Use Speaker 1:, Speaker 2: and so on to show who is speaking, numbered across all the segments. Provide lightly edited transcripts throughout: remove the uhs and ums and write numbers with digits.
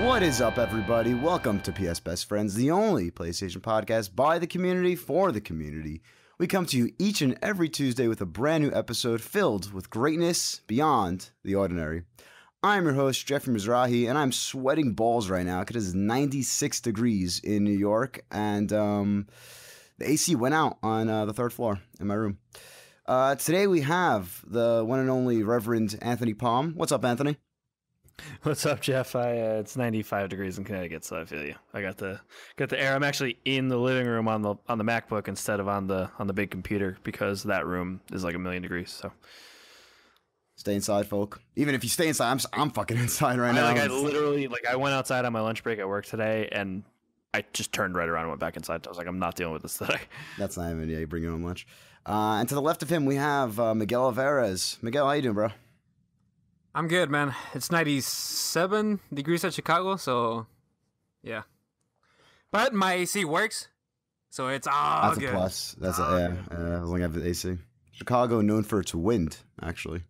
Speaker 1: What is up, everybody? Welcome to PS Best Friends, the only PlayStation podcast by the community for the community. We come to you each and every Tuesday with a brand new episode filled with greatness beyond the ordinary. I'm your host, Jeffrey Mizrahi, and I'm sweating balls right now because it is 96 degrees in New York, and the AC went out on the third floor in my room. Today we have the one and only Reverend Anthony Palm. What's up, Anthony?
Speaker 2: What's up, Jeff? It's 95 degrees in Connecticut, so I feel you. I got the air. I'm actually in the living room on the MacBook instead of on the big computer because that room is like 1,000,000 degrees. So
Speaker 1: stay inside, folk. Even if you stay inside, I'm fucking inside right now.
Speaker 2: I went outside on my lunch break at work today, and I just turned right around and went back inside. I was like, I'm not dealing with this today.
Speaker 1: That's not even, you bring your own lunch. And to the left of him, we have Miguel Alvarez. Miguel, how you doing, bro?
Speaker 3: I'm good, man. It's 97 degrees at Chicago, so yeah. But my AC works, so it's all
Speaker 1: That's
Speaker 3: good.
Speaker 1: A plus. That's as long as I have the AC. Chicago known for its wind, actually.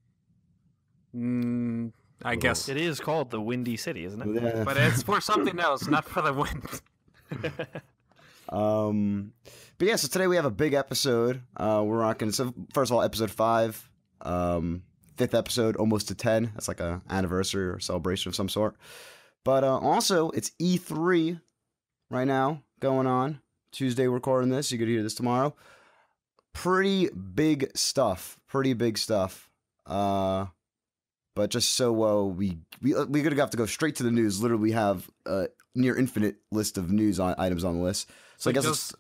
Speaker 3: I guess.
Speaker 2: It is called the Windy City, isn't it?
Speaker 1: Yeah.
Speaker 3: But it's for something else, not for the wind.
Speaker 1: But yeah, so today we have a big episode. We're rocking. So first of all, episode 5. 5th episode, almost to 10. That's like an anniversary or celebration of some sort. But also, it's E3 right now going on. Tuesday, we're recording this. You're going to hear this tomorrow. Pretty big stuff. But just so we're going to have to go straight to the news. Literally, we have a near infinite list of news items on the list. So I guess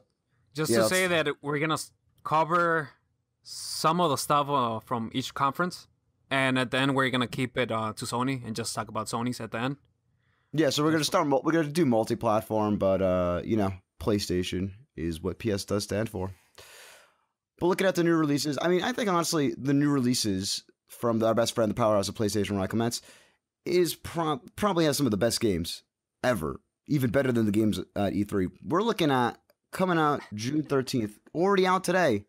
Speaker 3: to say that we're going to cover some of the stuff from each conference. And at the end, we're gonna keep it to Sony and just talk about Sony's at the end.
Speaker 1: Yeah, so we're gonna start. We're gonna do multi-platform, but PlayStation is what PS does stand for. But looking at the new releases, I mean, I think honestly, the new releases from our best friend, the powerhouse of PlayStation, Ryan Clements, is probably has some of the best games ever, even better than the games at E3. We're looking at coming out June 13th, already out today.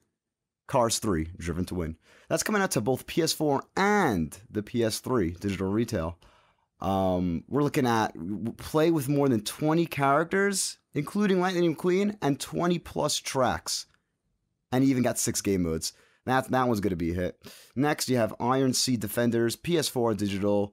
Speaker 1: Cars 3, Driven to Win. That's coming out to both PS4 and the PS3 digital retail. We're looking at play with more than 20 characters, including Lightning McQueen, and 20 plus tracks. And you even got 6 game modes. That one's going to be a hit. Next, you have Iron Sea Defenders, PS4 digital.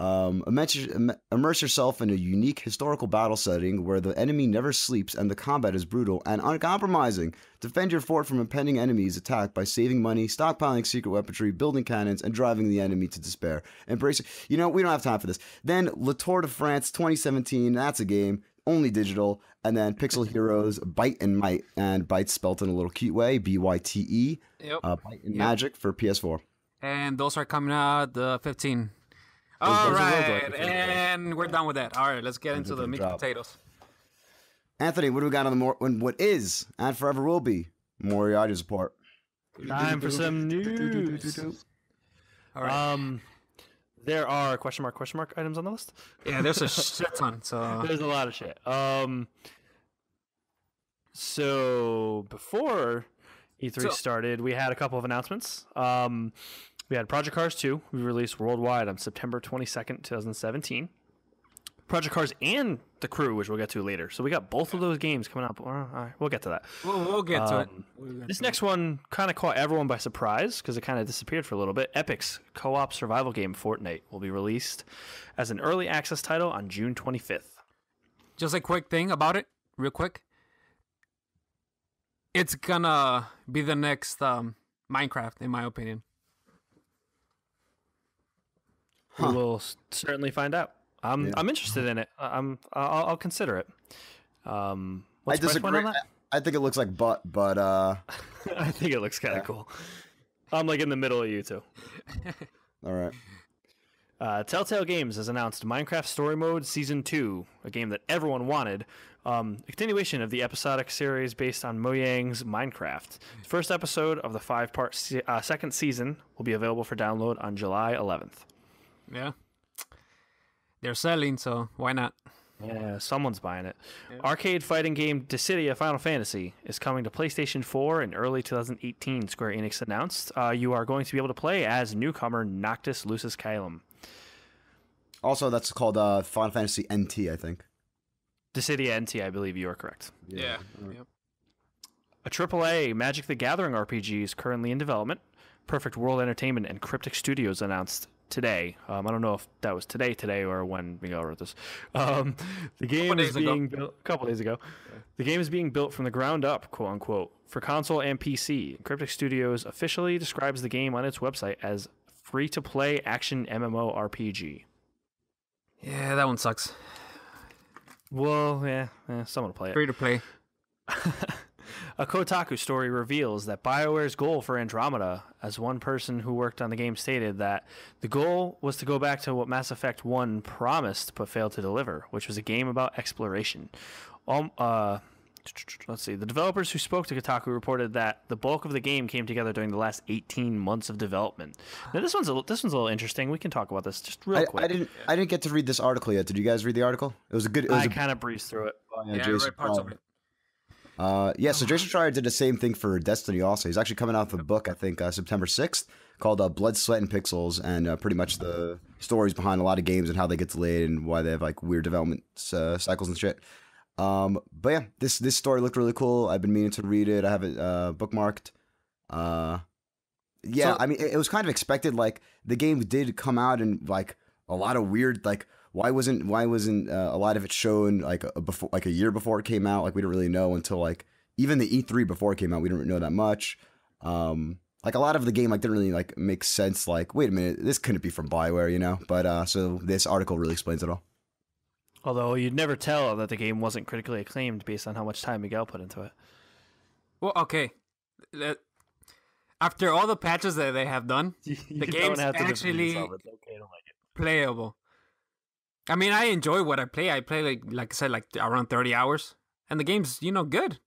Speaker 1: Immerse yourself in a unique historical battle setting where the enemy never sleeps and the combat is brutal and uncompromising. Defend your fort from impending enemies' attack by saving money, stockpiling secret weaponry, building cannons, and driving the enemy to despair. Embrace. We don't have time for this. Then Le Tour de France 2017. That's a game, only digital. And then Pixel Heroes, Bite and Might, and Bite spelt in a little cute way, BYTE.
Speaker 3: Yep.
Speaker 1: Bite and Magic for PS4.
Speaker 3: And those are coming out the 15th. All right, and we're done with that. All right, let's get into the meat and potatoes.
Speaker 1: Anthony, what do we got on what is and forever will be Moriarty's report?
Speaker 2: Time for some news.
Speaker 3: All right.
Speaker 2: There are question mark items on the list.
Speaker 3: Yeah, there's a shit ton. So
Speaker 2: there's a lot of shit. So before E3 started, we had a couple of announcements. We had Project Cars 2. We released worldwide on September 22nd, 2017. Project Cars and The Crew, which we'll get to later. So we got both of those games coming up. All right, we'll get to that.
Speaker 3: We'll get to it.
Speaker 2: This next one kind of caught everyone by surprise because it kind of disappeared for a little bit. Epic's co-op survival game Fortnite will be released as an early access title on June 25th.
Speaker 3: Just a quick thing about it, real quick. It's gonna be the next Minecraft, in my opinion.
Speaker 2: We will certainly find out. I'm interested in it. I'll consider it.
Speaker 1: I disagree. On that? I think it looks like butt, but
Speaker 2: I think it looks kind of cool. I'm like in the middle of you two.
Speaker 1: All right.
Speaker 2: Telltale Games has announced Minecraft Story Mode Season 2, a game that everyone wanted. A continuation of the episodic series based on Mojang's Minecraft. The first episode of the 5-part second season will be available for download on July 11th.
Speaker 3: Yeah. They're selling, so why not?
Speaker 2: Yeah, someone's buying it. Yeah. Arcade fighting game Dissidia Final Fantasy is coming to PlayStation 4 in early 2018, Square Enix announced. You are going to be able to play as newcomer Noctis Lucis Caelum.
Speaker 1: Also, that's called Final Fantasy NT, I think.
Speaker 2: Dissidia NT, I believe you are correct.
Speaker 3: Yeah. Yep.
Speaker 2: A AAA Magic the Gathering RPG is currently in development. Perfect World Entertainment and Cryptic Studios announced today. I don't know if that was today, or when Miguel wrote this. The game is being built a couple days ago. Yeah. The game is being built from the ground up, quote unquote, for console and PC. Cryptic Studios officially describes the game on its website as free-to-play action MMO RPG.
Speaker 3: Yeah, that one sucks.
Speaker 2: Well, yeah, someone will play it.
Speaker 3: Free to play.
Speaker 2: A Kotaku story reveals that BioWare's goal for Andromeda, as one person who worked on the game stated, that the goal was to go back to what Mass Effect 1 promised but failed to deliver, which was a game about exploration. Let's see. The developers who spoke to Kotaku reported that the bulk of the game came together during the last 18 months of development. Now, this one's a little interesting. We can talk about this just real quick.
Speaker 1: I didn't get to read this article yet. Did you guys read the article?
Speaker 2: I kind of breezed through it.
Speaker 3: I read parts of it.
Speaker 1: So Jason Schreier did the same thing for Destiny also. He's actually coming out with a book, I think, September 6th, called Blood, Sweat, and Pixels, and pretty much the stories behind a lot of games and how they get delayed and why they have like weird development cycles and shit. But yeah, this story looked really cool. I've been meaning to read it. I have it bookmarked. I mean, it was kind of expected. Like the game did come out and like a lot of weird like. Why wasn't a lot of it shown like a year before it came out? Like we didn't really know until like even the E3 before it came out. We didn't know that much. Like a lot of the game like didn't really like make sense. Like wait a minute, this couldn't be from BioWare, you know? But so this article really explains it all.
Speaker 2: Although you'd never tell that the game wasn't critically acclaimed based on how much time Miguel put into it.
Speaker 3: Well, okay. After all the patches that they have done, the game's actually playable. I mean, I enjoy what I play. I play like I said, like around 30 hours, and the game's good.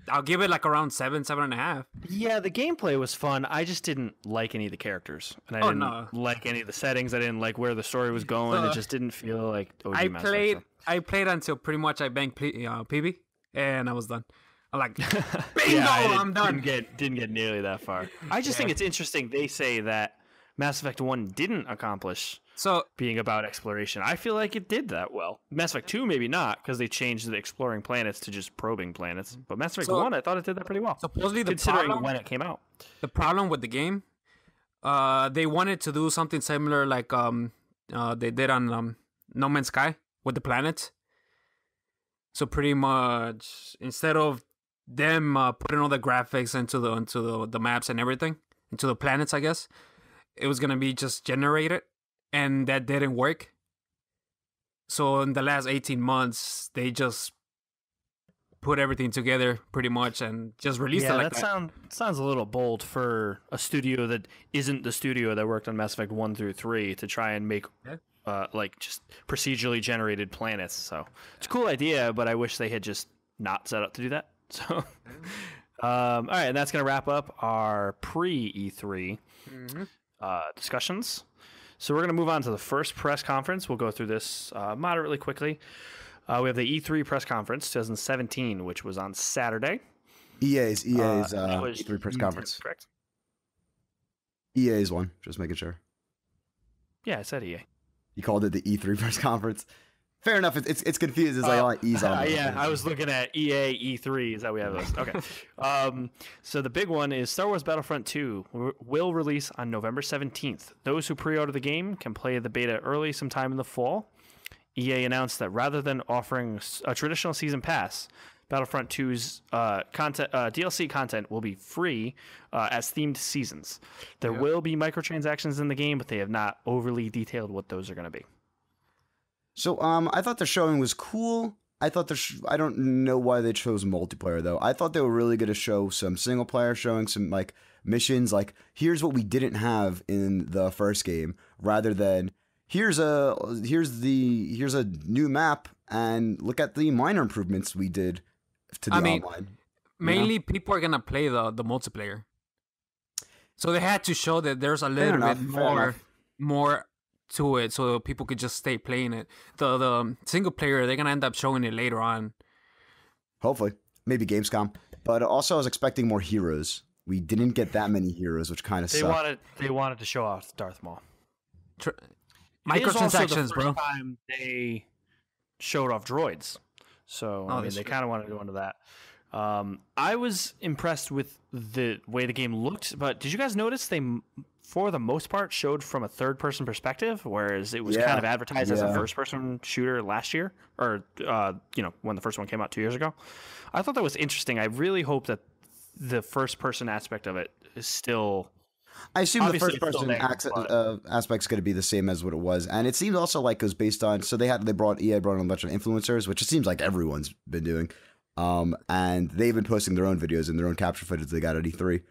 Speaker 3: I'll give it like around 7.5.
Speaker 2: Yeah, the gameplay was fun. I just didn't like any of the characters, and I didn't like any of the settings. I didn't like where the story was going. It just didn't feel like OG Mass Effect.
Speaker 3: I played until pretty much I banked PB, and I was done. I'm like, bingo, I'm done.
Speaker 2: Didn't get nearly that far. I just think it's interesting. They say that Mass Effect 1 didn't accomplish being about exploration. I feel like it did that well. Mass Effect 2 maybe not, because they changed the exploring planets to just probing planets. But Mass Effect 1, I thought it did that pretty well.
Speaker 3: Supposedly
Speaker 2: considering when it came out.
Speaker 3: The problem with the game, they wanted to do something similar like they did on No Man's Sky with the planets. So pretty much instead of them putting all the graphics into the maps and everything, into the planets, I guess, it was going to be just generated. And that didn't work. So in the last 18 months, they just put everything together pretty much and just released it like that.
Speaker 2: Sounds a little bold for a studio that isn't the studio that worked on Mass Effect 1 through 3 to try and make like just procedurally generated planets. So it's a cool idea, but I wish they had just not set up to do that. So, all right, and that's going to wrap up our pre-E3 discussions. So we're going to move on to the first press conference. We'll go through this moderately quickly. We have the E3 press conference 2017, which was on Saturday.
Speaker 1: EA's E3 press conference.
Speaker 2: Correct.
Speaker 1: EA's one, just making sure.
Speaker 2: Yeah, I said EA.
Speaker 1: You called it the E3 press conference. Fair enough. It's confused. It's like all E's on.
Speaker 2: Yeah, I was looking at EA E3. Is that we have those? Okay. So the big one is Star Wars Battlefront 2 will release on November 17th. Those who pre-order the game can play the beta early sometime in the fall. EA announced that rather than offering a traditional season pass, Battlefront 2's DLC content will be free as themed seasons. There will be microtransactions in the game, but they have not overly detailed what those are going to be.
Speaker 1: So I thought the showing was cool. I thought I don't know why they chose multiplayer though. I thought they were really going to show some single player, showing some like missions, like here's what we didn't have in the first game, rather than here's a new map and look at the minor improvements we did to the online.
Speaker 3: Mainly people are gonna play the multiplayer, so they had to show that there's a little bit more to it, so people could just stay playing it. The single player, they're gonna end up showing it later on.
Speaker 1: Hopefully, maybe Gamescom. But also, I was expecting more heroes. We didn't get that many heroes, which kind of sucked.
Speaker 2: They wanted to show off Darth Maul. It is also the
Speaker 3: Microtransactions,
Speaker 2: first
Speaker 3: bro.
Speaker 2: time they showed off droids. So, I mean,
Speaker 3: that's
Speaker 2: they
Speaker 3: true.
Speaker 2: kind of wanted to go into that. I was impressed with the way the game looked, but did you guys notice they, for the most part, showed from a third-person perspective, whereas it was kind of advertised as a first-person shooter last year, or when the first one came out 2 years ago. I thought that was interesting. I really hope that the first-person aspect of it is still.
Speaker 1: I assume the
Speaker 2: Obviously,
Speaker 1: first
Speaker 2: it's still
Speaker 1: person
Speaker 2: there,
Speaker 1: aspect's going to be the same as what it was, and it seemed also like it was based on. So EA brought in a bunch of influencers, which it seems like everyone's been doing, and they've been posting their own videos and their own capture footage they got at E3,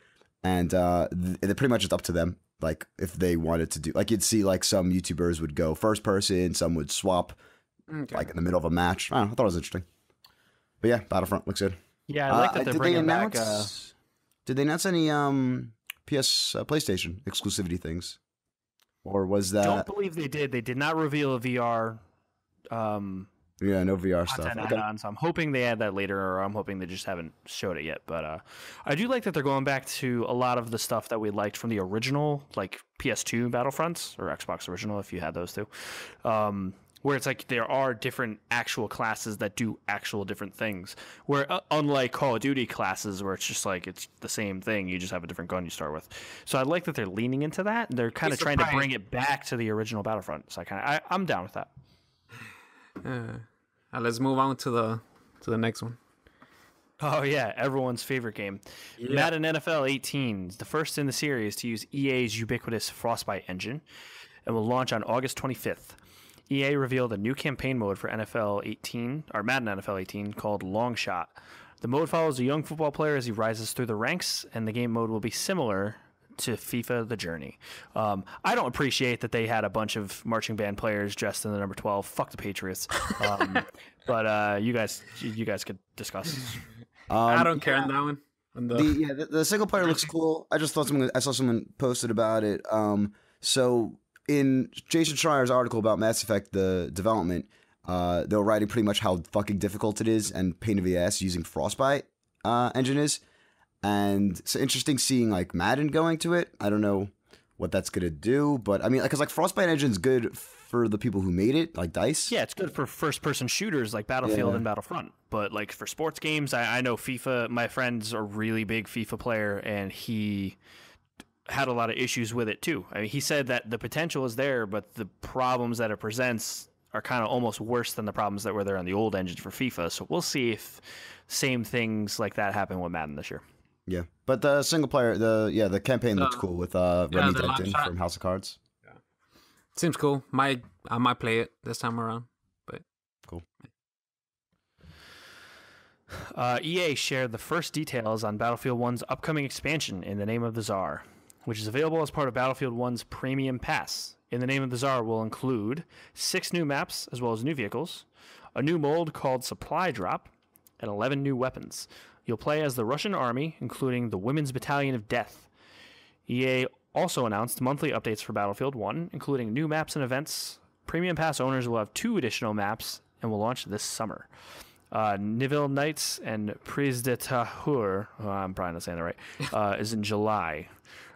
Speaker 1: and they're pretty much just up to them. Like if they wanted to do, like you'd see like some YouTubers would go first person, some would swap, like in the middle of a match. I don't know, I thought it was interesting. But yeah, Battlefront looks good.
Speaker 2: Yeah, I like that they're bringing back.
Speaker 1: Did they announce any PlayStation exclusivity things, or was that?
Speaker 2: Don't believe they did. They did not reveal a VR.
Speaker 1: Yeah, no VR stuff.
Speaker 2: Okay. So I'm hoping they add that later, or I'm hoping they just haven't showed it yet. But I do like that they're going back to a lot of the stuff that we liked from the original, like PS2 Battlefronts or Xbox original, if you had those two. Where it's like there are different actual classes that do actual different things. Where unlike Call of Duty classes, where it's just like it's the same thing, you just have a different gun you start with. So I like that they're leaning into that. They're kind of trying to bring it back to the original Battlefront. So I'm down with that.
Speaker 3: Let's move on to the next one.
Speaker 2: Oh yeah, everyone's favorite game, Madden NFL 18, the first in the series to use EA's ubiquitous Frostbite engine, and will launch on August 25th. EA revealed a new campaign mode for NFL 18, or Madden NFL 18, called Long Shot. The mode follows a young football player as he rises through the ranks, and the game mode will be similar to FIFA The Journey. I don't appreciate that they had a bunch of marching band players dressed in the number 12. Fuck the Patriots. But you guys could discuss.
Speaker 3: I don't care on that one.
Speaker 1: The single player looks cool. I just thought I saw someone posted about it. So in Jason Schreier's article about Mass Effect, the development, they were writing pretty much how fucking difficult it is and pain in the ass using Frostbite engine is. And it's interesting seeing like Madden going to it. I don't know what that's gonna do, but I mean, because like Frostbite engine's good for the people who made it, like DICE.
Speaker 2: Yeah, it's good for first-person shooters like Battlefield and Battlefront. But like for sports games, I know FIFA. My friend's a really big FIFA player, and he had a lot of issues with it too. I mean, he said that the potential is there, but the problems that it presents are kind of almost worse than the problems that were there on the old engine for FIFA. So we'll see if same things like that happen with Madden this year.
Speaker 1: Yeah, but the single player, the campaign looks cool with Remy Denton from House of Cards.
Speaker 3: Yeah. Seems cool. I might play it this time around, but
Speaker 1: cool.
Speaker 2: EA shared the first details on Battlefield 1's upcoming expansion, In the Name of the Tsar, which is available as part of Battlefield 1's Premium Pass. In the Name of the Tsar will include 6 new maps as well as new vehicles, a new mold called Supply Drop, and 11 new weapons. You'll play as the Russian army, including the Women's Battalion of Death. EA also announced monthly updates for Battlefield 1, including new maps and events. Premium Pass owners will have 2 additional maps and will launch this summer. Nivelle Knights and Prise de Tahur, I'm probably not saying that right, is in July,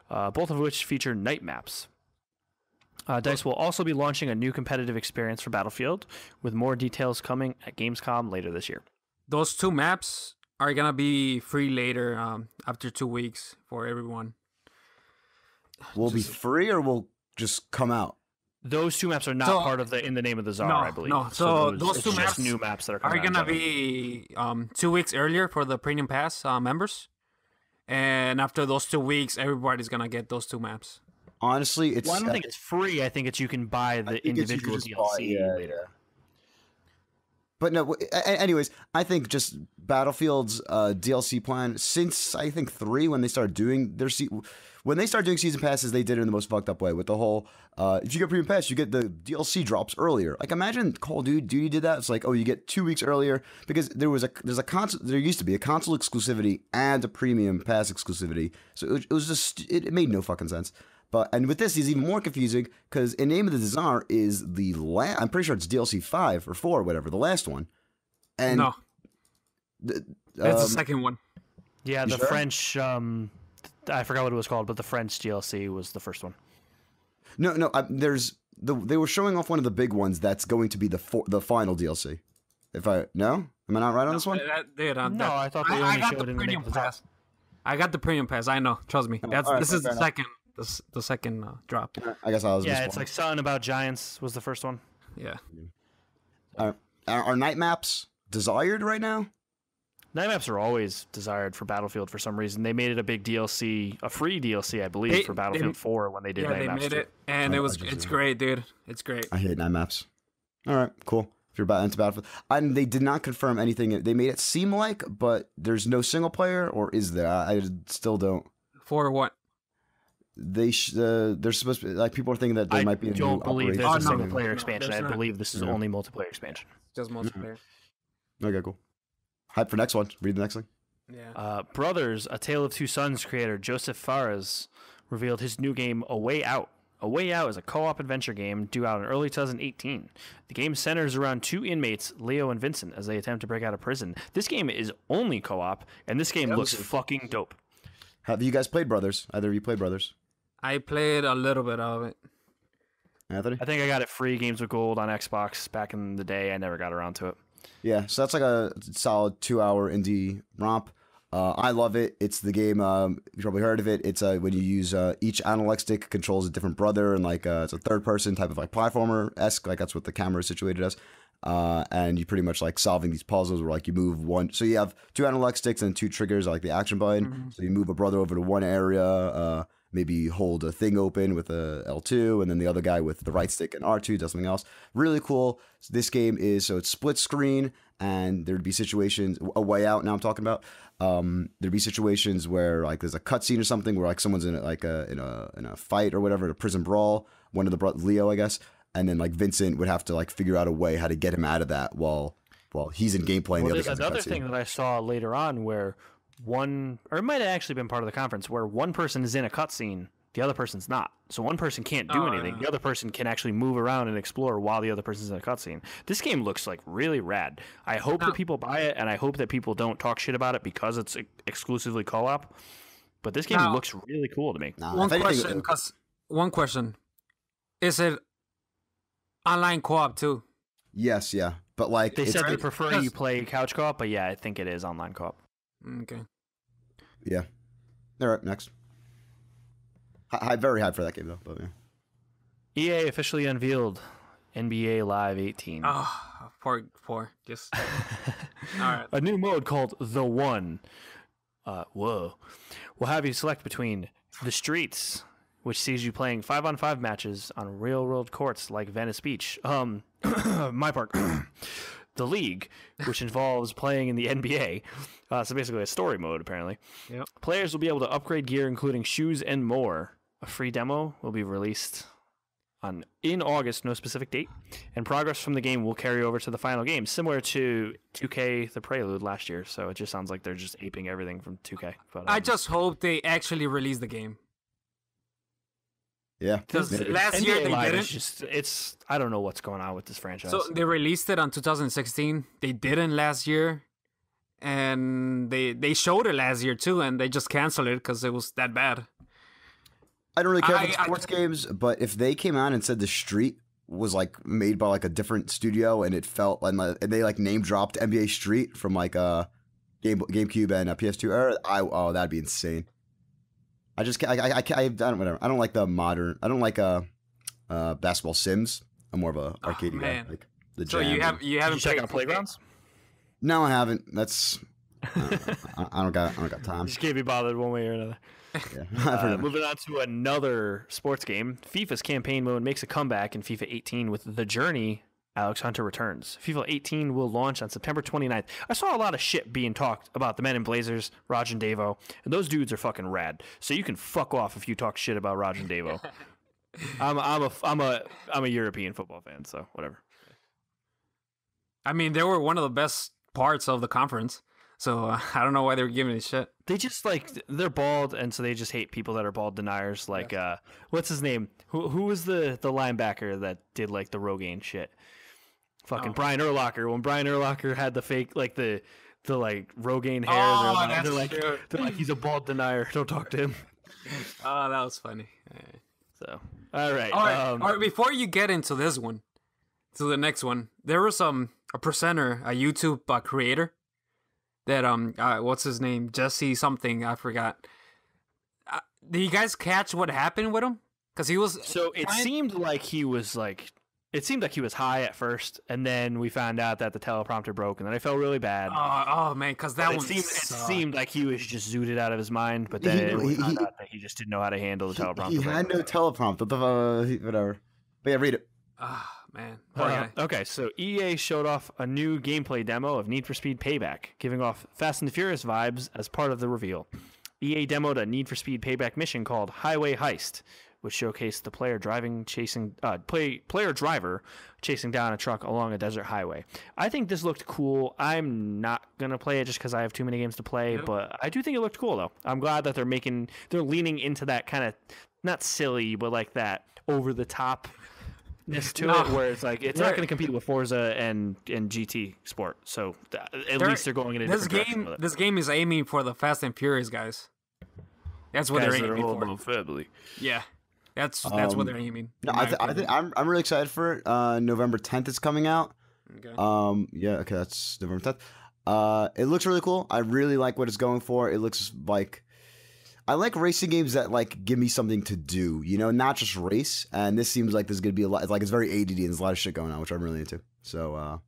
Speaker 2: both of which feature night maps. DICE will also be launching a new competitive experience for Battlefield, with more details coming at Gamescom later this year.
Speaker 3: Those 2 maps are gonna be free later, after 2 weeks for everyone.
Speaker 1: Will be free or will just come out?
Speaker 2: Those 2 maps are not part of the In the Name of the Tsar, I believe.
Speaker 3: No, so those 2 maps
Speaker 2: new maps that
Speaker 3: are gonna be 2 weeks earlier for the Premium Pass members, and after those 2 weeks, everybody's gonna get those 2 maps.
Speaker 1: Honestly, it's.
Speaker 2: Well, I don't think it's free. I think it's you can buy the individual DLC later.
Speaker 1: But no, anyways, I think just Battlefield's DLC plan since I think 3 when they started doing their season passes, they did it in the most fucked up way with the whole if you get Premium Pass, you get the DLC drops earlier. Like imagine Call of Duty did that. It's like, oh, you get 2 weeks earlier because there used to be a console exclusivity and a Premium Pass exclusivity. So it was just it made no fucking sense. And with this, it's even more confusing because In Name of the Tsar is the last. I'm pretty sure it's DLC 5 or 4 or whatever, the last one. And
Speaker 3: no, it's the second one.
Speaker 2: Yeah, the French. I forgot what it was called, but the French DLC was the first one.
Speaker 1: No. There's they were showing off one of the big ones that's going to be the final DLC. Am I not right on this one?
Speaker 2: I thought they only showed in the
Speaker 3: premium
Speaker 2: name.
Speaker 3: pass. I got the premium pass. I know. Trust me. This is the second. The second drop.
Speaker 1: I guess I was.
Speaker 2: Yeah, it's like something about giants was the first one.
Speaker 3: Yeah.
Speaker 1: Are night maps desired right now?
Speaker 2: Night maps are always desired for Battlefield for some reason. They made it a big DLC, a free DLC, I believe, for Battlefield 4 when they did night maps. Yeah, they made it,
Speaker 3: and it's great, dude. It's great.
Speaker 1: I hate night maps. All right, cool. If you're into Battlefield, and they did not confirm anything. They made it seem like, but there's no single player, or is there? I still don't.
Speaker 3: For what?
Speaker 1: They're supposed to be, like, people are thinking that there might be a new
Speaker 2: don't believe there's a single player
Speaker 3: No,
Speaker 2: expansion. I believe this is only multiplayer expansion.
Speaker 3: Just multiplayer.
Speaker 1: Okay, cool. Hype for next one. Read the next thing.
Speaker 3: Yeah.
Speaker 2: Brothers, A Tale of Two Sons creator Joseph Fares revealed his new game, A Way Out. A Way Out is a co-op adventure game due out in early 2018. The game centers around two inmates, Leo and Vincent, as they attempt to break out of prison. This game is only co-op, and this game looks fucking dope.
Speaker 1: Have you guys played Brothers? Either of you played Brothers?
Speaker 3: I played a little bit of it.
Speaker 1: Anthony?
Speaker 2: I think I got it free, Games with Gold, on Xbox back in the day. I never got around to it.
Speaker 1: Yeah, so that's like a solid 2-hour indie romp. I love it. It's the game. You've probably heard of it. It's when you use each analog stick controls a different brother, and like it's a third person type of like platformer esque. Like that's what the camera is situated as. And you pretty much like solving these puzzles where like you move one. So you have 2 analog sticks and 2 triggers, like the action button. Mm-hmm. So you move a brother over to one area. Maybe hold a thing open with a L2, and then the other guy with the right stick and R2 does something else. Really cool. So this game is it's split screen, and there'd be situations. A Way Out. Now I'm talking about. There'd be situations where like there's a cutscene or something where like someone's in a fight or whatever, a prison brawl. One of the Leo, I guess, and then like Vincent would have to like figure out a way how to get him out of that while he's in gameplay. And the other
Speaker 2: there's another thing that I saw later on where it might have actually been part of the conference where one person is in a cutscene, the other person's not. So one person can't do anything. The other person can actually move around and explore while the other person's in a cutscene. This game looks like really rad. I hope that people buy it, and I hope that people don't talk shit about it because it's exclusively co-op. But this game looks really cool to me.
Speaker 3: One question. Is it online co-op too?
Speaker 1: Yes, yeah. But like
Speaker 2: they said they prefer you play couch co-op, but yeah, I think it is online co-op.
Speaker 3: Okay.
Speaker 1: Yeah. All right, next. Very high for that game, though. But yeah.
Speaker 2: EA officially unveiled NBA Live 18.
Speaker 3: Oh, poor. Just all right.
Speaker 2: A new mode called The One. Will have you select between The Streets, which sees you playing 5-on-5 matches on real-world courts like Venice Beach. My park. The League, which involves playing in the NBA. So basically a story mode, apparently.
Speaker 3: Yep.
Speaker 2: Players will be able to upgrade gear, including shoes and more. A free demo will be released in August, no specific date, and progress from the game will carry over to the final game, similar to 2K The Prelude last year. So it just sounds like they're just aping everything from 2K. But
Speaker 3: I just hope they actually release the game.
Speaker 1: Yeah,
Speaker 3: because last year they didn't.
Speaker 2: It's I don't know what's going on with this franchise.
Speaker 3: So they released it on 2016. They didn't last year, and they showed it last year too, and they just canceled it because it was that bad.
Speaker 1: I don't really care about sports games, but if they came out and said The Street was like made by like a different studio and it felt and they like name dropped NBA Street from like GameCube and PS2 era, that'd be insane. I don't like the modern. I don't like basketball sims. I'm more of a arcade guy. Like the
Speaker 3: so you haven't
Speaker 2: checked out Playgrounds?
Speaker 1: No, I haven't. That's I don't got time.
Speaker 2: Just can't be bothered one way or another.
Speaker 1: Yeah.
Speaker 2: Moving on to another sports game, FIFA's campaign mode makes a comeback in FIFA 18 with The Journey. Alex Hunter returns. FIFA 18 will launch on September 29th. I saw a lot of shit being talked about the men in Blazers, Raj and Davo, and those dudes are fucking rad. So you can fuck off if you talk shit about Raj and Davo. I'm a European football fan, so whatever.
Speaker 3: I mean, they were one of the best parts of the conference. So I don't know why they were giving it shit.
Speaker 2: They just they're bald, and so they just hate people that are bald deniers. Like, what's his name? Who was the linebacker that did like the Rogaine shit? Fucking Brian Urlacher. When Brian Urlacher had the fake the like Rogaine hair, they're like he's a bald denier. Don't talk to him.
Speaker 3: Oh, that was funny.
Speaker 2: So, all right.
Speaker 3: All right. Before you get into this one, to the next one, there was a presenter, a YouTube creator that what's his name, Jesse something, I forgot. Did you guys catch what happened with him? Because he was
Speaker 2: seemed like he was high at first, and then we found out that the teleprompter broke, and then I felt really bad.
Speaker 3: Oh man, because that one
Speaker 2: it seemed like he was just zooted out of his mind, but then we found out that he just didn't know how to handle the teleprompter.
Speaker 1: He had no teleprompter. Whatever. But yeah, read it.
Speaker 3: Man.
Speaker 2: Okay, so EA showed off a new gameplay demo of Need for Speed Payback, giving off Fast and the Furious vibes as part of the reveal. EA demoed a Need for Speed Payback mission called Highway Heist, which showcased the player driver chasing down a truck along a desert highway. I think this looked cool. I'm not gonna play it just because I have too many games to play, but I do think it looked cool though. I'm glad that they're leaning into that kind of not silly, but like that over the top to it, where it's like it's not going to compete with Forza and GT Sport. So at least they're going in a different direction with it.
Speaker 3: This game is aiming for the Fast and Furious guys. That's what they're aiming for.
Speaker 2: Family.
Speaker 3: Yeah, that's what they're aiming.
Speaker 1: No, I think I'm really excited for it. November 10th is coming out.
Speaker 3: Okay.
Speaker 1: Okay, that's November 10th. It looks really cool. I really like what it's going for. It looks like I like racing games that like give me something to do, not just race. And this seems like there's gonna be a lot. Like it's very ADD and there's a lot of shit going on, which I'm really into. So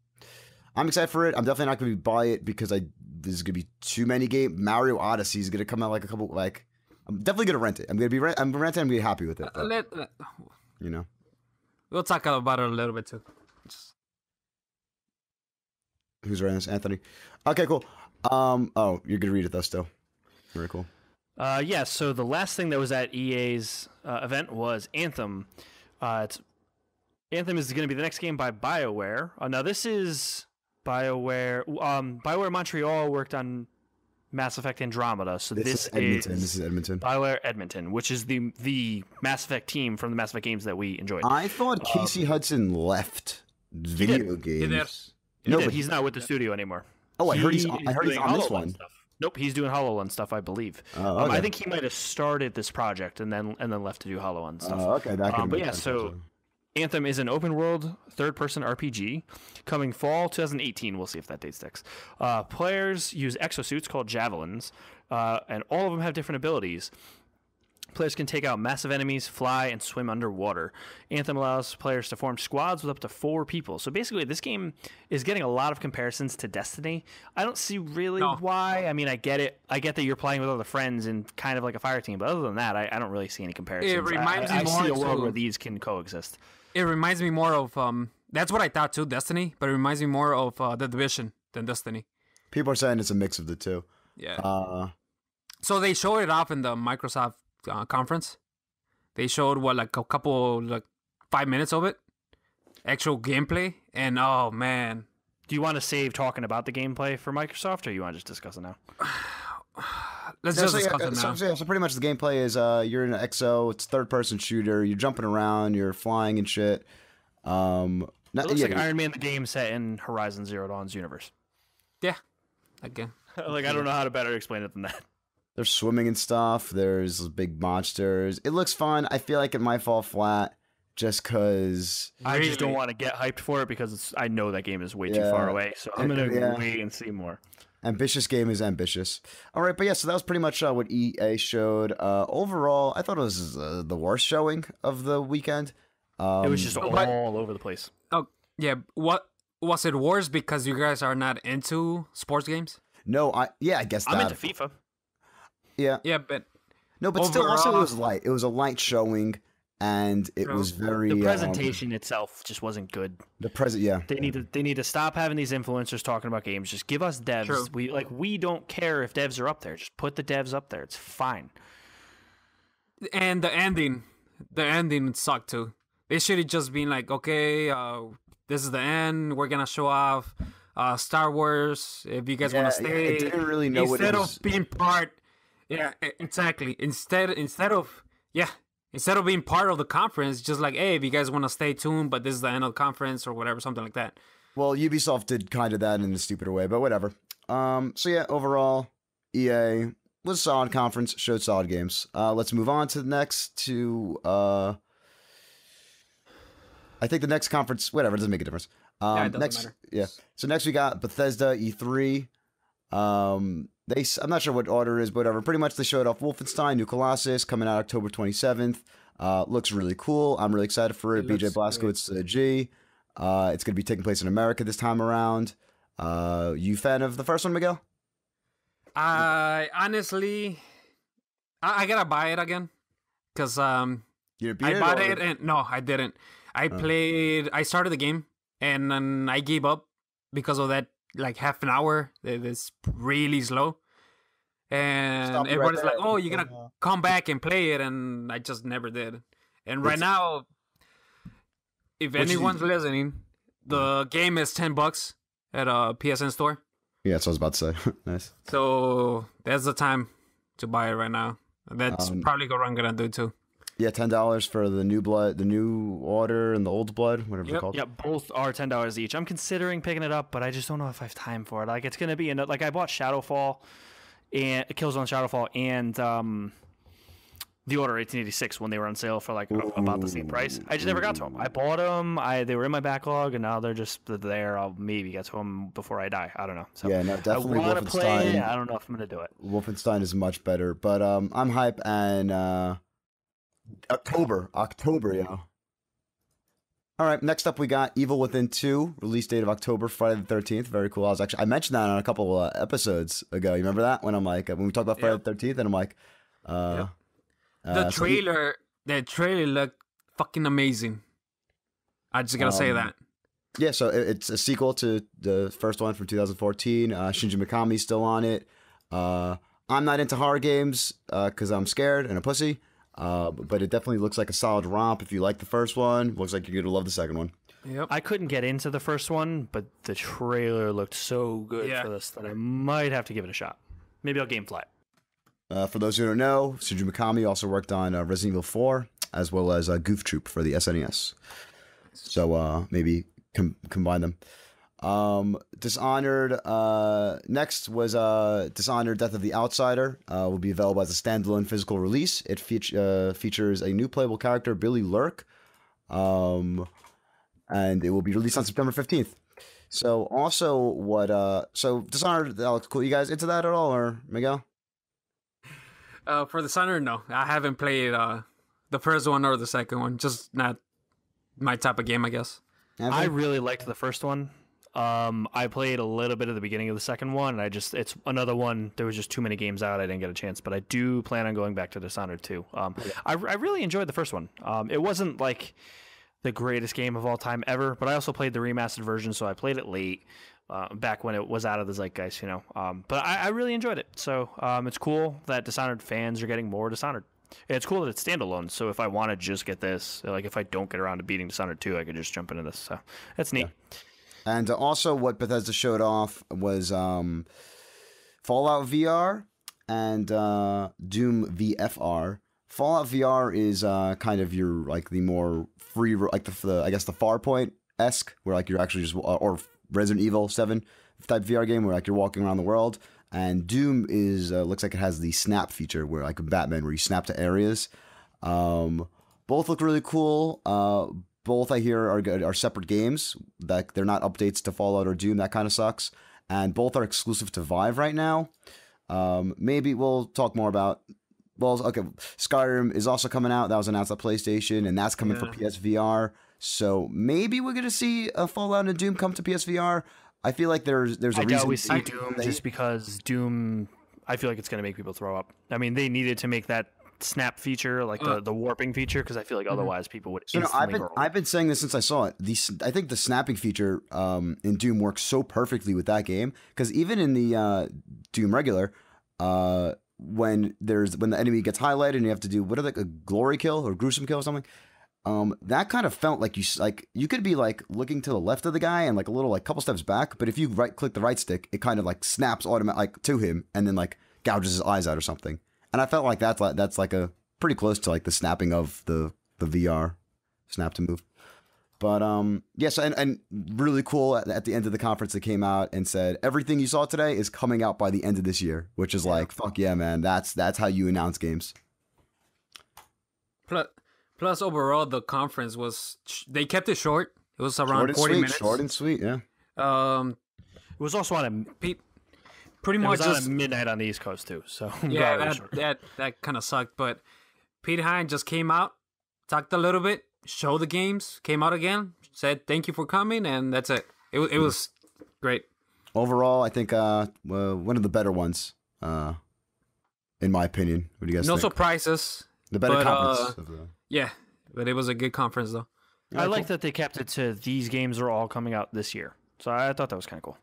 Speaker 1: I'm excited for it. I'm definitely not gonna buy it because there's gonna be too many games. Mario Odyssey is gonna come out like a couple. Like I'm definitely gonna rent it. I'm renting. I'm gonna be happy with it. But,
Speaker 3: we'll talk about it a little bit too.
Speaker 1: Who's writing this? Anthony. Okay, cool. Oh, you're gonna read it though. Still, very cool.
Speaker 2: So the last thing that was at EA's event was Anthem. Anthem is going to be the next game by BioWare. Now this is BioWare. BioWare Montreal worked on Mass Effect Andromeda. So this is Edmonton.
Speaker 1: This is Edmonton.
Speaker 2: BioWare Edmonton, which is the Mass Effect team from the Mass Effect games that we enjoyed.
Speaker 1: I thought Casey Hudson left video games.
Speaker 2: He's not with the studio anymore.
Speaker 1: Oh, I heard he's on this one.
Speaker 2: Stuff. Nope, he's doing HoloLens stuff, I believe.
Speaker 1: Oh, okay.
Speaker 2: I think he might have started this project and then left to do HoloLens stuff.
Speaker 1: Oh, okay, that could
Speaker 2: but yeah, so Anthem is an open-world third-person RPG coming fall 2018. We'll see if that date sticks. Players use exosuits called javelins, and all of them have different abilities. Players can take out massive enemies, fly, and swim underwater. Anthem allows players to form squads with up to 4 people. So basically, this game is getting a lot of comparisons to Destiny. I don't see really why. I mean, I get it. I get that you're playing with other friends and kind of like a fire team. But other than that, I don't really see any comparisons.
Speaker 3: It reminds me more
Speaker 2: I see a world where these can coexist.
Speaker 3: It reminds me more of that's what I thought too, Destiny. But it reminds me more of The Division than Destiny.
Speaker 1: People are saying it's a mix of the two.
Speaker 3: Yeah. So they showed it off in the Microsoft conference. They showed like a couple 5 minutes of it, actual gameplay, and oh man.
Speaker 2: Do you want to save talking about the gameplay for Microsoft, or you want to just discuss it now?
Speaker 3: Let's just discuss it now.
Speaker 1: So pretty much the gameplay is you're in an XO. It's third-person shooter. You're jumping around. You're flying and shit.
Speaker 2: It looks like Iron Man the game set in Horizon Zero Dawn's universe.
Speaker 3: Yeah, again.
Speaker 2: I don't know how to better explain it than that.
Speaker 1: There's swimming and stuff. There's big monsters. It looks fun. I feel like it might fall flat just because...
Speaker 2: I just don't want to get hyped for it because I know that game is way too far away. So I'm going to wait and see more.
Speaker 1: Ambitious game is ambitious. All right, but yeah, so that was pretty much what EA showed. Overall, I thought it was the worst showing of the weekend.
Speaker 2: It was just all over the place.
Speaker 3: Oh, yeah. What was it worse because you guys are not into sports games?
Speaker 1: No, I guess that.
Speaker 2: I'm into FIFA.
Speaker 3: Yeah, but
Speaker 1: no, but still, also it was light. It was a light showing, and it was very.
Speaker 2: The presentation itself just wasn't good.
Speaker 1: They
Speaker 2: need to stop having these influencers talking about games. Just give us devs.
Speaker 3: True.
Speaker 2: We don't care if devs are up there. Just put the devs up there. It's fine.
Speaker 3: And the ending sucked too. They should have just been like, okay, this is the end. We're gonna show off Star Wars. If you guys want to stay,
Speaker 1: I didn't really know
Speaker 3: instead of being part. Yeah, exactly. Instead of being part of the conference, just like, hey, if you guys want to stay tuned, but this is the end of the conference or whatever, something like that.
Speaker 1: Well, Ubisoft did kind of that in a stupider way, but whatever. So yeah, overall, EA, was a solid conference, showed solid games. Let's move on to the next I think the next conference, whatever, it doesn't make a difference.
Speaker 3: Yeah, it doesn't matter.
Speaker 1: Yeah. So next we got Bethesda E3. I'm not sure what order it is, but whatever. Pretty much they showed off Wolfenstein, New Colossus, coming out October 27th. Looks really cool. I'm really excited for it. BJ Blazkowicz, G. It's going to be taking place in America this time around. You fan of the first one, Miguel?
Speaker 3: I honestly, I gotta buy it again because
Speaker 1: You beat
Speaker 3: I bought
Speaker 1: or-
Speaker 3: it and no, I didn't. I started the game and then I gave up because of that like half an hour. It's really slow. And
Speaker 1: Stop right
Speaker 3: everybody's like,
Speaker 1: there.
Speaker 3: "Oh, you're gonna come back and play it," and I just never did. And right now, if anyone's listening, the game is $10 at a PSN store.
Speaker 1: Yeah, that's what I was about to say. Nice.
Speaker 3: So that's the time to buy it right now. That's probably what I'm gonna do too.
Speaker 1: Yeah, $10 for the new blood, the new order, and the old blood, whatever they're called.
Speaker 2: Yeah, both are $10 each. I'm considering picking it up, but I just don't know if I have time for it. Like, it's gonna be like I bought Shadowfall and Killzone Shadowfall and the Order 1886 when they were on sale for like about the same price. I just never got to them. I bought them. They were in my backlog, and now they're just there. I'll maybe get to them before I die. I don't know. So
Speaker 1: Yeah, no, definitely
Speaker 2: I want to play it.
Speaker 1: Wolfenstein.
Speaker 2: I don't know if I'm gonna do it.
Speaker 1: Wolfenstein is much better, but I'm hype and October, yeah. All right, next up we got Evil Within 2, release date of October, Friday the 13th. Very cool. I mentioned that on a couple episodes ago. You remember that when I'm like when we talked about Friday the 13th, and I'm like,
Speaker 3: the trailer looked fucking amazing. I just gotta say that.
Speaker 1: Yeah, so it's a sequel to the first one from 2014. Shinji Mikami's still on it. I'm not into horror games because I'm scared and a pussy. But it definitely looks like a solid romp. If you like the first one, looks like you're gonna love the second one.
Speaker 3: Yep.
Speaker 2: I couldn't get into the first one, but the trailer looked so good for this that I might have to give it a shot. Maybe I'll Gamefly it.
Speaker 1: For those who don't know, Shinji Mikami also worked on Resident Evil 4 as well as Goof Troop for the SNES. So maybe combine them. Dishonored. Next was Dishonored: Death of the Outsider. Will be available as a standalone physical release. It features a new playable character, Billy Lurk, and it will be released on September 15th. So also so Dishonored, that looks cool. You guys into that at all, or Miguel?
Speaker 3: For Dishonored, no, I haven't played the first one or the second one. Just not my type of game, I guess.
Speaker 2: I really liked the first one. I played a little bit of the beginning of the second one, and it's another one. There was just too many games out. I didn't get a chance, but I do plan on going back to Dishonored 2. I really enjoyed the first one. It wasn't like the greatest game of all time ever, but I also played the remastered version, so I played it late, back when it was out of the zeitgeist, But I really enjoyed it. So it's cool that Dishonored fans are getting more Dishonored. It's cool that it's standalone, so if I want to just get this, like if I don't get around to beating Dishonored 2, I could just jump into this. So that's neat.
Speaker 1: Yeah. And also what Bethesda showed off was Fallout VR and Doom VFR. Fallout VR is kind of your like the more free, like the I guess the Farpoint-esque, where like you're actually just or Resident Evil 7 type VR game where like you're walking around the world. And Doom is looks like it has the snap feature where like Batman, where you snap to areas. Both look really cool. Both I hear are separate games. That they're not updates to Fallout or Doom. That kind of sucks. And both are exclusive to Vive right now. Maybe we'll talk more about. Well, okay. Skyrim is also coming out. That was announced at PlayStation, and that's coming for PSVR. So maybe we're gonna see a Fallout and Doom come to PSVR. I feel like there's a reason.
Speaker 2: I doubt we see Doom just because Doom. I feel like it's gonna make people throw up. I mean, they needed to make that snap feature, like the warping feature, because I feel like otherwise people would instantly go.
Speaker 1: I've been saying this since I saw it. I think the snapping feature in Doom works so perfectly with that game, because even in the Doom regular, when the enemy gets highlighted and you have to do a glory kill or gruesome kill or something, that kind of felt like you could be like looking to the left of the guy and like a little like couple steps back, but if you click the right stick, it kind of like snaps automatic to him and then like gouges his eyes out or something. And I felt like that's like a pretty close to like the snapping of the VR snap to move. But yes, and really cool at the end of the conference, they came out and said everything you saw today is coming out by the end of this year, which is like, fuck yeah, man. That's how you announce games.
Speaker 3: Plus, overall, the conference they kept it short. It was around 40 minutes.
Speaker 1: Short and sweet, yeah.
Speaker 2: It was also on
Speaker 3: pretty much
Speaker 2: just midnight on the East Coast too. So
Speaker 3: yeah, that kind of sucked. But Pete Hine just came out, talked a little bit, showed the games, came out again, said thank you for coming, and that's it. It was great.
Speaker 1: Overall, I think one of the better ones, in my opinion. What do you guys think?
Speaker 3: No surprises.
Speaker 1: The better conference.
Speaker 3: Yeah, but it was a good conference though.
Speaker 2: I like that they kept it to these games are all coming out this year. So I thought that was kind of cool.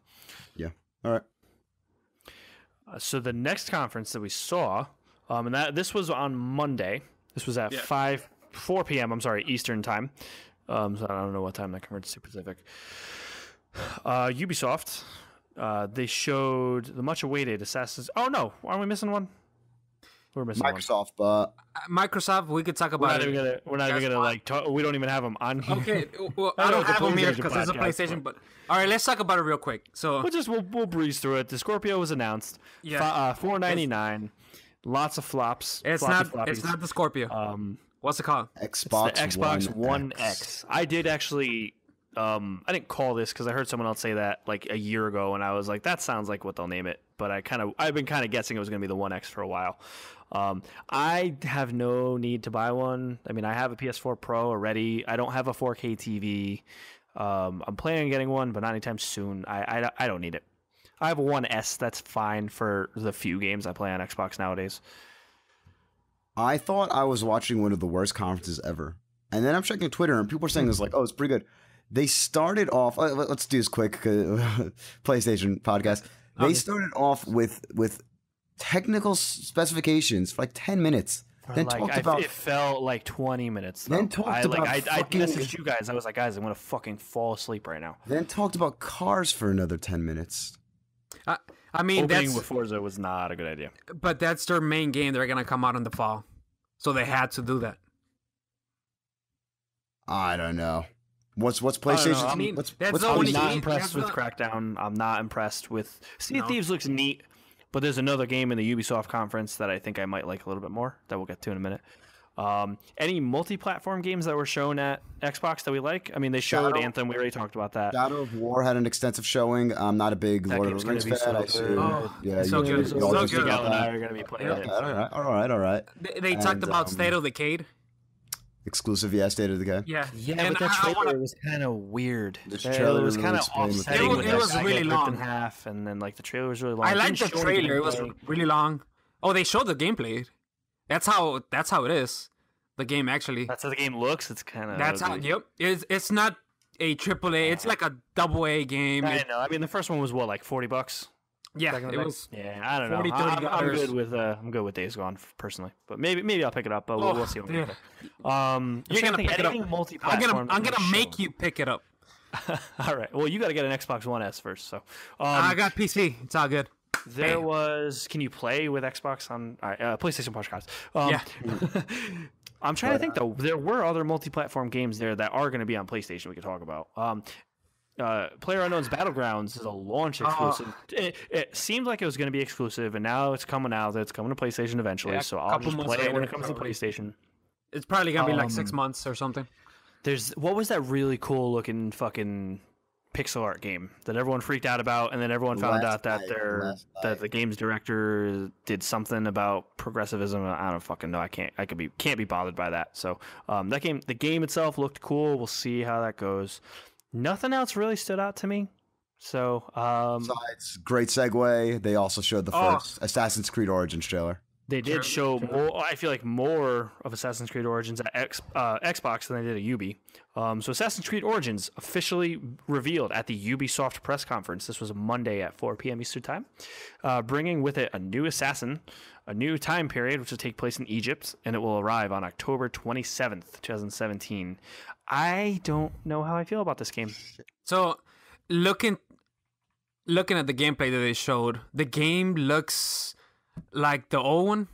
Speaker 1: Yeah. All right.
Speaker 2: So the next conference that we saw, and this was on Monday. This was at 4 p.m. I'm sorry, Eastern time. So I don't know what time that converts to Pacific. Ubisoft. They showed the much-awaited Assassin's. Oh no, aren't we missing one? We're missing
Speaker 1: Microsoft, but
Speaker 3: Microsoft. We could talk about it.
Speaker 2: We're not even gonna like talk. We don't even have them on here.
Speaker 3: Okay, well, I don't have them here because it's a PlayStation. But all right, let's talk about it real quick. So
Speaker 2: we'll breeze through it. The Scorpio was announced. Yeah, $4.99. Lots of flops.
Speaker 3: It's not the Scorpio. What's it called?
Speaker 2: Xbox One X. I did actually. I didn't call this because I heard someone else say that like a year ago, and I was like, that sounds like what they'll name it. But I've been kind of guessing it was going to be the One X for a while. I have no need to buy one. I mean, I have a PS4 Pro already. I don't have a 4K TV. I'm planning on getting one, but not anytime soon. I don't need it. I have a One S. That's fine for the few games I play on Xbox nowadays.
Speaker 1: I thought I was watching one of the worst conferences ever. And then I'm checking Twitter, and people are saying this like, oh, it's pretty good. They started off. Let's do this quick. PlayStation podcast. They started off with technical specifications for like 10 minutes. Then talked about.
Speaker 2: It felt like 20 minutes. Though.
Speaker 1: Then talked about.
Speaker 2: I messaged you guys. I was like, guys, I'm gonna fucking fall asleep right now.
Speaker 1: Then talked about cars for another 10 minutes.
Speaker 3: I mean,
Speaker 2: opening with Forza was not a good idea.
Speaker 3: But that's their main game. They're gonna come out in the fall, so they had to do that.
Speaker 1: I don't know. What's PlayStation?
Speaker 3: I mean,
Speaker 2: I'm not impressed with Crackdown. I'm not impressed with Sea of Thieves. Looks neat, but there's another game in the Ubisoft conference that I think I might like a little bit more. That we'll get to in a minute. Any multi-platform games that were shown at Xbox that we like? I mean, they showed Anthem. We already talked about that.
Speaker 1: Shadow of War had an extensive showing. I'm not a big Lord of the Rings fan.
Speaker 3: Yeah, so good.
Speaker 2: Miguel and I are going to be playing it.
Speaker 1: All right.
Speaker 3: They talked about State of Decay.
Speaker 1: Exclusive, State of Decay.
Speaker 2: Yeah, but that trailer was kind of weird. The trailer was kind of offsetting.
Speaker 3: It was really long.
Speaker 2: In half, and then like the trailer was really long.
Speaker 3: I liked the trailer. It was really long. Oh, they showed the gameplay. That's how it is. The game actually.
Speaker 2: That's how the game looks. It's kind of.
Speaker 3: That's how. Yep. It's not a AAA. It's like a AA game.
Speaker 2: I know. I mean, the first one was what, like $40?
Speaker 3: Yeah, it was.
Speaker 2: Yeah, I don't know. I'm good with Days Gone personally, but maybe I'll pick it up. But we'll see. When we get there.
Speaker 3: You're gonna pick it up. I'm gonna make you pick it up.
Speaker 2: All right. Well, you got to get an Xbox One S first. So
Speaker 3: I got PC. It's all good.
Speaker 2: There was. Can you play with Xbox on PlayStation Podcast?
Speaker 3: Yeah.
Speaker 2: I'm trying to think though. There were other multi-platform games there that are going to be on PlayStation. We could talk about. PlayerUnknown's Battlegrounds is a launch exclusive. It seemed like it was going to be exclusive, and now it's coming out. It's coming to PlayStation eventually. Yeah, so I'll just play it when it comes to PlayStation.
Speaker 3: It's probably going to be like 6 months or something.
Speaker 2: What was that really cool looking fucking pixel art game that everyone freaked out about, and then everyone found out that the game's director did something about progressivism. I don't fucking know. I can't be bothered by that. So the game itself looked cool. We'll see how that goes. Nothing else really stood out to me. So
Speaker 1: besides great segue, they also showed the first Assassin's Creed Origins trailer.
Speaker 2: They did show more. I feel like more of Assassin's Creed Origins at Xbox than they did at Ubi. So Assassin's Creed Origins officially revealed at the Ubisoft press conference. This was Monday at 4 p.m. Eastern time, bringing with it a new assassin, a new time period, which will take place in Egypt, and it will arrive on October 27th, 2017. I don't know how I feel about this game.
Speaker 3: So, looking at the gameplay that they showed, the game looks like the old one.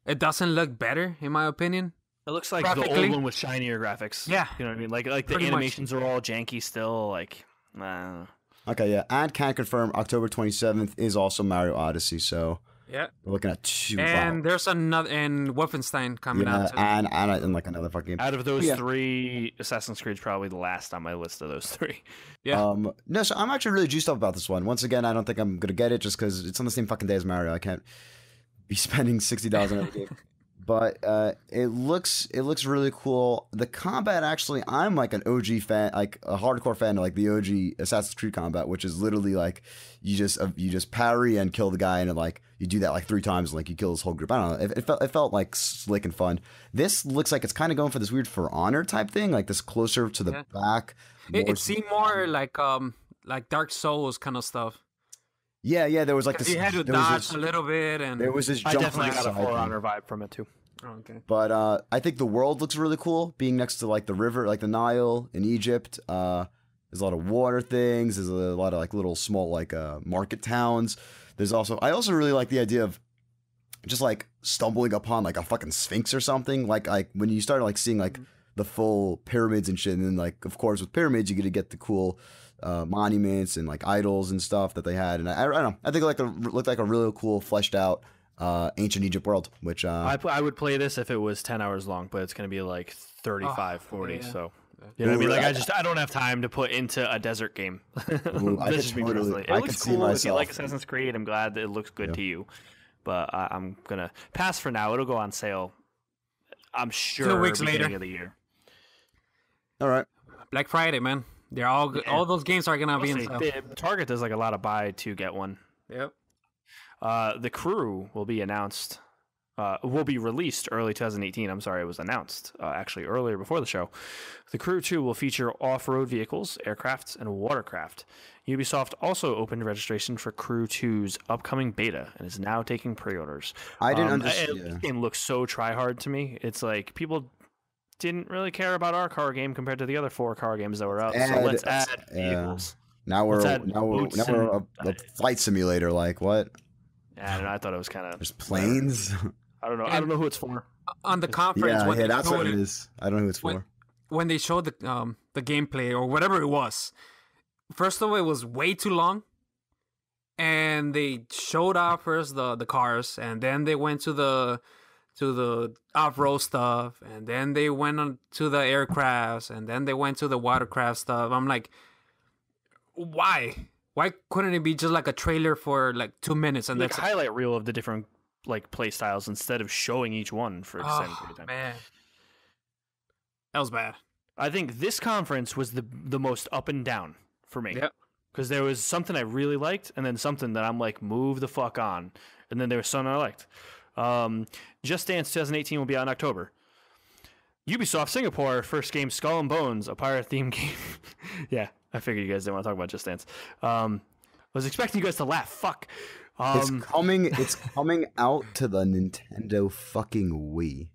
Speaker 3: It doesn't look better, in my opinion.
Speaker 2: It looks like the
Speaker 3: Graphically.
Speaker 2: old one with shinier graphics.
Speaker 3: Yeah.
Speaker 2: You know what I mean? Like the
Speaker 3: Pretty much.
Speaker 2: animations are all janky still. Like,
Speaker 1: Okay, yeah, and can confirm October 27th is also Mario Odyssey. So
Speaker 3: Yeah.
Speaker 1: we're looking at 2.
Speaker 3: And there's another, and Wolfenstein coming out too.
Speaker 1: and like another fucking game.
Speaker 2: out of those 3, Assassin's Creed's probably the last on my list of those 3.
Speaker 3: Yeah.
Speaker 1: No, so I'm actually really juiced up about this one. Once again, I don't think I'm gonna get it just because it's on the same fucking day as Mario. I can't be spending $60 on every game. But it looks really cool. The combat, actually, I'm like an OG fan, like a hardcore fan of like the OG Assassin's Creed combat, which is literally like you just parry and kill the guy, and like you do that like 3 times, and like you kill this whole group. I don't know. It felt like slick and fun. This looks like it's kind of going for this weird For Honor type thing, like this closer to the back.
Speaker 3: It seemed more like Dark Souls kind of stuff.
Speaker 1: Yeah. There was like this.
Speaker 3: You had to dodge a little bit, and
Speaker 1: there was this
Speaker 2: I
Speaker 1: jump
Speaker 2: definitely got a
Speaker 1: from the
Speaker 2: For
Speaker 1: side
Speaker 2: Honor vibe from it too.
Speaker 3: Oh, okay.
Speaker 1: But I think the world looks really cool, being next to like the river, like the Nile in Egypt. There's a lot of water things. There's a lot of like little small like market towns. I also really like the idea of just like stumbling upon like a fucking sphinx or something. Like when you start like seeing like the full pyramids and shit, and then like of course with pyramids you get the cool monuments and like idols and stuff that they had. And I don't know. I think it looked like a really cool fleshed out ancient Egypt world, which
Speaker 2: I would play this if it was 10 hours long, but it's going to be like 35, 40.
Speaker 3: yeah.
Speaker 2: So, you know what I mean? Like I don't have time to put into a desert game. This is me personally. It looks cool. If you like Assassin's Creed, I'm glad that it looks good to you. But I'm going to pass for now. It'll go on sale, I'm sure,
Speaker 3: 2 weeks
Speaker 2: beginning
Speaker 3: later
Speaker 2: of the year.
Speaker 1: all right.
Speaker 3: Black Friday, man. They're all good. All those games are gonna be in sale.
Speaker 2: Target does like a lot of buy to get one.
Speaker 3: Yep.
Speaker 2: The Crew will be announced. Will be released early 2018. I'm sorry, it was announced actually earlier before the show. The Crew 2 will feature off-road vehicles, aircrafts, and watercraft. Ubisoft also opened registration for Crew 2's upcoming beta and is now taking pre-orders.
Speaker 1: I didn't understand.
Speaker 2: This game looks so try-hard to me. It's like people didn't really care about our car game compared to the other 4 car games that were out. So let's add vehicles.
Speaker 1: Now we're a flight simulator. Like what?
Speaker 2: Yeah, I don't know. I thought it was kind of.
Speaker 1: There's planes.
Speaker 2: I don't know. I don't know who it's for.
Speaker 3: On the conference,
Speaker 1: Yeah, that's what it is. I don't know who it's for.
Speaker 3: When they showed the gameplay or whatever it was, first of all, it was way too long, and they showed off first the cars, and then they went to the off-road stuff, and then they went on to the aircrafts, and then they went to the watercraft stuff. I'm like, why? Why couldn't it be just like a trailer for like 2 minutes and
Speaker 2: like
Speaker 3: that's
Speaker 2: a highlight reel of the different like play styles instead of showing each one for extended period of time?
Speaker 3: Man, that was bad.
Speaker 2: I think this conference was the most up and down for me.
Speaker 3: Yep.
Speaker 2: Because there was something I really liked, and then something that I'm like, move the fuck on, and then there was something I liked. Just Dance 2018 will be out in October. Ubisoft Singapore first game Skull and Bones, a pirate themed game. Yeah, I figured you guys didn't want to talk about Just Dance. I was expecting you guys to laugh. Fuck.
Speaker 1: It's coming out to the Nintendo fucking Wii.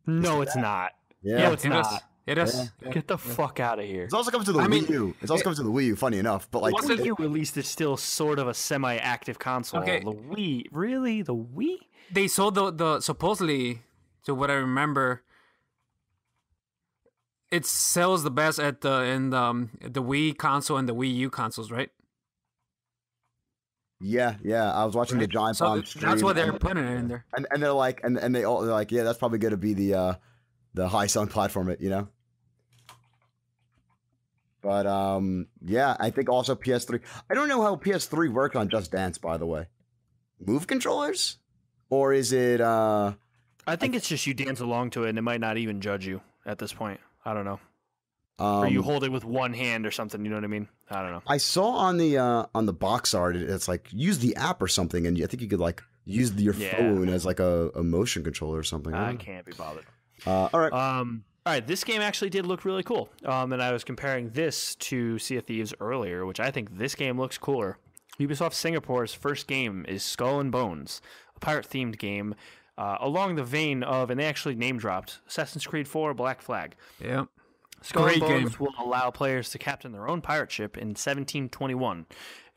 Speaker 2: No, it's not.
Speaker 1: Yeah,
Speaker 2: no, it's not.
Speaker 3: It is.
Speaker 1: Yeah.
Speaker 2: Get the fuck out of here.
Speaker 1: It's also coming to the Wii U. It's also coming to the Wii U. Funny enough, but like
Speaker 2: Wii U at least is still sort of a semi-active console.
Speaker 3: Okay.
Speaker 2: The Wii, really? The Wii?
Speaker 3: They sold the supposedly, to what I remember, it sells the best at the Wii console and the Wii U consoles, right?
Speaker 1: Yeah. I was watching the Giant Bomb stream.
Speaker 3: That's what they're putting it in there.
Speaker 1: And they're like, and they're like, yeah, that's probably going to be the high selling platform, you know. But yeah, I think also PS3. I don't know how PS3 works on Just Dance, by the way. Move controllers, or is it?
Speaker 2: I think it's just you dance along to it, and it might not even judge you at this point. I don't know. Or you hold it with one hand or something. You know what I mean? I don't know.
Speaker 1: I saw on the box art, it's like use the app or something, and I think you could like use your phone as like a motion controller or something.
Speaker 2: I can't be bothered.
Speaker 1: All right.
Speaker 2: All right, this game actually did look really cool. And I was comparing this to Sea of Thieves earlier, which I think this game looks cooler. Ubisoft Singapore's first game is Skull and Bones, a pirate-themed game along the vein of, and they actually name-dropped, Assassin's Creed 4 Black Flag.
Speaker 3: Yeah.
Speaker 2: Skull and
Speaker 3: Great game.
Speaker 2: Bones will allow players to captain their own pirate ship in 1721,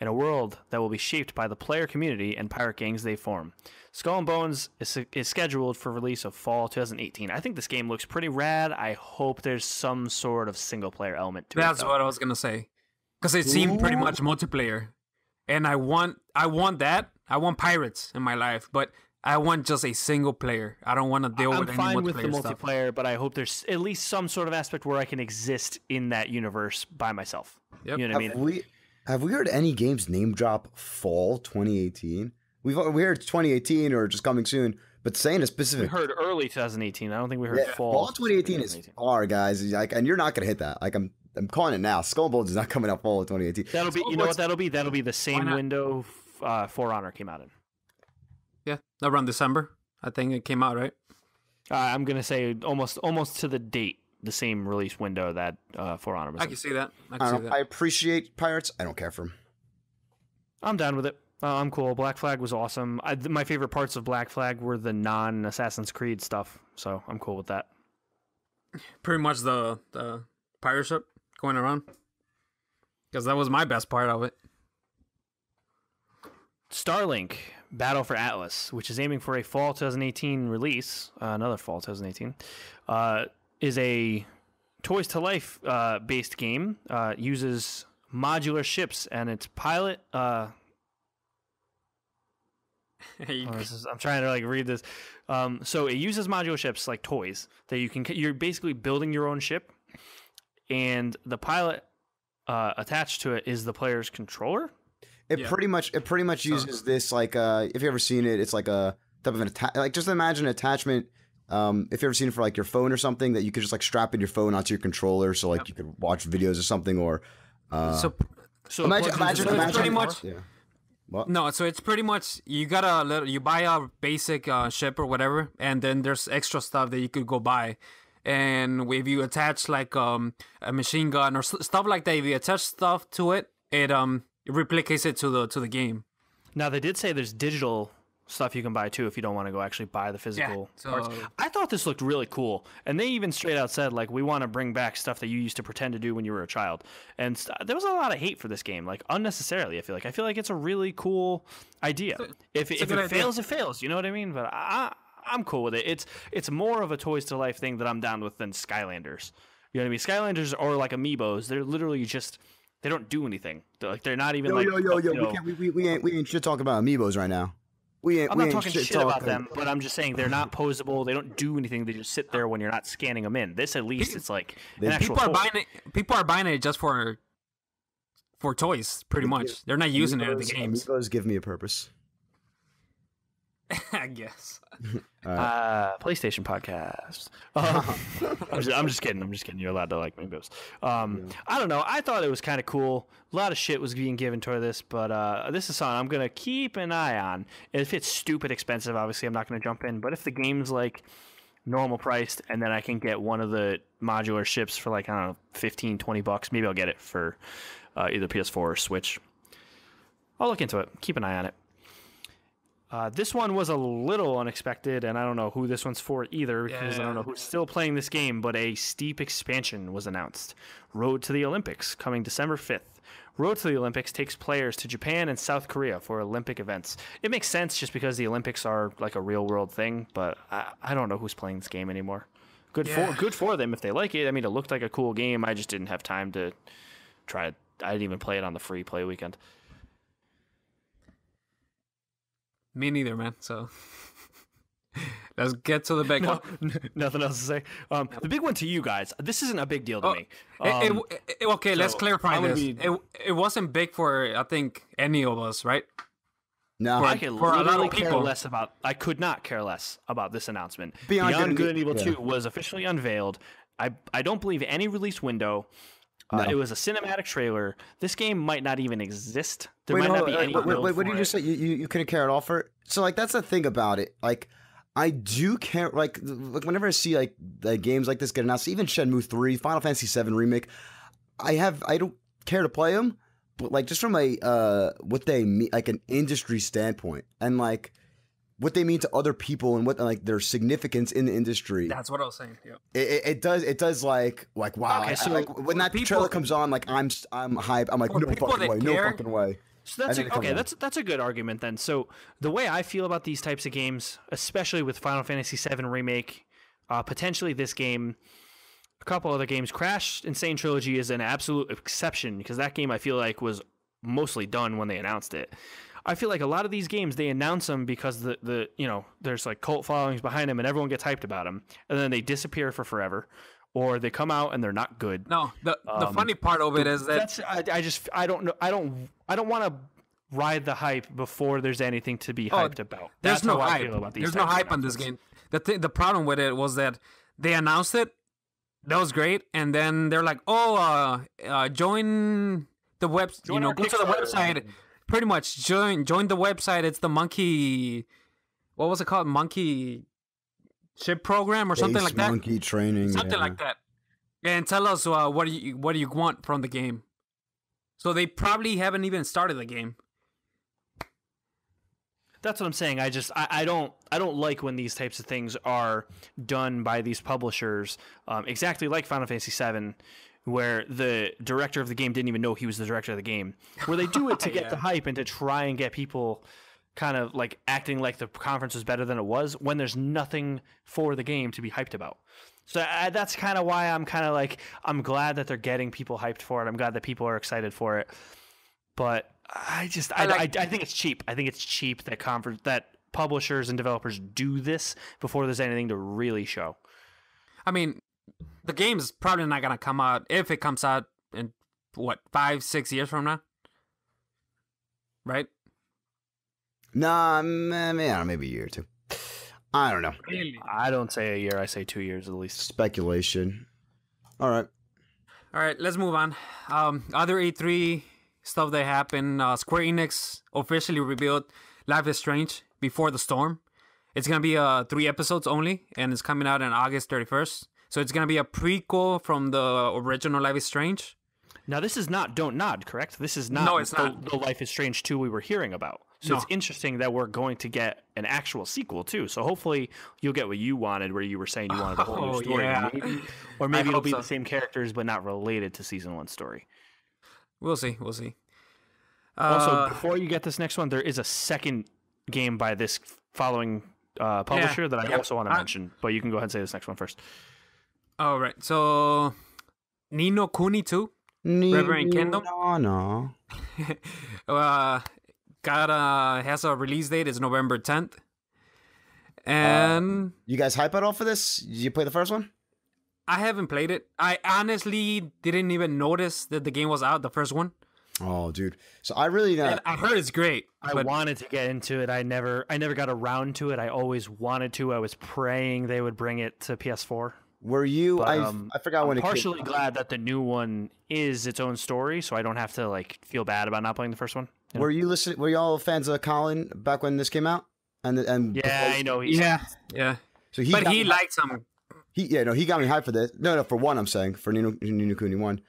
Speaker 2: in a world that will be shaped by the player community and pirate gangs they form. Skull and Bones is scheduled for release of fall 2018. I think this game looks pretty rad. I hope there's some sort of single-player element to it.
Speaker 3: That's what I was gonna say, because it seemed pretty much multiplayer, and I want that. I want pirates in my life, but I want just a single player. I don't want to deal with any multiplayer
Speaker 2: I'm fine with the
Speaker 3: stuff.
Speaker 2: multiplayer, but I hope there's at least some sort of aspect where I can exist in that universe by myself.
Speaker 3: Yep.
Speaker 2: You know what I mean?
Speaker 1: Have we heard any games name drop fall 2018? We heard 2018 or just coming soon, but saying a specific.
Speaker 2: We heard early 2018. I don't think we heard fall.
Speaker 1: 2018 is far, guys. Like, and you're not gonna hit that. Like, I'm calling it now. Skull and Bones is not coming out fall of 2018.
Speaker 2: That'll be. You know what that'll be? That'll be the same window For Honor came out in.
Speaker 3: Yeah, around December, I think it came out, right?
Speaker 2: I'm gonna say almost to the date, the same release window that For Honor was.
Speaker 3: I can see that.
Speaker 1: I appreciate pirates. I don't care for them.
Speaker 2: I'm down with it. I'm cool. Black Flag was awesome. My favorite parts of Black Flag were the non-Assassin's Creed stuff, so I'm cool with that.
Speaker 3: Pretty much the pirate ship going around, because that was my best part of it.
Speaker 2: Starlink Battle for Atlas, which is aiming for a fall 2018 release, another fall 2018, is a Toys to Life based game. Uses modular ships, and its pilot. I'm trying to read this. So it uses modular ships like toys that you're basically building your own ship, and the pilot attached to it is the player's controller.
Speaker 1: It pretty much uses this if you ever seen it, it's like a type of an just imagine an attachment. If you ever seen it for your phone or something that you could just strap in your phone onto your controller, so you could watch videos or something, or
Speaker 3: so
Speaker 1: imagine
Speaker 3: pretty much.
Speaker 1: Yeah. What?
Speaker 3: No, so it's pretty much you buy a basic ship or whatever, and then there's extra stuff that you could go buy, and if you attach a machine gun or stuff like that, if you attach stuff to it, it replicates it to the game.
Speaker 2: Now they did say there's digital stuff you can buy too if you don't want to go actually buy the physical parts. I thought this looked really cool, and they even straight out said we want to bring back stuff that you used to pretend to do when you were a child. And there was a lot of hate for this game, unnecessarily. I feel like it's a really cool idea. If it fails, it fails. You know what I mean? But I'm cool with it. It's more of a Toys to Life thing that I'm down with than Skylanders. You know what I mean? Skylanders are like amiibos. They're literally just. They don't do anything. They're not even
Speaker 1: We ain't shit talking about amiibos right now.
Speaker 2: I'm not talking shit about them, but I'm just saying they're not posable. They don't do anything. They just sit there when you're not scanning them in. This, at least, it's an actual toy.
Speaker 3: People are buying it just for toys, pretty much. They're not using it in the games.
Speaker 1: Amiibos give me a purpose.
Speaker 3: I guess.
Speaker 2: PlayStation podcast. I'm just kidding. You're allowed to like amiibos. I don't know. I thought it was kind of cool. A lot of shit was being given to this, but this is something I'm gonna keep an eye on. If it's stupid expensive, obviously I'm not gonna jump in. But if the game's normal priced, and then I can get one of the modular ships for I don't know, $15-$20, maybe I'll get it for either PS4 or Switch. I'll look into it. Keep an eye on it. This one was a little unexpected, and I don't know who this one's for either, because I don't know who's still playing this game, but a steep expansion was announced. Road to the Olympics, coming December 5th. Road to the Olympics takes players to Japan and South Korea for Olympic events. It makes sense just because the Olympics are a real-world thing, but I don't know who's playing this game anymore. Good for them if they like it. I mean, it looked like a cool game. I just didn't have time to try it. I didn't even play it on the free play weekend.
Speaker 3: Me neither, man. So let's get to the big one.
Speaker 2: Nothing else to say. The big one to you guys. This isn't a big deal to me.
Speaker 3: Okay, let's clarify this. It wasn't big for, I think, any of us, right?
Speaker 1: No,
Speaker 2: I could literally care less about. I could not care less about this announcement. Beyond Good and Evil 2 was officially unveiled. I don't believe any release window. No. It was a cinematic trailer. This game might not even exist. There might not be any.
Speaker 1: What did you just say? You couldn't care at all for it? So that's the thing about it. I do care. Whenever I see games like this get announced, even Shenmue 3, Final Fantasy 7 remake, I don't care to play them. But just from what they mean, an industry standpoint, and what they mean to other people and what like their significance in the industry.
Speaker 3: That's what I was saying. Yeah.
Speaker 1: It does like wow.
Speaker 2: Okay, so
Speaker 1: like when that trailer comes on, like I'm hyped. I'm like, no fucking way, no fucking way.
Speaker 2: So that's a good argument then. So the way I feel about these types of games, especially with Final Fantasy VII Remake, potentially this game, a couple other games, Crash Insane Trilogy is an absolute exception because that game I feel like was mostly done when they announced it. I feel like a lot of these games they announce them because the there's like cult followings behind them and everyone gets hyped about them, and then they disappear for forever, or they come out and they're not good.
Speaker 3: No, the funny part of it is that
Speaker 2: I don't know. I don't want to ride the hype before there's anything to be hyped about.
Speaker 3: There's no hype. There's no hype on this game. The problem with it was that they announced it. That was great, and then they're like, join the web. Go to the website. Pretty much join the website. It's the monkey. What was it called? Monkey ship program or something like that.
Speaker 1: Monkey training.
Speaker 3: Something like that. And tell us what do you want from the game. So they probably haven't even started the game.
Speaker 2: That's what I'm saying. I don't like when these types of things are done by these publishers, exactly like Final Fantasy VII, where the director of the game didn't even know he was the director of the game, where they do it to get the hype and to try and get people kind of like acting like the conference was better than it was when there's nothing for the game to be hyped about. So that's kind of why I'm kind of like, I'm glad that they're getting people hyped for it. I'm glad that people are excited for it. But I think it's cheap. I think it's cheap that publishers and developers do this before there's anything to really show.
Speaker 3: I mean, the game's probably not gonna come out if it comes out in 5-6 years from now, right?
Speaker 1: Nah, maybe a year or two. I don't know.
Speaker 2: I don't say a year. I say 2 years at least.
Speaker 1: Speculation. All right,
Speaker 3: let's move on. Other E3 stuff that happened. Square Enix officially revealed Life is Strange Before the Storm. It's gonna be 3 episodes only, and it's coming out on August 31st. So it's gonna be a prequel from the original Life is Strange.
Speaker 2: Now this is not Don't Nod, correct? This is not,
Speaker 3: it's not.
Speaker 2: The Life is Strange 2 we were hearing about. So it's interesting that we're going to get an actual sequel too. So hopefully you'll get what you wanted, where you were saying you wanted a whole new story.
Speaker 3: Yeah.
Speaker 2: Or maybe it'll be the same characters but not related to season 1 story.
Speaker 3: We'll see.
Speaker 2: Also, before you get this next one, there is a second game by this following publisher that I also want to mention. But you can go ahead and say this next one first.
Speaker 3: All right. So, Ni no Kuni 2, Reverend Kingdom.
Speaker 1: No.
Speaker 3: Has a release date. It's November 10th. And
Speaker 1: you guys hype at all for this? Did you play the first one?
Speaker 3: I haven't played it. I honestly didn't even notice that the game was out, the first one.
Speaker 1: Oh, dude. So I really
Speaker 3: I heard it's great.
Speaker 2: I wanted to get into it. I never got around to it. I always wanted to. I was praying they would bring it to PS4.
Speaker 1: Were you?
Speaker 2: But,
Speaker 1: I forgot when it came.
Speaker 2: Partially glad that the new one is its own story, so I don't have to like feel bad about not playing the first one. You know?
Speaker 1: Were you listening? Were you all fans of Colin back when this came out? And
Speaker 2: yeah, I know.
Speaker 3: Yeah.
Speaker 1: So
Speaker 3: he liked some.
Speaker 1: He got me hyped for this. No, for one, I'm saying for Ni no Kuni 1,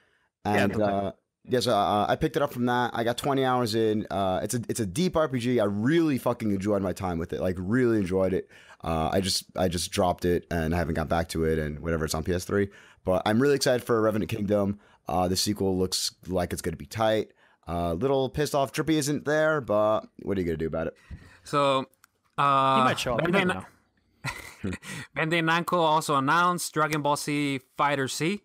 Speaker 1: and I picked it up from that. I got 20 hours in. It's a deep RPG. I really fucking enjoyed my time with it. Like really enjoyed it. I just dropped it and I haven't got back to it and whatever. It's on PS3. But I'm really excited for Revenant Kingdom. The sequel looks like it's gonna be tight. Little pissed off Trippy isn't there, but what are you gonna do about it?
Speaker 3: So
Speaker 2: he might show up.
Speaker 3: Bandai Namco also announced Dragon Ball Z Fighter C.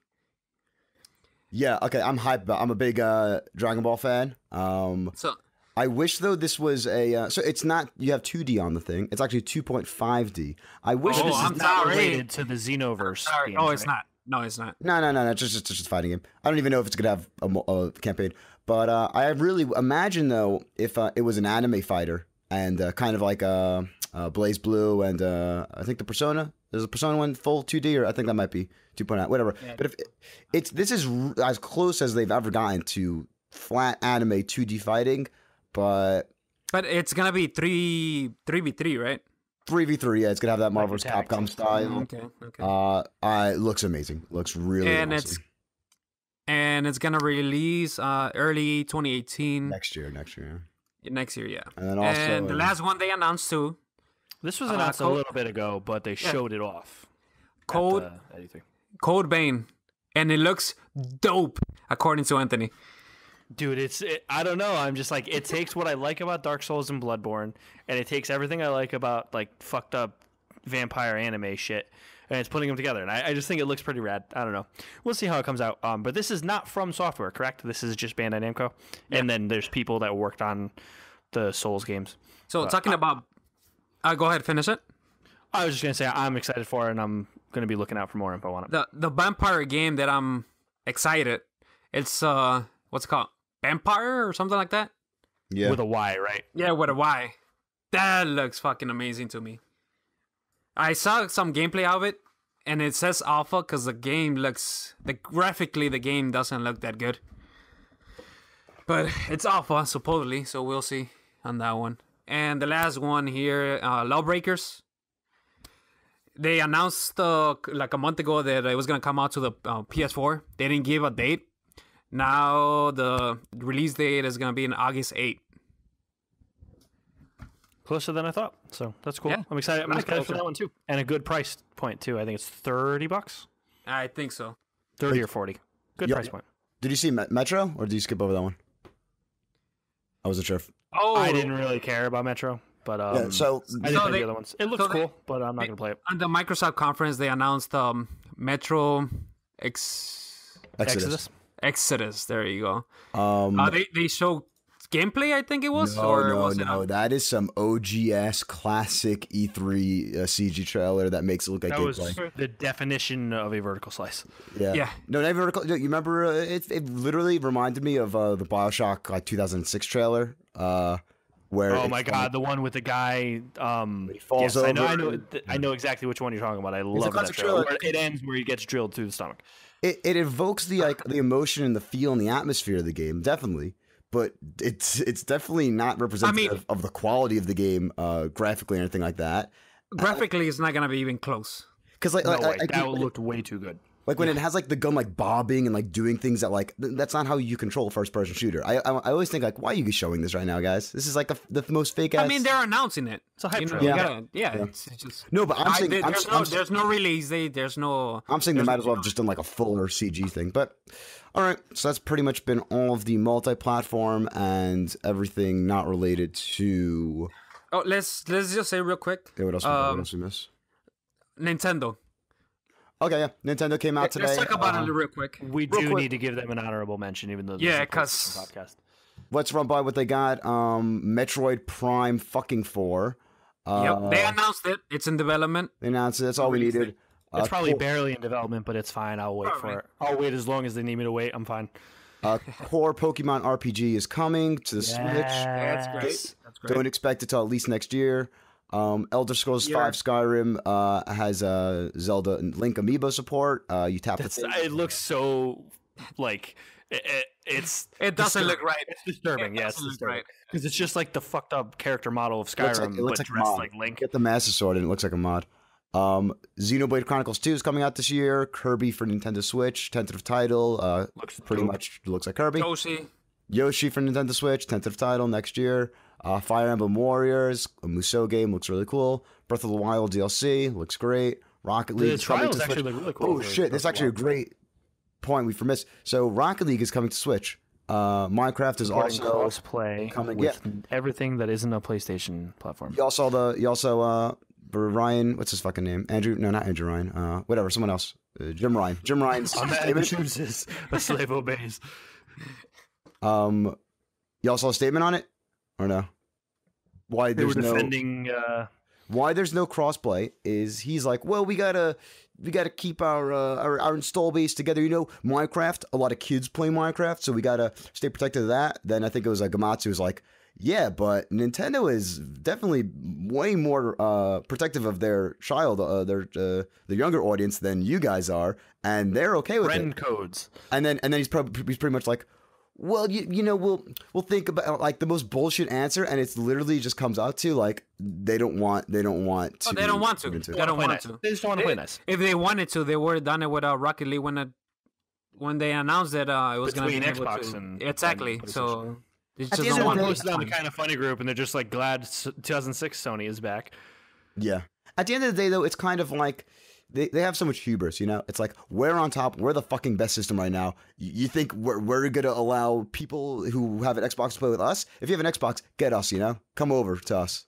Speaker 1: Yeah, okay, I'm hyped about. I'm a big Dragon Ball fan.
Speaker 3: So
Speaker 1: I wish though this was a. So it's not. You have 2D on the thing. It's actually 2.5D. I wish this is
Speaker 2: not related to the Xenoverse.
Speaker 3: Games, it's not. No, it's not.
Speaker 1: No. It's just a fighting game. I don't even know if it's gonna have a campaign. But I really imagine though if it was an anime fighter and kind of like Blaze Blue and I think the Persona. There's a Persona 1 full 2D, or I think that might be 2.0, whatever. Yeah. But if this is as close as they've ever gotten to flat anime 2D fighting, but
Speaker 3: it's gonna be 3v3, right?
Speaker 1: 3v3, yeah. It's gonna have that Marvel's Capcom style.
Speaker 3: Okay.
Speaker 1: It looks amazing. Looks really awesome.
Speaker 3: And it's gonna release early 2018.
Speaker 1: Next year.
Speaker 3: Next year, yeah.
Speaker 1: And then also
Speaker 3: the last one they announced too.
Speaker 2: This was announced a little bit ago, but they showed it off.
Speaker 3: Code
Speaker 2: at E3.
Speaker 3: Code Vein, and it looks dope, according to Anthony.
Speaker 2: Dude, I don't know. I'm just like, it takes what I like about Dark Souls and Bloodborne, and it takes everything I like about like fucked up vampire anime shit, and it's putting them together. And I just think it looks pretty rad. I don't know. We'll see how it comes out. But this is not From Software, correct? This is just Bandai Namco, and then there's people that worked on the Souls games.
Speaker 3: So talking about, go ahead, finish it.
Speaker 2: I was just gonna say I'm excited for it, and I'm gonna be looking out for more info on it.
Speaker 3: The vampire game that I'm excited. It's what's it called? Vampire or something like that?
Speaker 1: Yeah.
Speaker 2: With a Y, right?
Speaker 3: Yeah, with a Y. That looks fucking amazing to me. I saw some gameplay of it, and it says alpha because the game looks... graphically, the game doesn't look that good. But it's alpha, supposedly, so we'll see on that one. And the last one here, Lawbreakers. They announced like a month ago that it was going to come out to the PS4. They didn't give a date. Now the release date is going to be in August 8th.
Speaker 2: Closer than I thought. So that's cool.
Speaker 3: Yeah.
Speaker 2: I'm excited. I'm excited for that one too. And a good price point too. I think it's $30.
Speaker 3: I think so.
Speaker 2: 30 or 40. Good price point.
Speaker 1: Did you see Metro, or did you skip over that one? I wasn't sure.
Speaker 2: I didn't really care about Metro, but I didn't play the other ones. It looks cool, but I'm not going to play it.
Speaker 3: On the Microsoft conference, they announced Metro Exodus. There you go. They show gameplay, I think it was.
Speaker 1: No. That is some OGS classic E3 CG trailer that makes it look like
Speaker 2: that
Speaker 1: gameplay.
Speaker 2: Was the definition of a vertical slice.
Speaker 1: Yeah. No, not vertical. You remember? It literally reminded me of the BioShock like 2006 trailer. Where
Speaker 2: oh my god, the one with the guy
Speaker 1: he falls over.
Speaker 2: I know exactly which one you're talking about. I love that trailer. It ends where he gets drilled through the stomach.
Speaker 1: It evokes the emotion and the feel and the atmosphere of the game, definitely. But it's definitely not representative of the quality of the game graphically or anything like that.
Speaker 3: Graphically, it's not gonna be even close.
Speaker 2: Because that looked way too good.
Speaker 1: Like when it has like the gun like bobbing and like doing things that like that's not how you control a first person shooter. I always think like, why are you showing this right now, guys? This is like the most fake ass.
Speaker 3: I mean, they're announcing it.
Speaker 2: It's a hype trailer.
Speaker 3: It's just
Speaker 1: no, but I'm saying
Speaker 3: there's no release date. There's no.
Speaker 1: I'm saying they might as well have just done like a fuller CG thing. But all right, so that's pretty much been all of the multi-platform and everything not related to.
Speaker 3: Oh, let's just say real quick.
Speaker 1: Okay, what else we miss?
Speaker 3: Nintendo.
Speaker 1: Okay, yeah. Nintendo came out today.
Speaker 3: Let's talk about it real quick.
Speaker 2: We do need to give them an honorable mention, even though this is a podcast.
Speaker 1: Let's run by what they got. Metroid Prime fucking 4.
Speaker 3: Yep, they announced it. It's in development.
Speaker 1: They announced it. That's all we needed.
Speaker 2: It's probably barely in development, but it's fine. I'll wait for it. I'll wait as long as they need me to wait. I'm fine.
Speaker 1: Core Pokemon RPG is coming to the Switch.
Speaker 3: That's great.
Speaker 1: Don't expect it till at least next year. Elder Scrolls 5 Skyrim has Zelda and Link amiibo support. You tap the thing.
Speaker 2: It looks so like it
Speaker 3: doesn't look right.
Speaker 2: It's disturbing. It's disturbing because it's just like the fucked up character model of Skyrim,
Speaker 1: it looks
Speaker 2: but
Speaker 1: like
Speaker 2: dressed like Link.
Speaker 1: Get the Master Sword and it looks like a mod. Xenoblade Chronicles 2 is coming out this year. Kirby for Nintendo Switch, tentative title. Looks like Kirby. Yoshi for Nintendo Switch, tentative title next year. Fire Emblem Warriors, a Musou game, looks really cool. Breath of the Wild DLC, looks great. Rocket League is coming to Switch.
Speaker 2: Actually really cool.
Speaker 1: Oh shit, that's actually a great point we missed. So Rocket League is coming to Switch. Minecraft is also
Speaker 2: crossplay coming with everything that isn't a PlayStation platform.
Speaker 1: You also Ryan, what's his fucking name? Andrew? No, not Andrew Ryan. Whatever, someone else. Jim Ryan. Jim Ryan's.
Speaker 2: chooses a slave obeys.
Speaker 1: You also saw a statement on it, or no? Why there's why there's no crossplay is he's like, well, we gotta keep our install base together. You know, Minecraft. A lot of kids play Minecraft, so we gotta stay protected of that. Then I think it was Gamatsu was like, yeah, but Nintendo is definitely way more protective of their child, the younger audience than you guys are, and they're okay with
Speaker 2: Friend codes.
Speaker 1: And then he's pretty much like, well, you know, we'll think about like the most bullshit answer, and it's literally just comes out to like they don't want to.
Speaker 3: They don't want to. They don't want to.
Speaker 2: They just don't want to play nice.
Speaker 3: If they wanted to, they would have done it with Rocket League when they announced that it was going to be
Speaker 2: Xbox and
Speaker 3: exactly. So they just
Speaker 2: don't want to post it on the Kind of Funny group, and they're just like glad 2006 Sony is back.
Speaker 1: Yeah. At the end of the day, though, it's kind of like they have so much hubris, you know? It's like, we're on top. We're the fucking best system right now. You think we're going to allow people who have an Xbox to play with us? If you have an Xbox, get us, you know? Come over to us.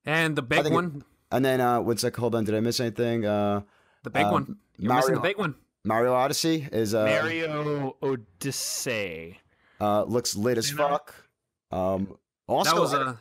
Speaker 3: And the big one.
Speaker 1: And then, one sec, hold on. Did I miss anything?
Speaker 3: The big one. You're missing the big one.
Speaker 1: Mario Odyssey is...
Speaker 2: Mario Odyssey.
Speaker 1: Looks lit as fuck. Also,
Speaker 3: that was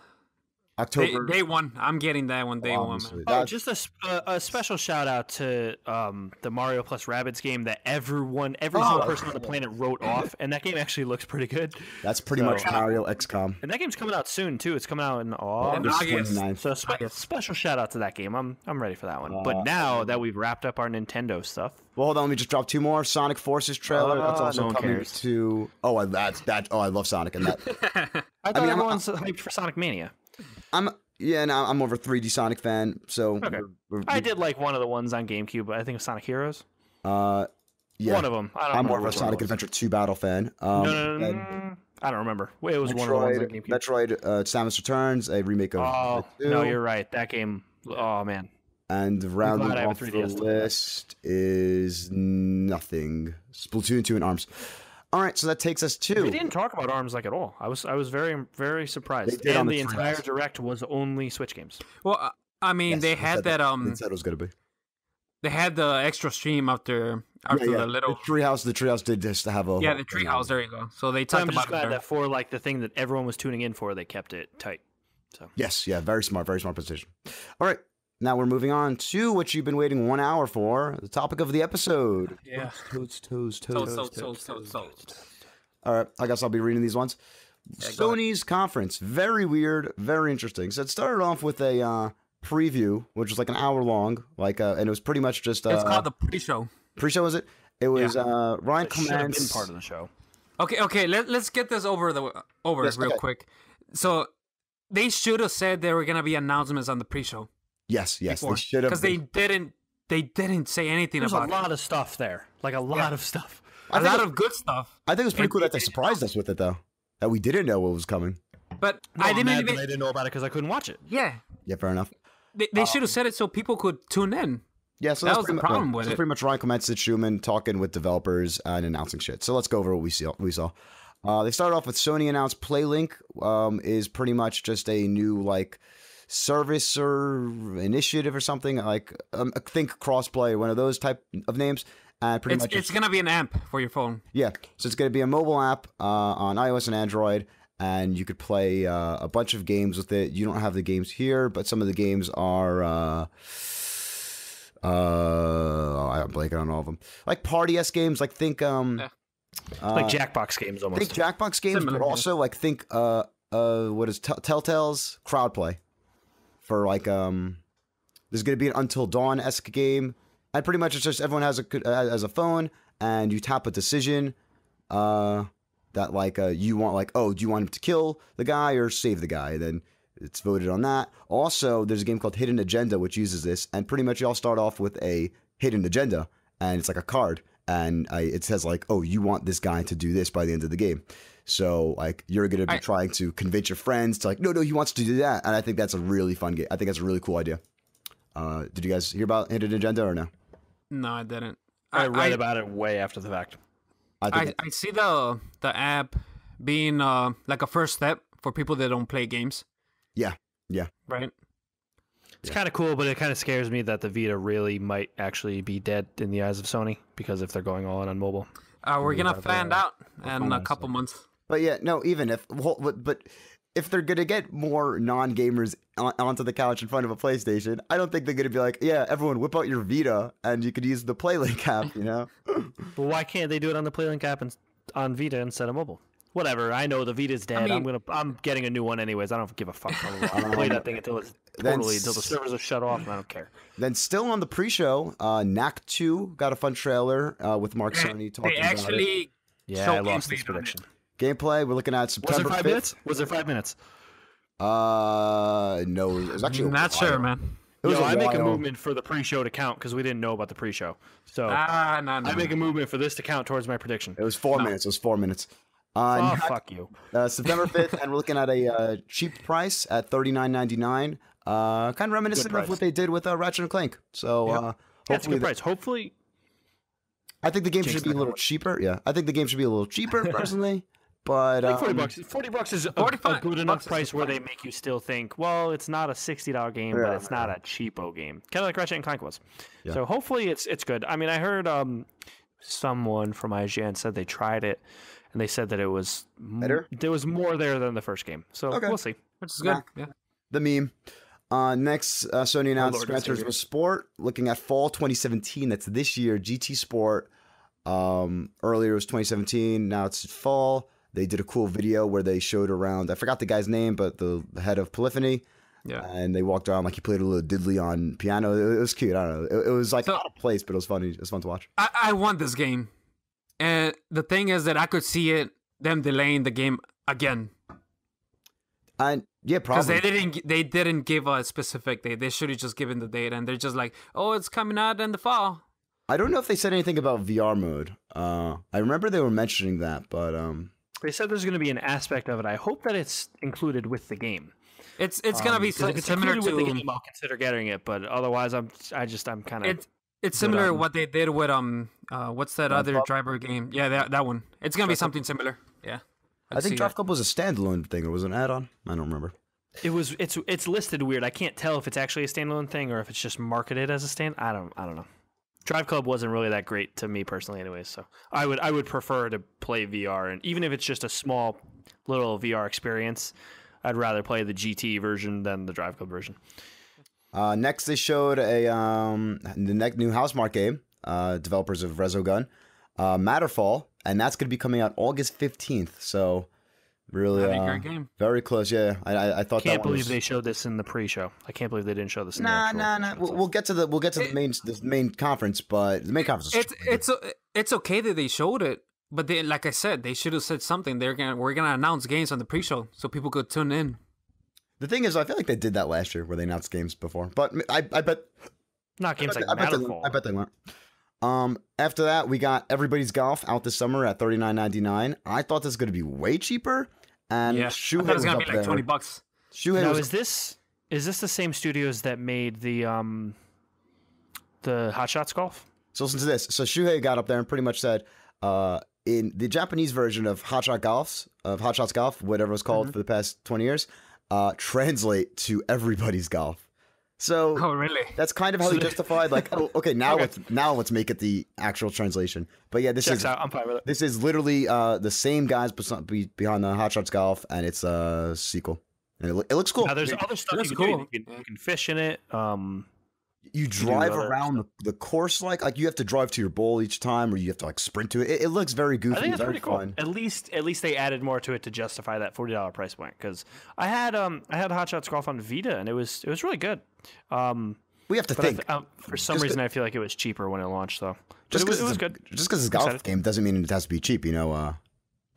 Speaker 1: October
Speaker 3: day one. I'm getting that one day one. Man.
Speaker 2: Oh, just a special shout out to the Mario plus Rabbids game that every single person on the planet wrote off, and that game actually looks pretty good.
Speaker 1: That's pretty much Mario XCOM.
Speaker 2: And that game's coming out soon too. It's coming out in August
Speaker 1: 29th.
Speaker 2: So special shout out to that game. I'm ready for that one. But now that we've wrapped up our Nintendo stuff.
Speaker 1: Well, hold on. Let me just drop 2 more. Sonic Forces trailer. That's also coming to. Oh, I love Sonic and that.
Speaker 2: I thought everyone's hyped for Sonic Mania.
Speaker 1: I'm more of a 3D Sonic fan, so
Speaker 2: okay. I did like one of the ones on GameCube, but I think it was Sonic Heroes.
Speaker 1: Yeah,
Speaker 2: one of them.
Speaker 1: I'm more of a Sonic Adventure 2 battle fan.
Speaker 2: No. I don't remember. It was one of the ones on GameCube.
Speaker 1: Metroid: Samus Returns, a remake of.
Speaker 2: Oh no, you're right. That game. Oh man.
Speaker 1: And rounding off the list is nothing. Splatoon 2 and ARMS. All right, so that takes us to.
Speaker 2: We didn't talk about ARMS like at all. I was very very surprised. And the entire direct was only Switch games.
Speaker 3: Well, I mean, they had that.
Speaker 1: They said it was gonna be.
Speaker 3: They had the extra stream after the little
Speaker 1: Treehouse. The Treehouse did just have a.
Speaker 3: Yeah, the Treehouse. There you go. So they talked
Speaker 2: I'm
Speaker 3: about
Speaker 2: just glad that for like the thing that everyone was tuning in for, they kept it tight. So
Speaker 1: yes, yeah, very smart position. All right. Now we're moving on to what you've been waiting 1 hour for, the topic of the episode.
Speaker 3: Yeah.
Speaker 1: Toast.
Speaker 3: All
Speaker 1: right, I guess I'll be reading these ones. Yeah, Sony's conference. Very weird, very interesting. So it started off with a preview, which was like an hour long, and it was pretty much just...
Speaker 3: it's called the pre-show.
Speaker 1: Pre-show, was it? It was Ryan Clements...
Speaker 2: Should have been part of the show.
Speaker 3: Okay, let's get this over real quick. So they should have said there were going to be announcements on the pre-show.
Speaker 1: Yes, they should have.
Speaker 3: Because they didn't say anything about it.
Speaker 2: There's a lot of stuff there. Like a lot of stuff.
Speaker 3: A lot of good stuff.
Speaker 1: I think it was pretty cool that they surprised us with it, though. That we didn't know what was coming.
Speaker 3: But
Speaker 2: I didn't know about it because I couldn't watch it.
Speaker 3: Yeah.
Speaker 1: Yeah, fair enough.
Speaker 3: They should have said it so people could tune in.
Speaker 1: Yeah, so
Speaker 3: that was the problem with it.
Speaker 1: Pretty much Ryan Clements and Schumann talking with developers and announcing shit. So let's go over what we saw. They started off with Sony announced PlayLink is pretty much just a new, service or initiative or something, think crossplay, one of those type of names. And pretty much
Speaker 3: it's gonna be an app for your phone.
Speaker 1: Yeah, so it's gonna be a mobile app on iOS and Android, and you could play a bunch of games with it. You don't have the games here, but some of the games are I'm blanking on all of them, like party-esque games, think
Speaker 2: like Jackbox games almost.
Speaker 1: Think Jackbox games, but also think what is Telltale's crowd play. For there's going to be an Until Dawn-esque game, and pretty much it's just everyone has a phone, and you tap a decision that you want, do you want him to kill the guy or save the guy? Then it's voted on that. Also, there's a game called Hidden Agenda which uses this, and pretty much you all start off with a hidden agenda, and it's like a card, and it says you want this guy to do this by the end of the game. So, you're going to be trying to convince your friends to, no, he wants to do that. And I think that's a really fun game. I think that's a really cool idea. Did you guys hear about Hidden Agenda or no?
Speaker 3: No, I didn't.
Speaker 2: I read about it way after the fact.
Speaker 3: I see the app being like a first step for people that don't play games.
Speaker 1: Yeah.
Speaker 3: Right?
Speaker 2: It's kind of cool, but it kind of scares me that the Vita really might actually be dead in the eyes of Sony because if they're going all in on mobile.
Speaker 3: We're going to find out in a couple months.
Speaker 1: But yeah, no, even if they're going to get more non-gamers onto the couch in front of a PlayStation, I don't think they're going to be like, yeah, everyone whip out your Vita and you could use the PlayLink app, you know?
Speaker 2: But why can't they do it on the PlayLink app and on Vita instead of mobile? Whatever, I know the Vita's dead. I'm getting a new one anyways. I don't give a fuck. I'll play that thing until the servers are shut off and I don't care. Then still on the pre-show, Knack 2 got a fun trailer with Mark Cerny talking about it. Yeah, I lost this prediction. Gameplay, we're looking at September 5th. Was there 5 minutes? No, it was actually
Speaker 3: not sure, man.
Speaker 2: I make a movement for the pre-show to count because we didn't know about the pre-show. So I make a movement for this to count towards my prediction.
Speaker 1: It was 4 minutes. It was 4 minutes.
Speaker 2: Fuck you.
Speaker 1: September 5th, and we're looking at a cheap price at $39.99. Kind of reminiscent of what they did with Ratchet and Clank. So
Speaker 2: That's a
Speaker 1: hopefully,
Speaker 2: good price. Hopefully,
Speaker 1: I think the game should be a little cheaper. Yeah, I think the game should be a little cheaper personally. But
Speaker 2: like $40. $40 is a good enough price where
Speaker 3: fine.
Speaker 2: they make you still think, well, it's not a $60 game, but it's not a cheapo game. Kind of like Ratchet and Clank was.
Speaker 1: Yeah.
Speaker 2: So hopefully it's good. I mean, I heard someone from IGN said they tried it, and they said that it was
Speaker 1: better.
Speaker 2: There was more there than the first game. So we'll see.
Speaker 3: Which is good. Yeah.
Speaker 1: The meme. Next, Sony announced
Speaker 2: Lord
Speaker 1: Gran
Speaker 2: and Savior.
Speaker 1: Turismo Sport, looking at fall 2017. That's this year. GT Sport. Earlier it was 2017. Now it's fall. They did a cool video where they showed around. I forgot the guy's name, but the head of Polyphony.
Speaker 3: Yeah.
Speaker 1: And they walked around like he played a little diddly on piano. It was cute. I don't know. It was like out of place, but it was funny. It was fun to watch.
Speaker 3: I want this game. And the thing is that I could see them delaying the game again.
Speaker 1: And yeah,
Speaker 3: Because
Speaker 1: probably.
Speaker 3: they didn't give a specific date. They should have just given the date, and they're just like, oh, it's coming out in the fall.
Speaker 1: I don't know if they said anything about VR mode. I remember they were mentioning that, but
Speaker 2: They said there's going to be an aspect of it. I hope that it's included with the game.
Speaker 3: It's gonna be
Speaker 2: 'cause if it's
Speaker 3: similar
Speaker 2: included with the
Speaker 3: to
Speaker 2: game, I'll consider getting it. But otherwise, I'm kind of.
Speaker 3: it's similar to what they did with what's that other
Speaker 1: Club?
Speaker 3: driver game? Yeah, that one. It's gonna be something similar. Yeah.
Speaker 1: I think Drive Club was a standalone thing or was it an add-on. I don't remember.
Speaker 2: It's listed weird. I can't tell if it's actually a standalone thing or if it's just marketed as a stand. I don't know. Drive Club wasn't really that great to me personally, anyways. So I would prefer to play VR, and even if it's just a small little VR experience, I'd rather play the GT version than the Drive Club version.
Speaker 1: Next, they showed the new Housemarque game, developers of Resogun, Matterfall, and that's going to be coming out August 15th. So really,
Speaker 3: That'd be a great game.
Speaker 1: Very close. Yeah, I thought
Speaker 2: Can't
Speaker 1: that one
Speaker 2: believe
Speaker 1: was...
Speaker 2: they showed this in the pre-show. I can't believe they didn't show this in the
Speaker 1: Nah.
Speaker 2: actual
Speaker 1: We'll get to the main conference, but the main conference is
Speaker 3: It's okay that they showed it, but they, like I said, they should have said something. We're gonna announce games on the pre-show so people could tune in.
Speaker 1: The thing is, I feel like they did that last year where they announced games before, but I bet
Speaker 2: Not games like
Speaker 1: I bet
Speaker 2: Matterfall.
Speaker 1: they weren't. After that, we got Everybody's Golf out this summer at $39.99. I thought this was going to be way cheaper, and
Speaker 3: Yeah, I
Speaker 1: Shuhei
Speaker 3: thought it was
Speaker 1: was
Speaker 3: gonna
Speaker 1: up
Speaker 3: be like
Speaker 1: there.
Speaker 3: $20.
Speaker 1: Shuhei
Speaker 2: Now,
Speaker 1: was
Speaker 2: is this the same studios that made the Hot Shots Golf?
Speaker 1: So listen to this. So Shuhei got up there and pretty much said, in the Japanese version of Hot Shots Golf, whatever it's called for the past 20 years, translate to Everybody's Golf. So
Speaker 3: Oh, really?
Speaker 1: that's kind of how he justified, like, oh, okay, now let's make it the actual translation. But yeah, this
Speaker 2: Checks
Speaker 1: is
Speaker 2: out. I'm fine with it.
Speaker 1: this is literally the same guys behind the Hot Shots Golf, and it's a sequel. And it looks cool.
Speaker 2: Now, there's other stuff
Speaker 3: that's
Speaker 2: you can
Speaker 3: cool.
Speaker 2: do. You can fish in it.
Speaker 1: You drive
Speaker 2: other
Speaker 1: around the course like you have to drive to your bowl each time, or you have to like sprint to it. It looks very goofy.
Speaker 2: I think it's
Speaker 1: very
Speaker 2: pretty cool.
Speaker 1: fun.
Speaker 2: At least they added more to it to justify that $40 price point. Because I had Hot Shots Golf on Vita, and it was really good.
Speaker 1: We have to
Speaker 2: But
Speaker 1: think.
Speaker 2: for some reason, I feel like it was cheaper when it launched, though. But
Speaker 1: Just
Speaker 2: it was good.
Speaker 1: Just because it's a golf
Speaker 2: excited.
Speaker 1: game doesn't mean it has to be cheap. You know,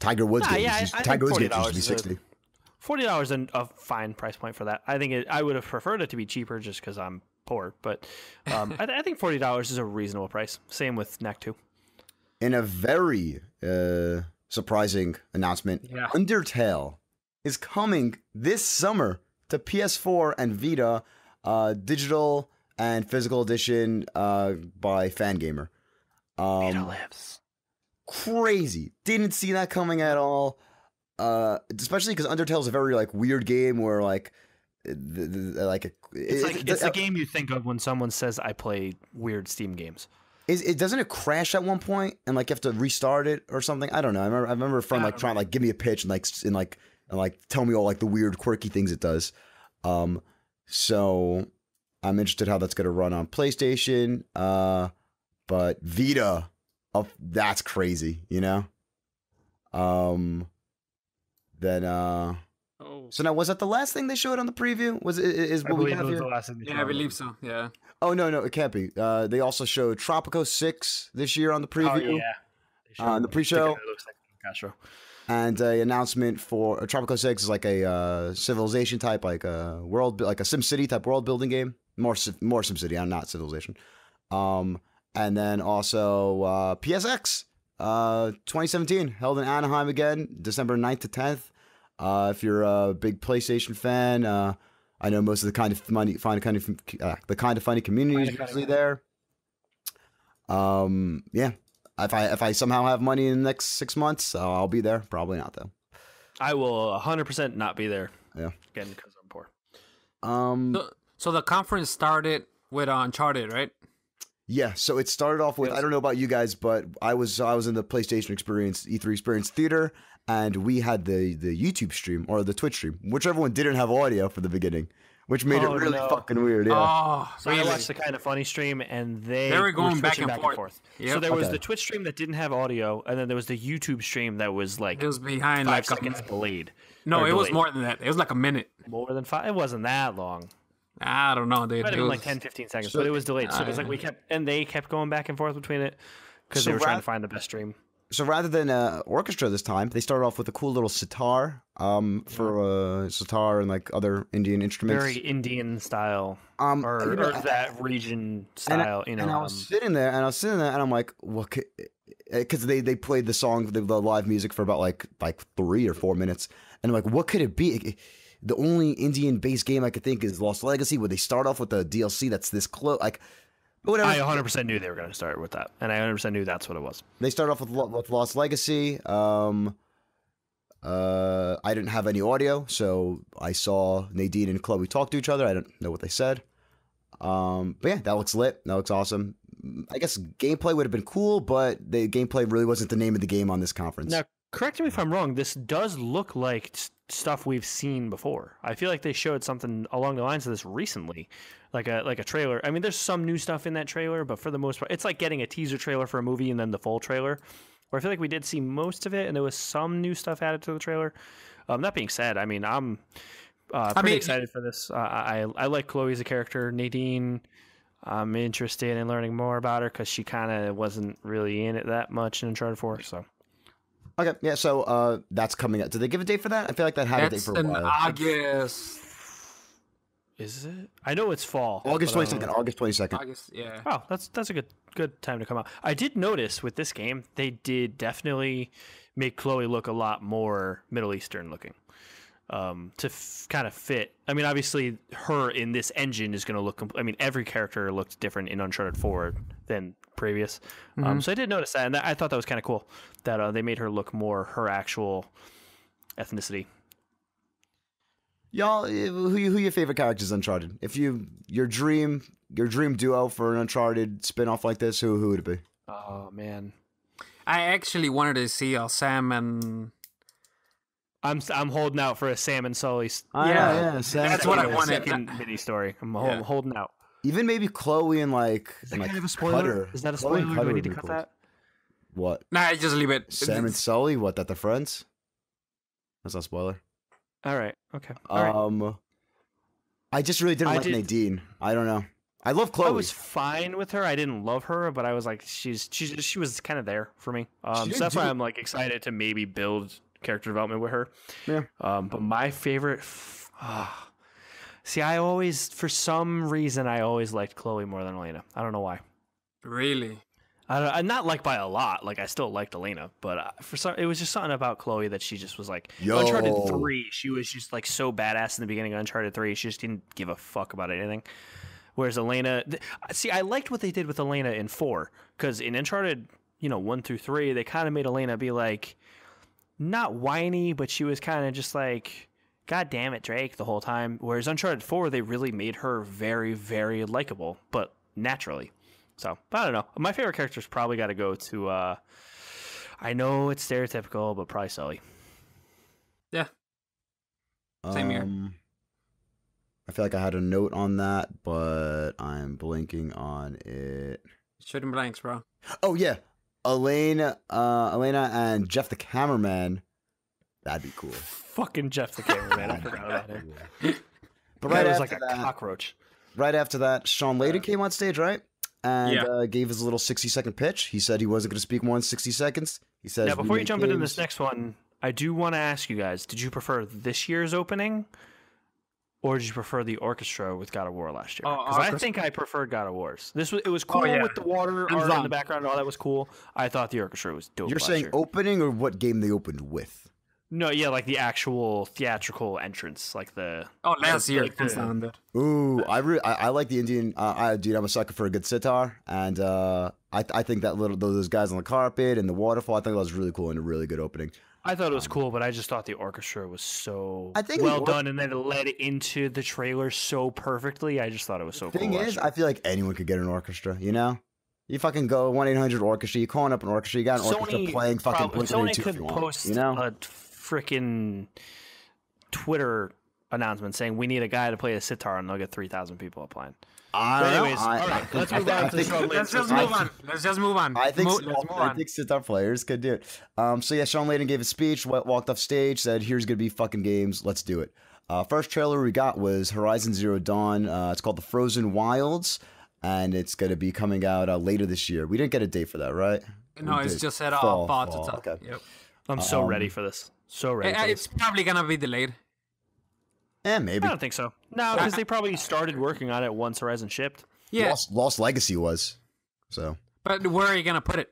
Speaker 1: Tiger Woods
Speaker 2: Nah,
Speaker 1: games.
Speaker 2: yeah, I
Speaker 1: Tiger
Speaker 2: think
Speaker 1: Woods games used to
Speaker 2: $40
Speaker 1: be
Speaker 2: is
Speaker 1: $60.
Speaker 2: $40 is a fine price point for that. I think I would have preferred it to be cheaper just because I'm poor, but I think $40 is a reasonable price. Same with Neck 2.
Speaker 1: In a very surprising announcement,
Speaker 3: Yeah.
Speaker 1: Undertale is coming this summer to PS4 and Vita, digital and physical edition by Fangamer.
Speaker 2: Vita lives.
Speaker 1: Crazy. Didn't see that coming at all. Especially because Undertale is a very like weird game where like
Speaker 2: It's the game you think of when someone says I play weird Steam games.
Speaker 1: It doesn't it crash at one point and like you have to restart it or something? I don't know. I remember a friend like trying to like give me a pitch and tell me all like the weird quirky things it does. So I'm interested how that's gonna run on PlayStation. But Vita, that's crazy, you know. So now was that the last thing they showed on the preview? Is what we have here?
Speaker 2: The last thing
Speaker 3: Yeah, I believe so. Yeah.
Speaker 1: Oh no, it can't be. They also showed Tropico 6 this year on the preview.
Speaker 2: Oh yeah.
Speaker 1: On the pre-show.
Speaker 2: It looks like Castro.
Speaker 1: And an announcement for Tropico 6 is like a Civilization type, like a world, like a SimCity type world building game. More SimCity, not Civilization. And then also PSX, 2017, held in Anaheim again, December 9th to 10th. If you're a big PlayStation fan, I know most of the kind of funny community is usually there. Yeah. If I somehow have money in the next 6 months, I'll be there. Probably not though.
Speaker 2: I will 100% not be there.
Speaker 1: Yeah.
Speaker 2: Again, because I'm poor.
Speaker 3: So the conference started with Uncharted, right?
Speaker 1: Yeah, so it started off with, I don't know about you guys, but I was in the PlayStation Experience, E3 Experience Theater, and we had the YouTube stream, or the Twitch stream, whichever one didn't have audio for the beginning, which made it really fucking weird, yeah.
Speaker 3: Oh,
Speaker 2: so
Speaker 3: really?
Speaker 2: I watched the Kind of Funny stream, and they
Speaker 3: were going back and
Speaker 2: forth.
Speaker 3: Yep.
Speaker 2: So there was the Twitch stream that didn't have audio, and then there was the YouTube stream that was like
Speaker 3: it was behind
Speaker 2: 5
Speaker 3: like
Speaker 2: seconds delayed.
Speaker 3: No, it was more than that. It was like a minute.
Speaker 2: More than 5? It wasn't that long.
Speaker 3: I don't know, dude.
Speaker 2: It might have been like 10, 15 seconds, but it was delayed. So it was like they kept going back and forth between it because they were trying to find the best stream.
Speaker 1: So rather than orchestra this time, they started off with a cool little sitar, for sitar and like other Indian instruments.
Speaker 2: Very Indian style, or that region style.
Speaker 1: And I was sitting there, and I'm like, what? Because they played the song, the live music for about like 3 or 4 minutes, and I'm like, what could it be? The only Indian-based game I could think is Lost Legacy, where they start off with the DLC that's this close. Like, whatever.
Speaker 2: I 100% knew they were going to start with that, and I 100% knew that's what it was.
Speaker 1: They start off with Lost Legacy. I didn't have any audio, so I saw Nadine and Chloe talk to each other. I don't know what they said. But yeah, that looks lit. That looks awesome. I guess gameplay would have been cool, but the gameplay really wasn't the name of the game on this conference.
Speaker 2: Now, correct me if I'm wrong. This does look like stuff we've seen before. I feel like they showed something along the lines of this recently, like a trailer. I mean, there's some new stuff in that trailer, but for the most part, it's like getting a teaser trailer for a movie and then the full trailer. Where I feel like we did see most of it, and there was some new stuff added to the trailer. That being said, I mean, I'm pretty excited for this. I like Chloe as a character. Nadine, I'm interested in learning more about her because she kind of wasn't really in it that much in Uncharted 4. So.
Speaker 1: Okay, yeah, so that's coming out. Did they give a date for that? I feel like that had a date for a while.
Speaker 3: August.
Speaker 2: Is it? I know it's fall.
Speaker 1: August 22nd. August 22nd.
Speaker 3: August, yeah.
Speaker 2: Oh, that's a good time to come out. I did notice with this game, they did definitely make Chloe look a lot more Middle Eastern looking. To kind of fit. I mean, obviously, her in this engine is going to look. I mean, every character looked different in Uncharted 4 than previous. So I did notice that, and I thought that was kind of cool that they made her look more her actual ethnicity.
Speaker 1: Y'all, who your favorite characters Uncharted? If your dream duo for an Uncharted spin-off like this, who would it be?
Speaker 2: Oh man,
Speaker 3: I actually wanted to see Sam and.
Speaker 2: I'm holding out for a Sam and Sully.
Speaker 1: Yeah, Sam.
Speaker 3: That's what I wanted.
Speaker 2: Second mini story. I'm holding out.
Speaker 1: Even maybe Chloe and like.
Speaker 2: Is that
Speaker 1: like
Speaker 2: kind of a spoiler?
Speaker 1: Cutter.
Speaker 2: Is that a spoiler? Do we need to cut
Speaker 1: cool.
Speaker 2: that?
Speaker 1: What?
Speaker 3: Nah, just leave it.
Speaker 1: Sam and Sully? What? That they're friends? That's not a spoiler.
Speaker 2: All right. Okay. All right.
Speaker 1: I just really didn't like Nadine. I don't know. I love Chloe.
Speaker 2: I was fine with her. I didn't love her, but I was like, she was kind of there for me. So that's why I'm like excited to maybe build character development with her.
Speaker 1: Yeah.
Speaker 2: But my favorite. See, I always, for some reason, I always liked Chloe more than Elena. I don't know why.
Speaker 3: Really?
Speaker 2: I'm not like by a lot. Like I still liked Elena, but it was just something about Chloe that she just was like. Uncharted 3, she was just like so badass in the beginning of Uncharted 3. She just didn't give a fuck about anything. Whereas Elena, see, I liked what they did with Elena in 4 because in Uncharted, 1 through 3, they kind of made Elena be like, not whiny, but she was kind of just like, God damn it, Drake, the whole time. Whereas Uncharted 4, they really made her very, very likable, but naturally. So, I don't know. My favorite character's probably got to go to, I know it's stereotypical, but probably Sully.
Speaker 3: Yeah. Same here.
Speaker 1: I feel like I had a note on that, but I'm blanking on it.
Speaker 3: Shooting blanks, bro.
Speaker 1: Oh, yeah. Elena and Jeff the cameraman. That'd be cool.
Speaker 2: Fucking Jeff the cameraman. I forgot about him.
Speaker 1: But right after
Speaker 2: like a cockroach.
Speaker 1: Right after that, Sean Layden came on stage, right? And gave his little 60-second pitch. He said he wasn't going to speak more than 60 seconds. He says,
Speaker 2: "Yeah, before you jump into this next one, I do want to ask you guys, did you prefer this year's opening or did you prefer the orchestra with God of War last year?
Speaker 3: Oh,
Speaker 2: Because I
Speaker 3: orchestra.
Speaker 2: think I preferred God of War's. It was cool
Speaker 3: yeah.
Speaker 2: with the water
Speaker 3: Hands
Speaker 2: art in
Speaker 3: down.
Speaker 2: the background and all that was cool. I thought the orchestra was dope.
Speaker 1: You're
Speaker 2: last
Speaker 1: saying
Speaker 2: year.
Speaker 1: opening or what game they opened with?
Speaker 2: No, yeah, like the actual theatrical entrance, like the.
Speaker 3: Oh, last year.
Speaker 2: like the-
Speaker 3: Hands down, dude.
Speaker 1: Ooh, I like the Indian. Dude, I'm a sucker for a good sitar, and I think that those guys on the carpet and the waterfall. I think that was really cool and a really good opening.
Speaker 2: I thought it was cool, but I just thought the orchestra was so
Speaker 1: I think
Speaker 2: well done, and then it led into the trailer so perfectly. I just thought it was so
Speaker 1: Thing
Speaker 2: cool.
Speaker 1: is, I feel like anyone could get an orchestra. You know, you fucking go 1-800 orchestra. You calling up an orchestra. You got an orchestra playing fucking
Speaker 2: Sony
Speaker 1: Blink-182
Speaker 2: could
Speaker 1: if you want.
Speaker 2: post
Speaker 1: You know,
Speaker 2: a freaking Twitter announcement saying we need a guy to play a sitar, and they'll get 3,000 people applying.
Speaker 1: I don't know.
Speaker 2: Anyways, all right, let's move on to the Shawn Layden
Speaker 3: Let's just
Speaker 2: system.
Speaker 3: move on. Let's just move on.
Speaker 1: I think
Speaker 3: Let's move
Speaker 1: I
Speaker 3: on.
Speaker 1: think sitar players could do it. So yeah, Shawn Layden gave a speech, walked off stage, said, "Here's gonna be fucking games. Let's do it." First trailer we got was Horizon Zero Dawn. It's called The Frozen Wilds, and it's gonna be coming out later this year. We didn't get a date for that, right?
Speaker 3: No,
Speaker 1: We
Speaker 3: it's
Speaker 1: did.
Speaker 3: just said
Speaker 1: Fall,
Speaker 3: fall
Speaker 1: fall,
Speaker 3: to
Speaker 1: okay.
Speaker 3: Yep.
Speaker 2: I'm so ready for this. So ready. For
Speaker 3: It's
Speaker 2: this.
Speaker 3: probably gonna be delayed.
Speaker 1: Maybe.
Speaker 2: I don't think so. No, because they probably started working on it once Horizon shipped.
Speaker 3: Yeah,
Speaker 1: Lost Legacy was. So
Speaker 3: but where are you gonna put it?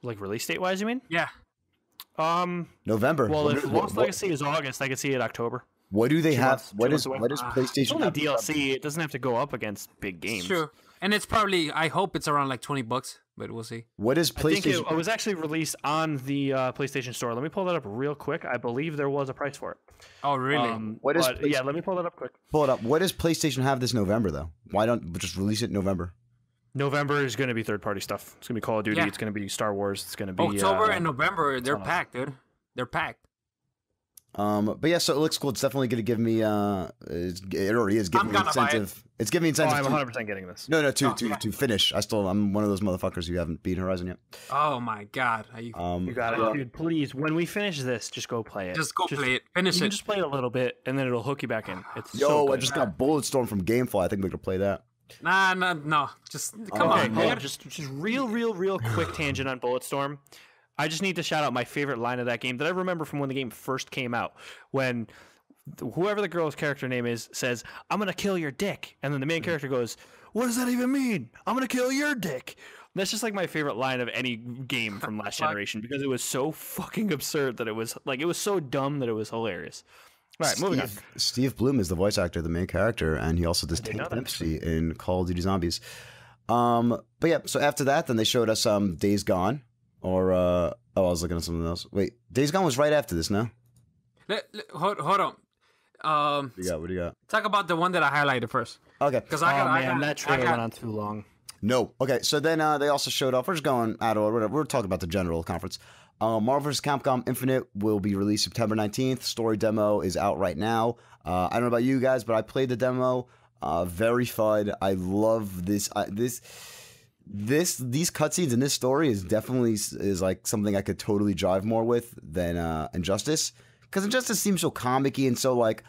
Speaker 2: Like release date wise, you mean?
Speaker 3: Yeah.
Speaker 1: November.
Speaker 2: Well, if
Speaker 1: What-
Speaker 2: Lost
Speaker 1: what-
Speaker 2: Legacy is August, I could see it October.
Speaker 1: What do they
Speaker 2: 2
Speaker 1: have?
Speaker 2: months- 2
Speaker 1: What
Speaker 2: months
Speaker 1: is
Speaker 2: away.
Speaker 1: what is
Speaker 2: It's
Speaker 1: PlayStation?
Speaker 2: only
Speaker 1: have?
Speaker 2: DLC. It doesn't have to go up against big games.
Speaker 3: It's true. And it's probably, I hope it's around like $20, but we'll see.
Speaker 1: What is
Speaker 2: I think
Speaker 1: PlayStation?
Speaker 2: it was actually released on the PlayStation Store. Let me pull that up real quick. I believe there was a price for it.
Speaker 3: Oh, really?
Speaker 1: What is
Speaker 2: but, yeah, let me pull that up quick.
Speaker 1: Pull it up. What does PlayStation have this November though? Why don't we just release it in November?
Speaker 2: November is going to be third-party stuff. It's going to be Call of Duty.
Speaker 3: Yeah.
Speaker 2: It's going to be Star Wars. It's going to be
Speaker 3: October and November, they're
Speaker 2: ton of-
Speaker 3: packed, dude. They're packed.
Speaker 1: But yeah, so it looks cool. It's definitely going to give me. It already is giving
Speaker 3: I'm
Speaker 1: me
Speaker 3: gonna buy it.
Speaker 1: incentive. It's giving me
Speaker 2: Oh,
Speaker 1: incentive.
Speaker 2: I'm
Speaker 1: to,
Speaker 2: 100% getting this.
Speaker 1: no,
Speaker 3: yeah.
Speaker 1: to finish. I'm one of those motherfuckers who haven't beaten Horizon yet.
Speaker 3: Oh, my God. Are you,
Speaker 2: You got it,
Speaker 3: Yeah.
Speaker 2: dude. Please, when we finish this, just go play it.
Speaker 3: just go play it. Finish
Speaker 2: You can
Speaker 3: it.
Speaker 2: just play it a little bit, and then it'll hook you back in. It's
Speaker 1: Yo,
Speaker 2: so
Speaker 1: I
Speaker 2: good.
Speaker 1: just got Bulletstorm from GameFly. I think we're gonna play that.
Speaker 3: Nah, no. Just come
Speaker 2: Okay,
Speaker 3: on,
Speaker 2: hold
Speaker 3: man.
Speaker 2: on. Just real quick tangent on Bulletstorm. I just need to shout out my favorite line of that game that I remember from when the game first came out. When whoever the girl's character name is says, "I'm gonna kill your dick," and then the main character goes, "What does that even mean? I'm gonna kill your dick." That's just like my favorite line of any game from last generation because it was so fucking absurd that it was so dumb that it was hilarious. All right, moving on.
Speaker 1: Steve Bloom is the voice actor, the main character, and he also does
Speaker 2: didn't know
Speaker 1: Tank
Speaker 2: that.
Speaker 1: Dempsey in Call of Duty Zombies. But yeah, so after that, then they showed us Days Gone, or I was looking at something else. Wait, Days Gone was right after this, no?
Speaker 3: Hold on.
Speaker 1: What do you got?
Speaker 3: Talk about the one that I highlighted first.
Speaker 1: Okay.
Speaker 3: Because
Speaker 2: That trailer went on too long.
Speaker 1: No. Okay, so then they also showed off. We're just going out of order. Whatever. We're talking about the general conference. Marvel vs. Capcom Infinite will be released September 19th. Story demo is out right now. I don't know about you guys, but I played the demo. Very fun. I love this. These cutscenes in this story is definitely is like something I could totally drive more with than Injustice, because Injustice seems so comic-y and so like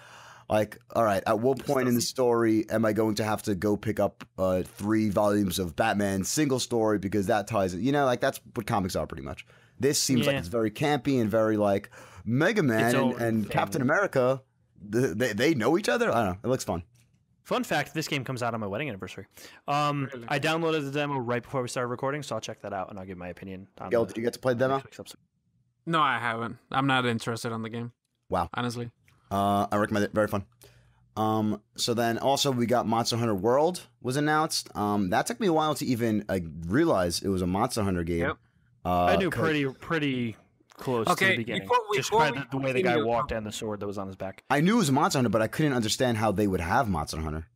Speaker 1: all right, at what point in the story am I going to have to go pick up 3 volumes of Batman single story because that ties it? You know, like that's what comics are pretty much. This seems like
Speaker 2: Yeah.
Speaker 1: it's very campy and very like Mega Man
Speaker 2: Its own
Speaker 1: and
Speaker 2: thing.
Speaker 1: Captain America. They know each other. I don't know. It looks fun.
Speaker 2: Fun fact: this game comes out on my wedding anniversary. I downloaded the demo right before we started recording, so I'll check that out and I'll give my opinion. On
Speaker 1: Miguel,
Speaker 2: the
Speaker 1: did you get to play the demo?
Speaker 2: next week's episode.
Speaker 3: No, I haven't. I'm not interested on the game,
Speaker 1: Wow.
Speaker 3: honestly.
Speaker 1: I recommend it. Very fun. So then also we got Monster Hunter World was announced. That took me a while to even realize it was a Monster Hunter game.
Speaker 3: Yep.
Speaker 2: I knew
Speaker 1: 'cause
Speaker 2: pretty close to
Speaker 3: Okay,
Speaker 2: the beginning.
Speaker 3: before
Speaker 2: Just
Speaker 3: we
Speaker 2: by the way the guy
Speaker 3: continue-
Speaker 2: walked and the sword that was on his back.
Speaker 1: I knew it was a Monster Hunter, but I couldn't understand how they would have Monster Hunter.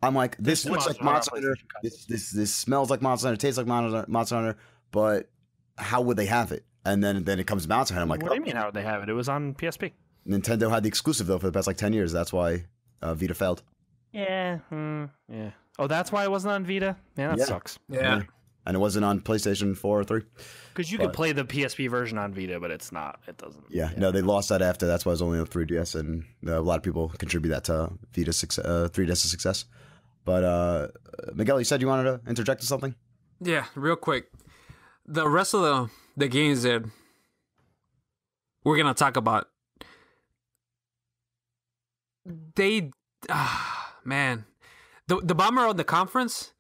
Speaker 1: I'm like, this
Speaker 2: is
Speaker 1: looks like Monster
Speaker 2: Monster
Speaker 1: Hunter.
Speaker 2: Hunter on
Speaker 1: This smells like Monster Hunter. Tastes like Monster Hunter. But how would they have it? And then it comes to Monster Hunter. I'm like,
Speaker 2: What do you mean? How would they have it? It was on PSP.
Speaker 1: Nintendo had the exclusive though for the past like 10 years. That's why Vita failed.
Speaker 2: Yeah. Yeah. Oh, that's why it wasn't on Vita. Man, that
Speaker 1: Yeah.
Speaker 2: sucks.
Speaker 3: Yeah.
Speaker 1: And it wasn't on PlayStation 4 or 3.
Speaker 2: Because you could play the PSP version on Vita, but it's not. It doesn't.
Speaker 1: Yeah, no, they lost that after. That's why it was only on 3DS, and a lot of people contribute that to Vita's 3DS's success. But Miguel, you said you wanted to interject to something?
Speaker 3: Yeah, real quick. The rest of the games that we're gonna talk about, they, man, the bummer of the conference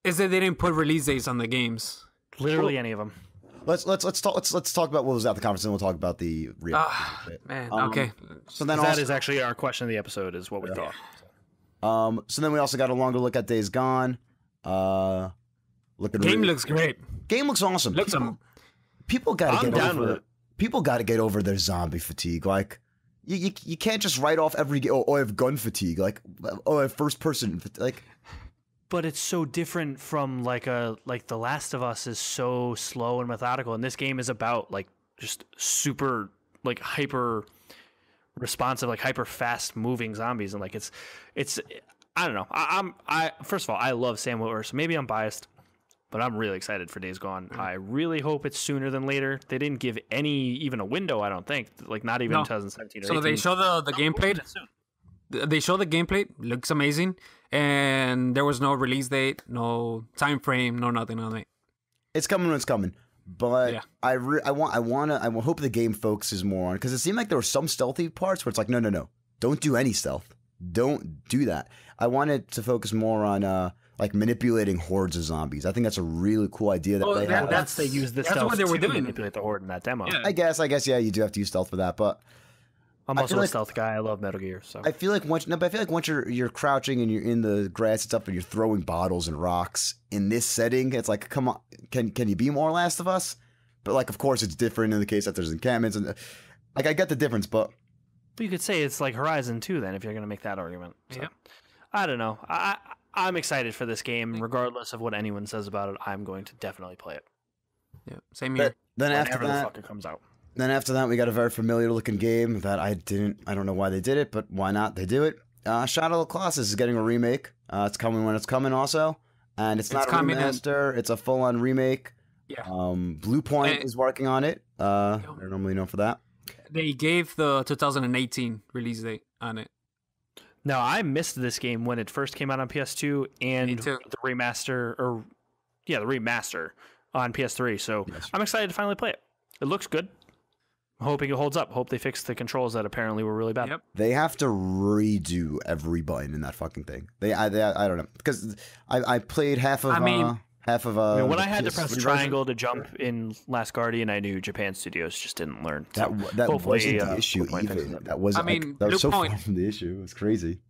Speaker 3: is that they didn't put release dates on the games.
Speaker 2: Literally any of them.
Speaker 1: Let's talk about what was at the conference, and we'll talk about the real.
Speaker 3: Man, okay.
Speaker 1: So then
Speaker 2: That is actually our question of the episode, is what we thought.
Speaker 1: So then we also got a longer look at Days Gone.
Speaker 3: Game looks great.
Speaker 1: Game looks awesome. People got to get over it. People got to get over their zombie fatigue. Like you can't just write off every game. Oh, I have gun fatigue. Like, oh, I have first person. Like,
Speaker 2: but it's so different from like The Last of Us is so slow and methodical, and this game is about like just super like hyper responsive, like hyper fast moving zombies, and like it's I don't know. I first of all, I love Sam Witwer, so maybe I'm biased, but I'm really excited for Days Gone. I really hope it's sooner than later. They didn't give even a window, I don't think, like not even 2017 or 18.
Speaker 3: So they show the gameplay. They show the gameplay. Looks amazing, and there was no release date, no time frame, no nothing on it.
Speaker 1: It's coming when it's coming. But
Speaker 3: yeah.
Speaker 1: I hope the game focuses more on, because it seemed like there were some stealthy parts where it's like, no, don't do any stealth, don't do that. I wanted to focus more on like manipulating hordes of zombies. I think that's a really cool idea that they have.
Speaker 2: That's they use this stealth
Speaker 3: what they were
Speaker 2: to
Speaker 3: doing.
Speaker 2: manipulate the horde in that demo.
Speaker 3: Yeah.
Speaker 1: I guess yeah, you do have to use stealth for that, but
Speaker 2: I'm also a stealth guy. I love Metal Gear, so
Speaker 1: I feel like once you're crouching and you're in the grass and stuff and you're throwing bottles and rocks in this setting, it's like, come on, can you be more Last of Us? But like, of course, it's different in the case that there's encampments, and like I get the difference, but
Speaker 2: you could say it's like Horizon 2 then, if you're going to make that argument. So,
Speaker 3: yeah.
Speaker 2: I don't know. I'm excited for this game, regardless of what anyone says about it. I'm going to definitely play it.
Speaker 3: Yeah, same here.
Speaker 1: Then
Speaker 2: Whenever the fuck it comes out.
Speaker 1: Then after that, we got a very familiar looking game that I don't know why they did it, but why not? They do it. Shadow of the Colossus is getting a remake. It's coming when it's coming also. And it's not a remaster, it's a full on remake.
Speaker 3: Yeah.
Speaker 1: Blue Point is working on it. They're normally known for that.
Speaker 3: They gave the 2018 release date on it.
Speaker 2: Now, I missed this game when it first came out on PS2 and the remaster on PS3. So I'm excited to finally play it. It looks good. I'm hoping it holds up. Hope they fix the controls that apparently were really bad.
Speaker 3: Yep.
Speaker 1: They have to redo every button in that fucking thing. I don't know, because I played half of. When
Speaker 2: I had to press triangle to jump in Last Guardian, I knew Japan Studios just didn't learn.
Speaker 1: That wasn't the issue even. That was. That was so far from the issue. It was crazy.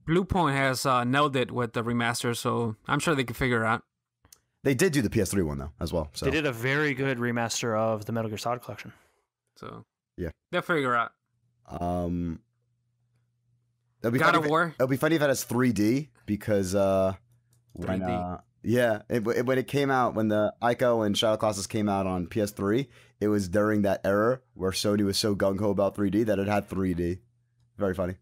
Speaker 3: Blue Point has nailed it with the remaster, so I'm sure they can figure it out.
Speaker 1: They did do the PS3 one though, as well. So
Speaker 2: they did a very good remaster of the Metal Gear Solid collection.
Speaker 3: So
Speaker 1: yeah,
Speaker 3: they'll figure out.
Speaker 1: It'll be
Speaker 3: God
Speaker 1: funny
Speaker 3: of War.
Speaker 1: It'll be funny if it has 3D because when
Speaker 3: 3D.
Speaker 1: when it came out, when the Ico and Shadow of the Colossus came out on PS3, it was during that era where Sony was so gung ho about 3D that it had 3D. Very funny.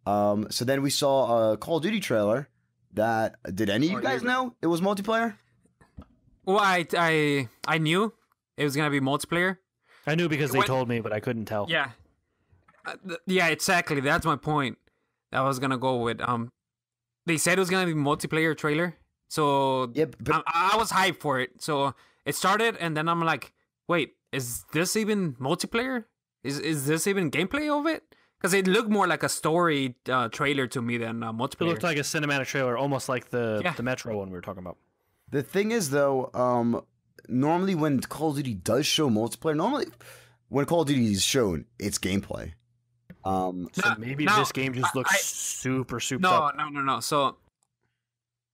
Speaker 1: So then we saw a Call of Duty trailer. Did any of you guys know it was multiplayer?
Speaker 3: Well, I knew it was gonna be multiplayer.
Speaker 2: I knew because they told me, but I couldn't tell.
Speaker 3: Yeah, yeah, exactly. That's my point. I was gonna go with. They said it was gonna be multiplayer trailer, so
Speaker 1: yeah, but
Speaker 3: I was hyped for it. So it started, and then I'm like, wait, is this even multiplayer? Is this even gameplay of it? Because it looked more like a story trailer to me than multiplayer.
Speaker 2: It looked like a cinematic trailer, almost like the Metro one we were talking about.
Speaker 1: The thing is, though, normally when Call of Duty does show multiplayer, when Call of Duty is shown, it's gameplay.
Speaker 2: So maybe this game just looks super up.
Speaker 3: No. So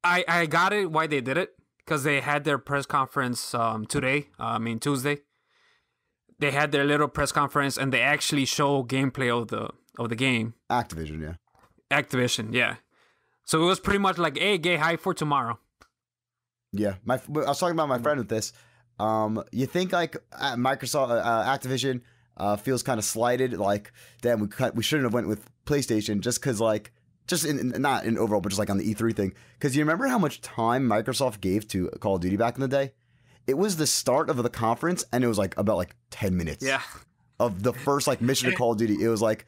Speaker 3: I got it why they did it, because they had their press conference Tuesday. They had their little press conference and they actually show gameplay of the game.
Speaker 1: Activision,
Speaker 3: yeah. So it was pretty much like, hey, get hype for tomorrow.
Speaker 1: Yeah, I was talking about my friend with this. You think like Microsoft, Activision feels kind of slighted, like, damn, we shouldn't have went with PlayStation just because, like, not in overall, but just like on the E3 thing. Because you remember how much time Microsoft gave to Call of Duty back in the day? It was the start of the conference, and it was like about 10 minutes.
Speaker 3: Yeah.
Speaker 1: Of the first mission of Call of Duty, it was like.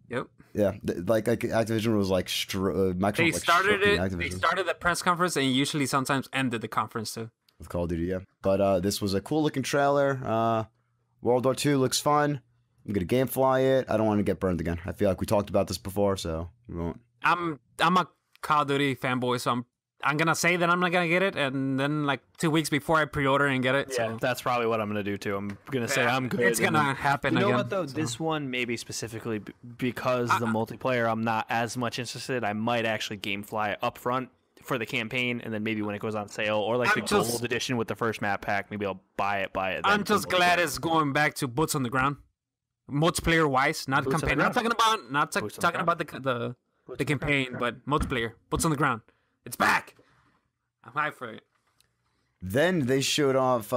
Speaker 3: Yep.
Speaker 1: Yeah, like Activision was like Microsoft.
Speaker 3: They started it.
Speaker 1: Activision.
Speaker 3: They started the press conference, and usually sometimes ended the conference too.
Speaker 1: With Call of Duty, yeah. But this was a cool looking trailer. World War II looks fun. I'm gonna gamefly it. I don't want to get burned again. I feel like we talked about this before, so we won't.
Speaker 3: I'm a Call of Duty fanboy, so I'm gonna say that I'm not gonna get it, and then like 2 weeks before I pre-order and get it.
Speaker 2: Yeah,
Speaker 3: So.
Speaker 2: that's probably what I'm gonna do too. I'm gonna say I'm good.
Speaker 3: It's gonna happen
Speaker 2: You know
Speaker 3: again.
Speaker 2: what though?
Speaker 3: So.
Speaker 2: This one maybe specifically because the multiplayer, I'm not as much interested. I might actually gamefly it up front for the campaign, and then maybe when it goes on sale or like the gold edition with the first map pack, maybe I'll buy it.
Speaker 3: I'm just glad it's going back to boots on the ground, multiplaer wise, not
Speaker 2: Boots
Speaker 3: campaign. Not talking about the campaign, but multiplayer, boots on the ground. It's back. I'm hyped for it.
Speaker 1: Then they showed off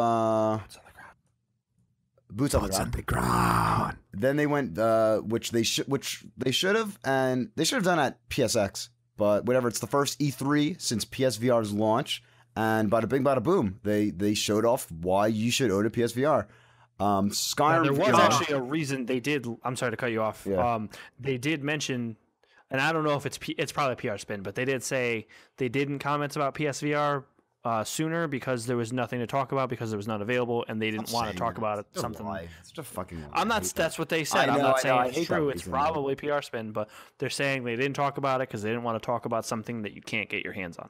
Speaker 1: boots on the ground. Then they went, which they should have, and they should have done at PSX. But whatever, it's the first E3 since PSVR's launch, and bada bing, bada boom, they showed off why you should own a PSVR. Skyrim.
Speaker 2: There was actually a reason they did. I'm sorry to cut you off.
Speaker 1: Yeah.
Speaker 2: They did mention, and I don't know if it's probably a PR spin, but they did say they didn't comment about PSVR sooner because there was nothing to talk about because it was not available, and they didn't want to talk about it. Something.
Speaker 1: It's just a fucking lie.
Speaker 2: I'm not. That's what they said. I'm not saying it's true. It's
Speaker 1: reason,
Speaker 2: probably PR spin, but they're saying they didn't talk about it because they didn't want to talk about something that you can't get your hands on.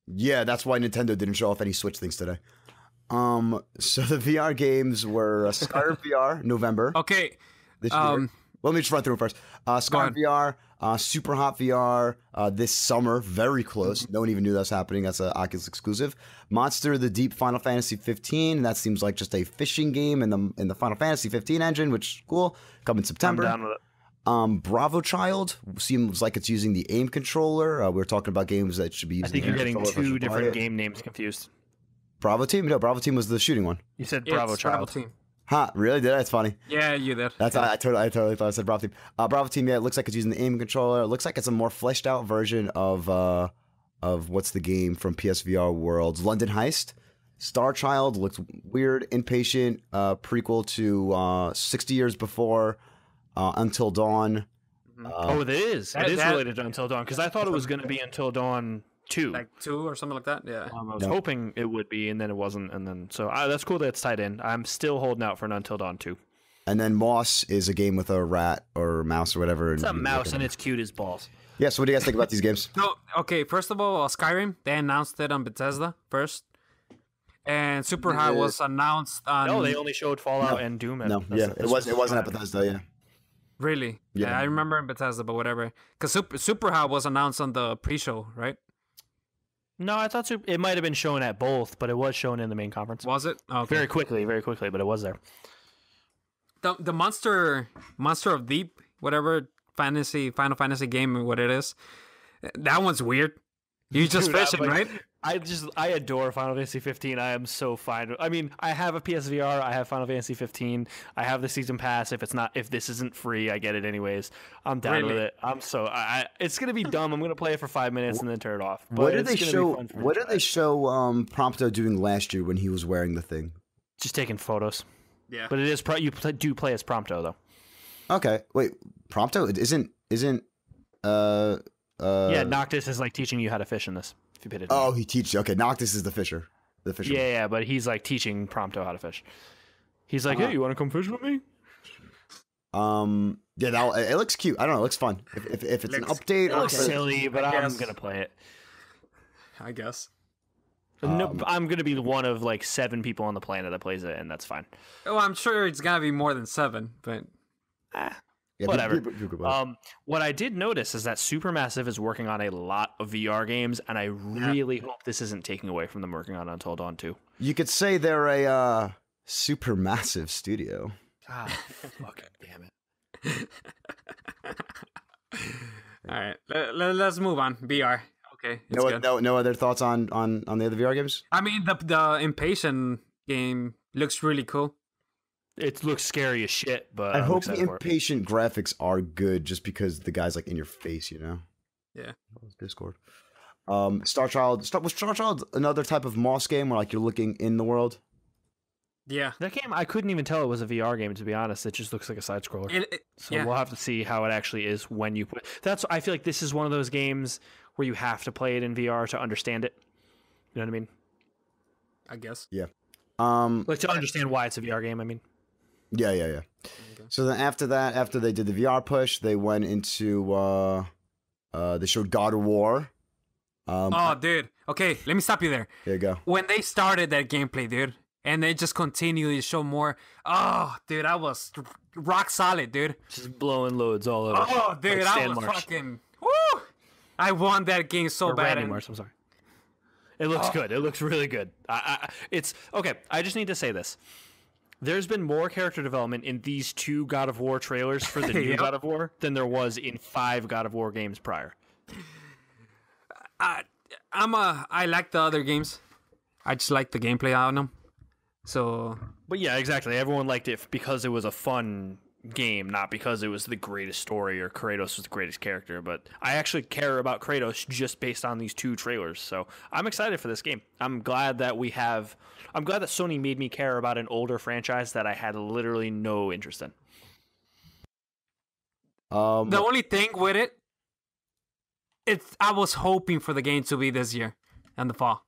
Speaker 1: Yeah, that's why Nintendo didn't show off any Switch things today. So the VR games were Skyrim VR, November.
Speaker 3: Okay.
Speaker 1: This year. Let me just run through it first. Skyrim VR, Super Hot VR this summer, very close. No one even knew that was happening. That's an Oculus exclusive. Monster the Deep Final Fantasy 15. That seems like just a fishing game in the Final Fantasy 15 engine, which is cool. Coming September.
Speaker 2: I'm down with it.
Speaker 1: Bravo Child seems like it's using the aim controller. We were talking about games that should be using.
Speaker 2: I think you're getting two different game names confused.
Speaker 1: Bravo Team? No, Bravo Team was the shooting one.
Speaker 2: You said Bravo Child.
Speaker 3: Team.
Speaker 1: Huh? Really? Did I? That's funny.
Speaker 3: Yeah, you did.
Speaker 1: I totally thought I said Bravo Team. Bravo Team. Yeah, it looks like it's using the aim controller. It looks like it's a more fleshed out version of what's the game from PSVR Worlds, London Heist. Star Child looks weird, impatient. Prequel to 60 years before, Until Dawn.
Speaker 2: It is. It is related to Until Dawn because I thought it was going to be Until Dawn 2.
Speaker 3: Like 2 or something like that. Yeah.
Speaker 2: I was hoping it would be, and then it wasn't, and then so that's cool that it's tied in. I'm still holding out for an Until Dawn 2.
Speaker 1: And then Moss is a game with a rat or mouse or whatever.
Speaker 2: It's a mouse, and it's cute as balls.
Speaker 1: Yeah. So what do you guys think about these games?
Speaker 3: No. Okay. First of all, Skyrim. They announced it on Bethesda first, and Super High was announced on.
Speaker 2: No, they only showed Fallout and Doom.
Speaker 1: It wasn't at Bethesda. Yeah.
Speaker 3: Really? Yeah, I remember in Bethesda, but whatever. Because Super High was announced on the pre-show, right?
Speaker 2: No, I thought it might have been shown at both, but it was shown in the main conference.
Speaker 3: Was it? Okay.
Speaker 2: Very quickly, but it was there.
Speaker 3: The Monster of Deep, whatever Final Fantasy game, what it is, that one's weird. You just fishing, right?
Speaker 2: I adore Final Fantasy 15. I am so fine. I mean, I have a PSVR. I have Final Fantasy 15. I have the season pass. If this isn't free, I get it anyways. I'm down with it. It's gonna be dumb. I'm gonna play it for 5 minutes and then turn it off. But
Speaker 1: what did they show? What did they show? Prompto doing last year when he was wearing the thing?
Speaker 2: Just taking photos.
Speaker 3: Yeah.
Speaker 2: But it is you do play as Prompto though.
Speaker 1: Okay. Wait, Prompto isn't.
Speaker 2: Yeah, Noctis is like teaching you how to fish in this. If you paid attention.
Speaker 1: Oh, he teaches. Okay, Noctis is the fisher. The fisher.
Speaker 2: Yeah, but he's like teaching Prompto how to fish. He's like, hey, you want to come fish with me?
Speaker 1: Yeah, it looks cute. I don't know. It looks fun. If it's an update,
Speaker 2: it looks silly, but I'm gonna play it.
Speaker 3: I guess.
Speaker 2: No, I'm gonna be one of like 7 people on the planet that plays it, and that's fine.
Speaker 3: Oh, I'm sure it's gotta be more than 7, but.
Speaker 1: Yeah,
Speaker 2: whatever. What I did notice is that Supermassive is working on a lot of VR games, and I really hope this isn't taking away from them working on Until Dawn 2.
Speaker 1: You could say they're a supermassive studio.
Speaker 2: God, fucking damn it.
Speaker 3: All right, let's move on. VR. Okay.
Speaker 1: No other thoughts on the other VR games?
Speaker 3: I mean, the Impatient game looks really cool.
Speaker 2: It looks scary as shit, but
Speaker 1: I hope the impatient graphics are good just because the guy's like in your face, you know?
Speaker 3: Yeah.
Speaker 1: Discord. Star Child. Was Star Child another type of Moss game where like you're looking in the world?
Speaker 3: Yeah.
Speaker 2: That game, I couldn't even tell it was a VR game, to be honest. It just looks like a side scroller. We'll have to see how it actually is when you play. I feel like this is one of those games where you have to play it in VR to understand it. You know what I mean?
Speaker 3: I guess.
Speaker 1: Yeah.
Speaker 2: Like to understand why it's a VR game, I mean.
Speaker 1: Yeah. So then after that, after they did the VR push, they went into they showed God of War.
Speaker 3: Oh, dude. Okay, let me stop you there.
Speaker 1: There you go.
Speaker 3: When they started that gameplay, dude, and they just continued to show more. Oh, dude, I was rock solid, dude.
Speaker 2: Just blowing loads all over.
Speaker 3: Oh, dude,
Speaker 2: Like
Speaker 3: I
Speaker 2: Stan
Speaker 3: was
Speaker 2: Marsh.
Speaker 3: fucking. Woo! I won that game so
Speaker 2: Or
Speaker 3: bad.
Speaker 2: Randy
Speaker 3: and-
Speaker 2: Marsh, I'm sorry. It looks good. It looks really good. It's okay. I just need to say this. There's been more character development in these 2 God of War trailers for the new
Speaker 3: Yep.
Speaker 2: God of War than there was in 5 God of War games prior.
Speaker 3: I like the other games. I just like the gameplay on them. So
Speaker 2: But yeah, exactly. Everyone liked it because it was a fun game, not because it was the greatest story or Kratos was the greatest character. But I actually care about Kratos just based on these 2 trailers. So I'm excited for this game. I'm glad that Sony made me care about an older franchise that I had literally no interest in.
Speaker 3: the only thing with it, I was hoping for the game to be this year in the fall.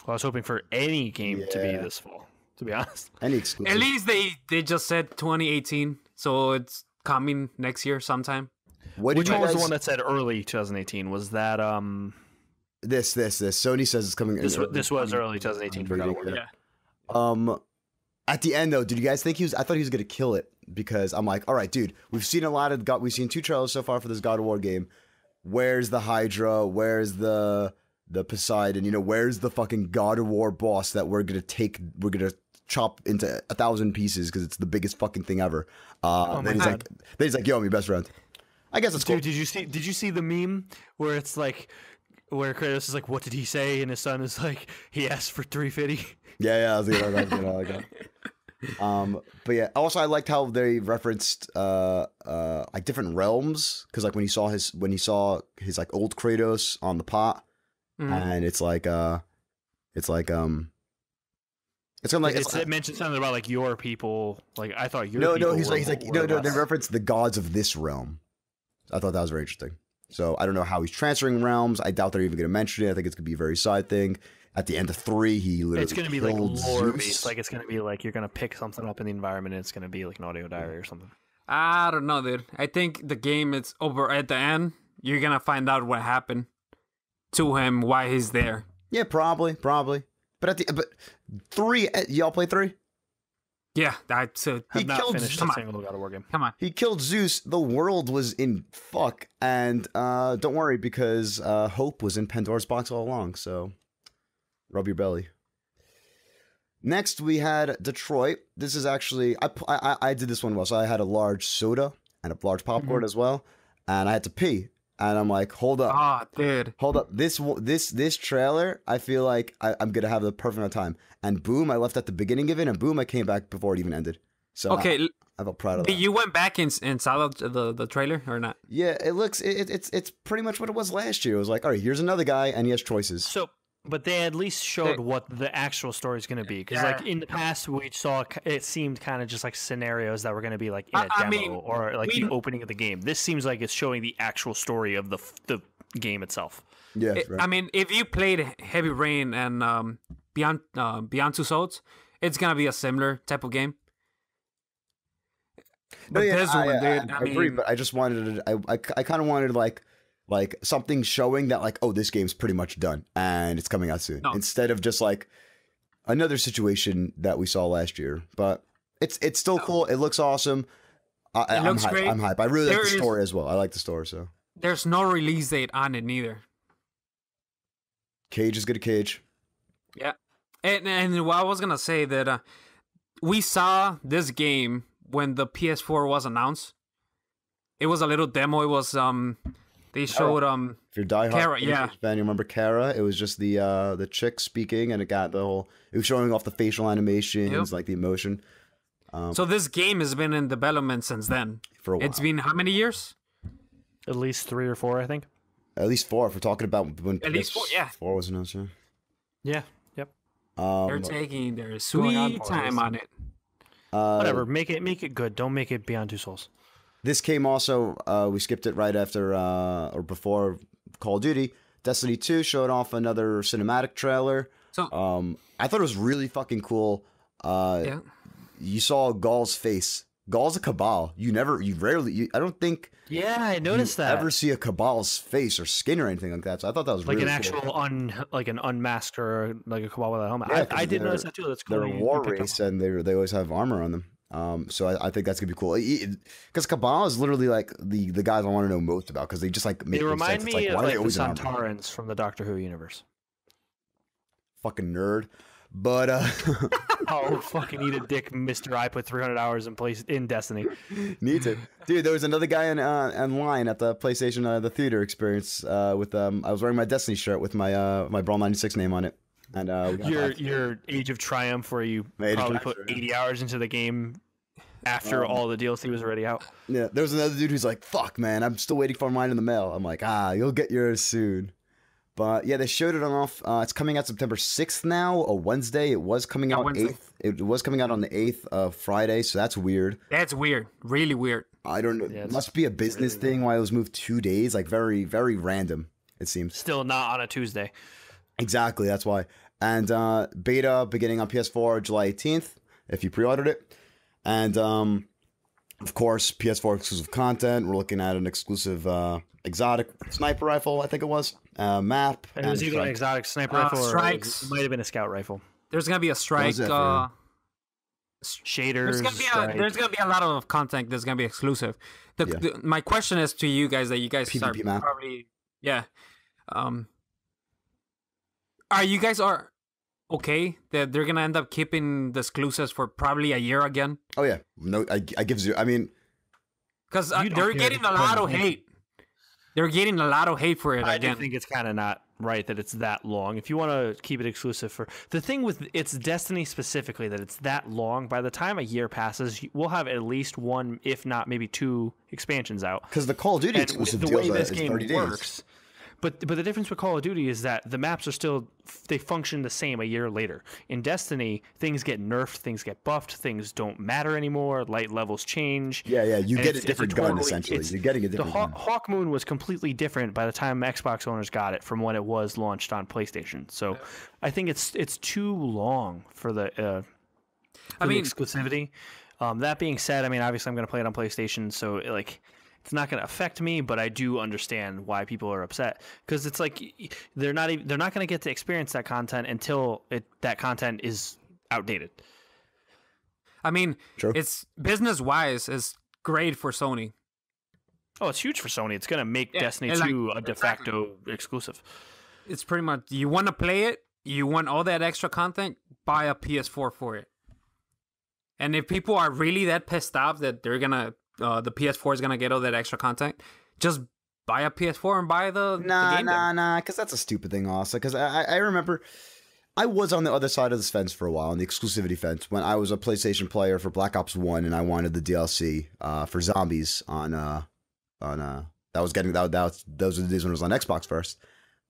Speaker 2: Well, I was hoping for any game to be
Speaker 1: Yeah.
Speaker 2: this fall, to be honest.
Speaker 1: Any exclusive?
Speaker 3: At least they just said 2018, so it's coming next year sometime.
Speaker 1: What
Speaker 2: Which
Speaker 1: did you
Speaker 2: one was
Speaker 1: guys?
Speaker 2: the one that said early 2018? Was that
Speaker 1: This. Sony says it's coming.
Speaker 2: this was early 2018 for God of War.
Speaker 3: Yeah.
Speaker 1: At the end though, did you guys think he was? I thought he was gonna kill it because I'm like, all right, dude, we've seen we've seen 2 trailers so far for this God of War game. Where's the Hydra? Where's the Poseidon? You know, where's the fucking God of War boss that we're gonna chop into 1,000 pieces because it's the biggest fucking thing ever. Then he's like, yo, I'm your best friend. I guess it's cool.
Speaker 2: Dude, did you see the meme where it's like where Kratos is like, what did he say? And his son is like, he asked for 350.
Speaker 1: Yeah, I was gonna like that. But yeah, also I liked how they referenced like different realms because like when he saw his like old Kratos on the pot, and it's kind of like
Speaker 2: It mentioned something about like your people. Like I thought your
Speaker 1: no,
Speaker 2: people
Speaker 1: he's
Speaker 2: were,
Speaker 1: like
Speaker 2: were
Speaker 1: no, they
Speaker 2: less.
Speaker 1: referenced the gods of this realm. I thought that was very interesting. So I don't know how he's transferring realms. I doubt they're even going to mention it. I think it's going to be a very side thing. At the end of 3, he literally
Speaker 2: It's going to be like
Speaker 1: killed
Speaker 2: lore
Speaker 1: Zeus.
Speaker 2: based. Like it's going to be like you're going to pick something up in the environment and it's going to be like an audio diary or something.
Speaker 3: I don't know, dude. I think the game is over at the end. You're gonna find out what happened to him, why he's there.
Speaker 1: Yeah, probably. But 3, y'all play 3?
Speaker 3: Yeah, that's it.
Speaker 2: Have
Speaker 1: He
Speaker 2: not
Speaker 1: killed
Speaker 2: finished
Speaker 3: come
Speaker 2: a
Speaker 3: on.
Speaker 2: single God of War game.
Speaker 3: Come on.
Speaker 1: He killed Zeus. The world was in fuck. And don't worry because Hope was in Pandora's box all along. So rub your belly. Next, we had Detroit. This is actually... I did this one well. So I had a large soda and a large popcorn as well. And I had to pee. And I'm like, hold up.
Speaker 3: Oh, dude.
Speaker 1: Hold up. This trailer, I feel like I'm going to have the perfect amount of time. And boom, I left at the beginning of it. And boom, I came back before it even ended. So
Speaker 3: Okay,
Speaker 1: I felt proud of that.
Speaker 3: you went back and saw the trailer or not?
Speaker 1: Yeah, it looks it's pretty much what it was last year. It was like, all right, here's another guy, and he has choices.
Speaker 2: So, but they at least showed what the actual story is going to be. Because like in the past, we saw it seemed kind of just like scenarios that were going to be like in a demo or like the opening of the game. This seems like it's showing the actual story of the game itself.
Speaker 1: Yeah, right.
Speaker 3: I mean, if you played Heavy Rain and Beyond Two Souls, it's gonna be a similar type of game. But this one, dude,
Speaker 1: I agree, but I just wanted I kind of wanted like something showing that like, oh, this game's pretty much done and it's coming out soon, instead of just like another situation that we saw last year. But it's still cool. It looks awesome. I'm
Speaker 3: looks
Speaker 1: hyped.
Speaker 3: great.
Speaker 1: I'm hyped. I really like the
Speaker 3: There
Speaker 1: story as well. I like the story. So
Speaker 3: there's no release date on it neither.
Speaker 1: Cage is good. Cage.
Speaker 3: Yeah, and what I was gonna say that we saw this game when the PS4 was announced. It was a little demo. It was they showed
Speaker 1: If you're diehard
Speaker 3: Kara, yeah.
Speaker 1: fan, you remember Kara? It was just the chick speaking, and it got the whole. It was showing off the facial animations, like the emotion.
Speaker 3: So this game has been in development since then.
Speaker 1: For a while.
Speaker 3: It's been how many years?
Speaker 2: At least 3 or 4, I think.
Speaker 1: At least 4. If we're talking about when
Speaker 3: At least 4, yeah.
Speaker 1: 4 was announced. Yeah.
Speaker 2: Yeah. Yep.
Speaker 3: They're taking their
Speaker 2: going on
Speaker 3: sweet
Speaker 2: for
Speaker 3: time
Speaker 2: this?
Speaker 3: on it.
Speaker 2: Whatever. Make it good. Don't make it Beyond Two Souls.
Speaker 1: This came also. We skipped it right after or before Call of Duty. Destiny 2 showed off another cinematic trailer.
Speaker 3: So
Speaker 1: I thought it was really fucking cool.
Speaker 3: yeah.
Speaker 1: you saw Gaul's face. Gaul's a Cabal. You rarely. I don't think.
Speaker 2: Yeah, I noticed that.
Speaker 1: Ever see a Cabal's face or skin or anything like that? So I thought that was
Speaker 2: like
Speaker 1: really
Speaker 2: an
Speaker 1: cool.
Speaker 2: actual like an unmasked or like a Cabal without a helmet.
Speaker 1: Yeah,
Speaker 2: I did notice that too. That's cool.
Speaker 1: They're a war race, and they always have armor on them. So I think that's gonna be cool. Because Cabal is literally like the guys I want to know most about because they just like make
Speaker 2: They remind
Speaker 1: sense.
Speaker 2: me
Speaker 1: It's
Speaker 2: of
Speaker 1: why are
Speaker 2: like
Speaker 1: they
Speaker 2: the
Speaker 1: always in armor?
Speaker 2: Santarans from the Doctor Who universe.
Speaker 1: Fucking nerd. But
Speaker 2: Oh, fucking eat a dick, Mister! I put 300 hours in Destiny.
Speaker 1: need to, dude. There was another guy in line at the PlayStation the theater experience with I was wearing my Destiny shirt with my my Brawl 96 name on it, and we got
Speaker 2: Your Age of Triumph, where you
Speaker 1: My Age of
Speaker 2: probably
Speaker 1: Triumph,
Speaker 2: put
Speaker 1: yeah.
Speaker 2: 80 hours into the game after all the DLC was already out.
Speaker 1: Yeah, there was another dude who's like, "Fuck, man, I'm still waiting for mine in the mail." I'm like, you'll get yours soon. But yeah, they showed it off. It's coming out September 6th now, a Wednesday. It was coming out
Speaker 3: Wednesday.
Speaker 1: 8th. It was coming out on the 8th of Friday, so that's weird.
Speaker 3: That's weird. Really weird.
Speaker 1: I don't know.
Speaker 2: Yeah,
Speaker 1: It
Speaker 2: it's
Speaker 1: must be a business thing why it was moved 2 days. Like very, very random, it seems.
Speaker 2: Still not on a Tuesday.
Speaker 1: Exactly, that's why. And beta beginning on PS4 July 18th, if you pre-ordered it. And of course, PS4 exclusive content. We're looking at an exclusive exotic sniper rifle, I think it was. Map.
Speaker 2: It was
Speaker 1: and
Speaker 2: either an
Speaker 1: strike.
Speaker 2: exotic sniper rifle or
Speaker 3: strikes.
Speaker 2: it might have been a scout rifle.
Speaker 3: There's gonna be a strike.
Speaker 1: was that for?
Speaker 2: Shaders.
Speaker 3: There's gonna be a lot of content that's gonna be exclusive. My question is to you guys that you guys
Speaker 1: PvP
Speaker 3: are
Speaker 1: map.
Speaker 3: probably are you guys okay that they're gonna end up keeping the exclusives for probably a year again?
Speaker 1: Oh yeah, no, I give zero. I mean,
Speaker 3: Because
Speaker 2: You don't
Speaker 3: they're
Speaker 2: care
Speaker 3: getting
Speaker 2: if
Speaker 3: a
Speaker 2: it's
Speaker 3: lot of
Speaker 2: permanent.
Speaker 3: hate. They're getting a lot of hate for it
Speaker 2: I
Speaker 3: again.
Speaker 2: do think it's kind of not right that it's that long. If you want to keep it exclusive for the thing with it's Destiny specifically that it's that long. By the time a year passes, we'll have at least one, if not maybe two expansions out.
Speaker 1: because the Call of Duty
Speaker 2: And
Speaker 1: exclusive
Speaker 2: the
Speaker 1: deals
Speaker 2: way this
Speaker 1: is
Speaker 2: game
Speaker 1: 30 days.
Speaker 2: works. But the difference with Call of Duty is that the maps are still they function the same a year later. In Destiny, things get nerfed, things get buffed, things don't matter anymore. Light levels change.
Speaker 1: Yeah, you
Speaker 2: And
Speaker 1: get a
Speaker 2: it's
Speaker 1: different gun essentially. You're getting a
Speaker 2: The
Speaker 1: different gun.
Speaker 2: Hawk Moon was completely different by the time Xbox owners got it from when it was launched on PlayStation. So I think it's too long for the exclusivity. That being said, I mean obviously I'm going to play it on PlayStation, so it's not going to affect me, but I do understand why people are upset because it's like they're not going to get to experience that content until that content is outdated.
Speaker 3: I mean,
Speaker 1: True.
Speaker 3: it's business-wise, it's great for Sony.
Speaker 2: Oh, it's huge for Sony. It's going to make Destiny
Speaker 3: and
Speaker 2: 2 a de facto exclusive.
Speaker 3: It's pretty much, you want to play it, you want all that extra content, buy a PS4 for it. And if people are really that pissed off that they're going to, the PS4 is going to get all that extra content, just buy a PS4 and buy the game.
Speaker 1: Nah, because that's a stupid thing also. Because I remember I was on the other side of this fence for a while, on the exclusivity fence, when I was a PlayStation player for Black Ops 1 and I wanted the DLC for Zombies on those were the days when it was on Xbox first.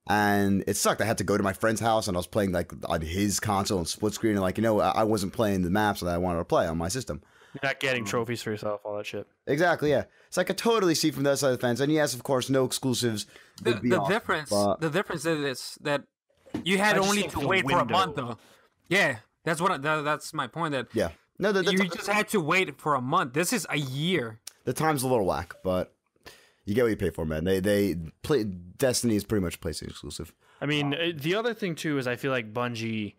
Speaker 1: And it sucked. I had to go to my friend's house and I was playing like on his console and split screen, and I wasn't playing the maps that I wanted to play on my system.
Speaker 2: You're not getting trophies for yourself, all that shit.
Speaker 1: Exactly, yeah. So I could totally see from that side of the fence. And yes, of course, no exclusives. would be
Speaker 3: The
Speaker 1: awesome,
Speaker 3: difference,
Speaker 1: but-
Speaker 3: the difference is that you had
Speaker 2: I just
Speaker 3: only
Speaker 2: think
Speaker 3: to
Speaker 2: the
Speaker 3: wait for a
Speaker 2: window-
Speaker 3: month, though. Yeah, that's my point. That
Speaker 1: Yeah. No,
Speaker 3: you just had to wait for a month. This is a year.
Speaker 1: the time's a little whack, but you get what you pay for, man. They play Destiny is pretty much PlayStation exclusive.
Speaker 2: I mean, the other thing too is I feel like Bungie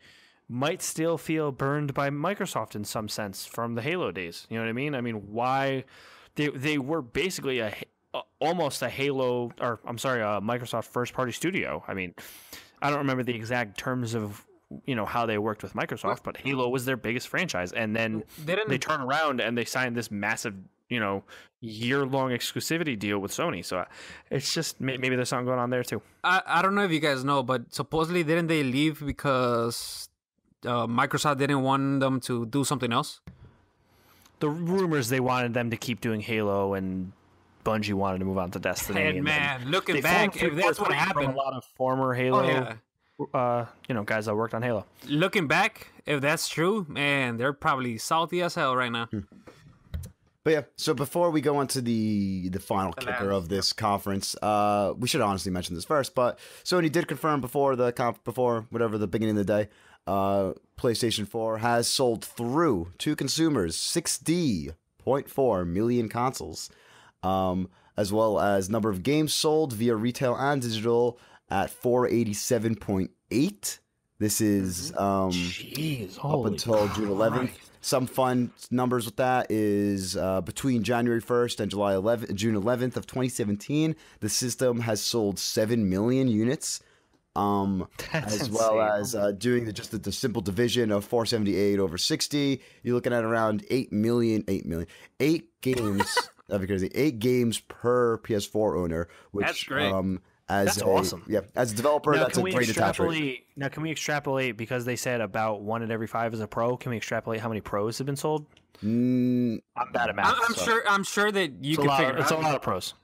Speaker 2: might still feel burned by Microsoft in some sense from the Halo days. You know what I mean? I mean, why they were basically almost a Halo, or I'm sorry, a Microsoft first party studio. I mean, I don't remember the exact terms of how they worked with Microsoft, but Halo was their biggest franchise, and then they turn around and they signed this massive year-long exclusivity deal with Sony. So it's just maybe there's something going on there too.
Speaker 3: I don't know if you guys know, but supposedly didn't they leave because Microsoft didn't want them to do something else?
Speaker 2: The rumors they wanted them to keep doing Halo, and Bungie wanted to move on to Destiny.
Speaker 3: And man, looking back, if that's what happened,
Speaker 2: a lot of former Halo, guys that worked on Halo.
Speaker 3: Looking back, if that's true, man, they're probably salty as hell right now.
Speaker 1: But yeah, so before we go on to the final kicker of this conference, we should honestly mention this first, but Sony did confirm before the beginning of the day, PlayStation 4 has sold through to consumers 60.4 million consoles, as well as number of games sold via retail and digital at 487.8. This is
Speaker 2: Jeez,
Speaker 1: up until June 11th. Some fun numbers with that is between January 1st and June 11th of 2017, the system has sold 7 million units. As well as doing the simple division of 478 over 60, you're looking at around 8 games. That'd be crazy. 8 games per PS4 owner, which
Speaker 3: that's great.
Speaker 1: That's
Speaker 2: awesome.
Speaker 1: Yeah, as a developer,
Speaker 2: now,
Speaker 1: that's a great attach rate.
Speaker 2: Now, can we extrapolate, because they said about 1 in every 5 is a pro? Can we extrapolate how many pros have been sold? I'm bad at math.
Speaker 3: I'm sure that you can figure it out.
Speaker 2: It's a lot of pros.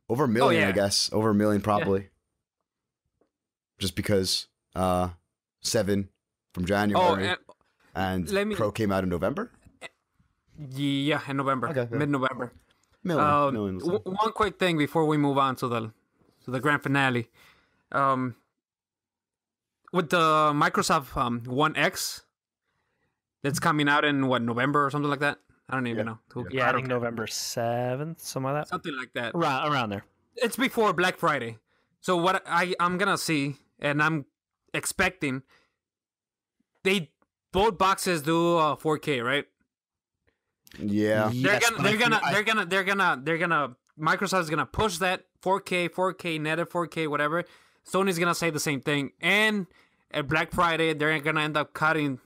Speaker 1: Over a million,
Speaker 3: yeah.
Speaker 1: I guess. Over a million, probably. Yeah. Just because 7 from January and Pro came out in November?
Speaker 3: Yeah, in November. Okay, mid-November.
Speaker 1: Million.
Speaker 3: One quick thing before we move on to the grand finale. With the Microsoft One X that's coming out in, November or something like that? I don't even know.
Speaker 2: Yeah, I think November 7th, something like that.
Speaker 3: Something like that.
Speaker 2: Around there.
Speaker 3: It's before Black Friday. So what I'm going to see, and I'm expecting, both boxes do 4K, right?
Speaker 1: Yeah.
Speaker 3: They're gonna Microsoft's gonna push that 4K, native 4K, whatever. Sony's gonna say the same thing, and at Black Friday they're gonna end up cutting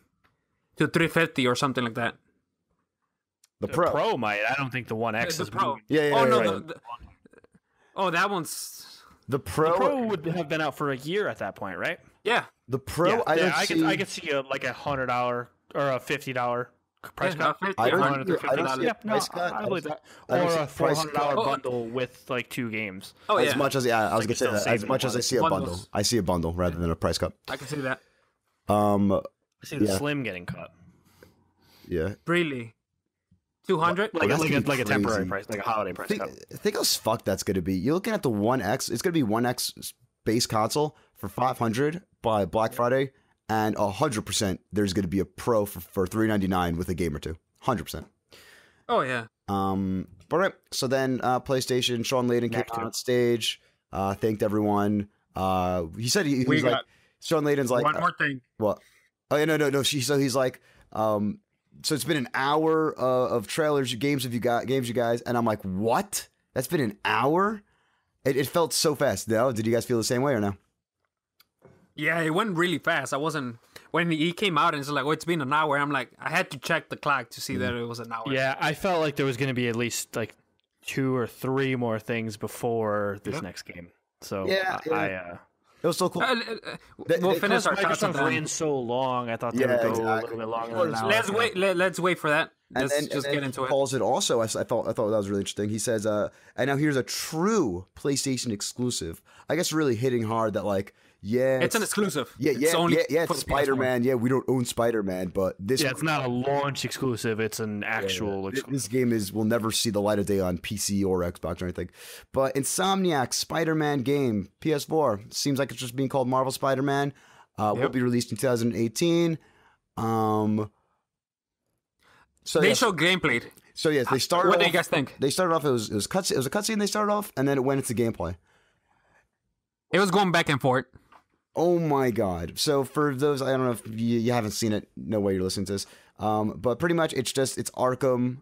Speaker 3: to 350 or something like that.
Speaker 1: The Pro
Speaker 2: might. I don't think the One X is
Speaker 3: the Pro. That one's
Speaker 1: the Pro.
Speaker 2: The Pro would have been out for a year at that point, right?
Speaker 3: Yeah.
Speaker 1: The Pro.
Speaker 2: Yeah. I could see like $100 or a $50 price cut.
Speaker 1: I don't see a price cut.
Speaker 2: I believe that. Or a $400 bundle with like 2 games.
Speaker 3: Oh yeah.
Speaker 1: As much as I was gonna say that. As much as I see a bundle, I see a bundle rather than a price cut.
Speaker 3: I can see that.
Speaker 2: I see the Slim getting cut.
Speaker 1: Yeah.
Speaker 3: Really. 200?
Speaker 2: Like a temporary price, like a holiday price cut.
Speaker 1: Think how fucked that's gonna be. You're looking at the One X. It's gonna be One X base console for $500 by Black Friday. And 100%, there's going to be a Pro for $399 with a game or two. 100%.
Speaker 3: Oh yeah.
Speaker 1: But right. So then, PlayStation. Sean Layden came on stage. Thanked everyone. He said he was like. Sean Layden's like.
Speaker 3: One more thing.
Speaker 1: What? Oh yeah, no. So he's like. So it's been an hour of trailers, games you guys, and I'm like, what? That's been an hour? It felt so fast. No, did you guys feel the same way or no?
Speaker 3: Yeah, it went really fast. When he came out and it's like, it's been an hour. I'm like, I had to check the clock to see that it was an hour.
Speaker 2: Yeah, I felt like there was going to be at least like 2 or 3 more things before this next game. So it
Speaker 1: was so cool.
Speaker 3: We'll finish our thoughts on that.
Speaker 2: Ran so long, I thought they would go a little bit longer than an hour.
Speaker 3: Let's wait for that. Let's
Speaker 1: just
Speaker 3: get into it.
Speaker 1: Calls it also. I thought that was really interesting. He says, and now here's a true PlayStation exclusive. I guess really hitting hard that like. Yeah,
Speaker 3: it's an exclusive.
Speaker 1: It's Spider-Man. Yeah, we don't own Spider-Man, but this.
Speaker 2: Yeah, it's not a launch exclusive. It's an actual exclusive.
Speaker 1: This game will never see the light of day on PC or Xbox or anything. But Insomniac Spider-Man game, PS4, seems like it's just being called Marvel Spider-Man. Will be released in 2018. So
Speaker 3: they showed gameplay.
Speaker 1: So yes, they started.
Speaker 3: What do you guys think?
Speaker 1: They started off. It was a cutscene. They started off, and then it went into gameplay.
Speaker 3: It was going back and forth.
Speaker 1: Oh my god. So for those, I don't know if you haven't seen it, no way you're listening to this. But pretty much it's Arkham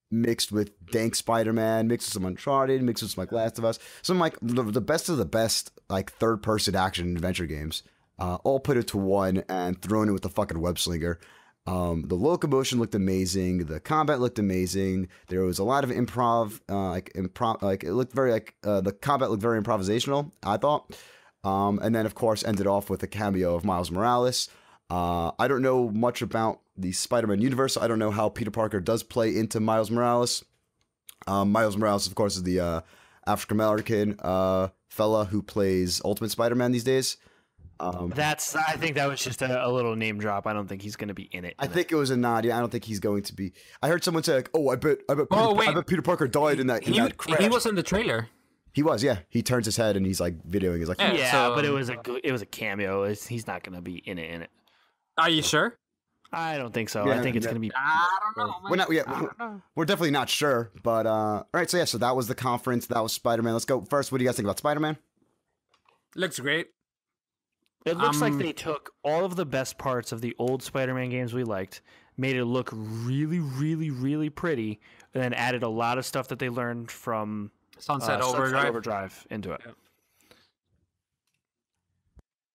Speaker 1: mixed with dank Spider-Man, mixed with some Uncharted, mixed with some like Last of Us. Some like the best of the best like third-person action adventure games. All put into one and thrown in with the fucking web slinger. The locomotion looked amazing. The combat looked amazing. There was a lot of improv, it looked very like the combat looked very improvisational, I thought. And then of course ended off with a cameo of Miles Morales. I don't know much about the Spider-Man universe. I don't know how Peter Parker does play into Miles Morales. Miles Morales, of course, is the African-American fella who plays Ultimate Spider-Man these days.
Speaker 2: I think that was just a little name drop. I don't think he's going to be in it.
Speaker 1: I think it was a nod. Yeah, I don't think he's going to be. I heard someone say like, "Oh, I bet Peter Parker died in that crash."
Speaker 3: He was in the trailer.
Speaker 1: He was, yeah. He turns his head and he's like videoing. He's like,
Speaker 2: but it was a cameo. He's not going to be in it.
Speaker 3: Are you sure?
Speaker 2: I don't think so.
Speaker 1: Yeah,
Speaker 2: I think it's
Speaker 1: yeah.
Speaker 2: going to be.
Speaker 3: I don't know. Man.
Speaker 1: We're not. Yeah,
Speaker 3: I don't know.
Speaker 1: we're definitely not sure. But all right. So yeah. So that was the conference. That was Spider-Man. Let's go first. What do you guys think about Spider-Man?
Speaker 3: Looks great.
Speaker 2: It looks like they took all of the best parts of the old Spider-Man games we liked, made it look really, really, really pretty, and then added a lot of stuff that they learned from
Speaker 3: Sunset
Speaker 2: Overdrive into it.
Speaker 3: Yeah.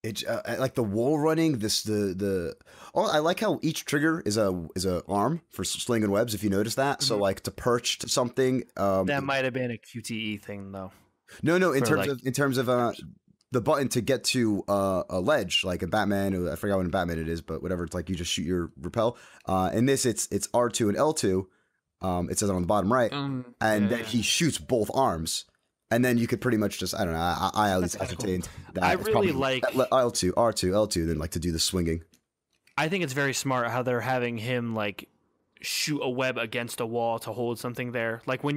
Speaker 1: It's like the wall running. Oh, I like how each trigger is a arm for slinging webs. If you notice that, so like to perch to something.
Speaker 2: That might have been a QTE thing, though.
Speaker 1: No. In
Speaker 2: For,
Speaker 1: terms of the button to get to a ledge, like in Batman. Or I forgot what in Batman it is, but whatever. It's like you just shoot your repel. In this, it's R2 and L2. It says it on the bottom right, and then he shoots both arms. And then you could pretty much just, I don't know, I at least ascertained that.
Speaker 2: I
Speaker 1: it's
Speaker 2: really
Speaker 1: probably
Speaker 2: like
Speaker 1: R2, L2, then like to do the swinging.
Speaker 2: I think it's very smart how they're having him like shoot a web against a wall to hold something there. Like when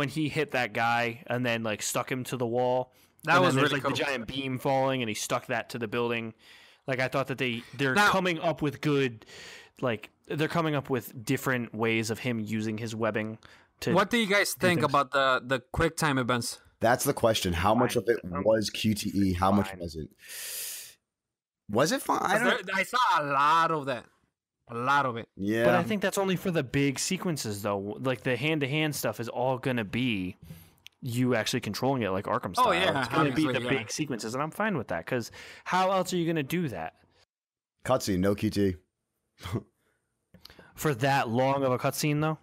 Speaker 2: he hit that guy and then like stuck him to the wall.
Speaker 3: That was
Speaker 2: there's
Speaker 3: really
Speaker 2: like
Speaker 3: cool.
Speaker 2: the giant beam falling and he stuck that to the building. Like I thought that they're coming up with good, like they're coming up with different ways of him using his webbing.
Speaker 3: What do you guys think about the quick time events?
Speaker 1: That's the question. How much of it was QTE? How much wasn't? Was it fun?
Speaker 3: I saw a lot of that. A lot of it.
Speaker 1: Yeah.
Speaker 2: But I think that's only for the big sequences, though. Like the hand-to-hand stuff is all going to be you actually controlling it like Arkham style.
Speaker 3: Oh, yeah.
Speaker 2: It's going to be the
Speaker 3: Obviously,
Speaker 2: big sequences, and I'm fine with that, because how else are you going to do that?
Speaker 1: Cutscene, no QTE.
Speaker 2: For that long of a cutscene, though?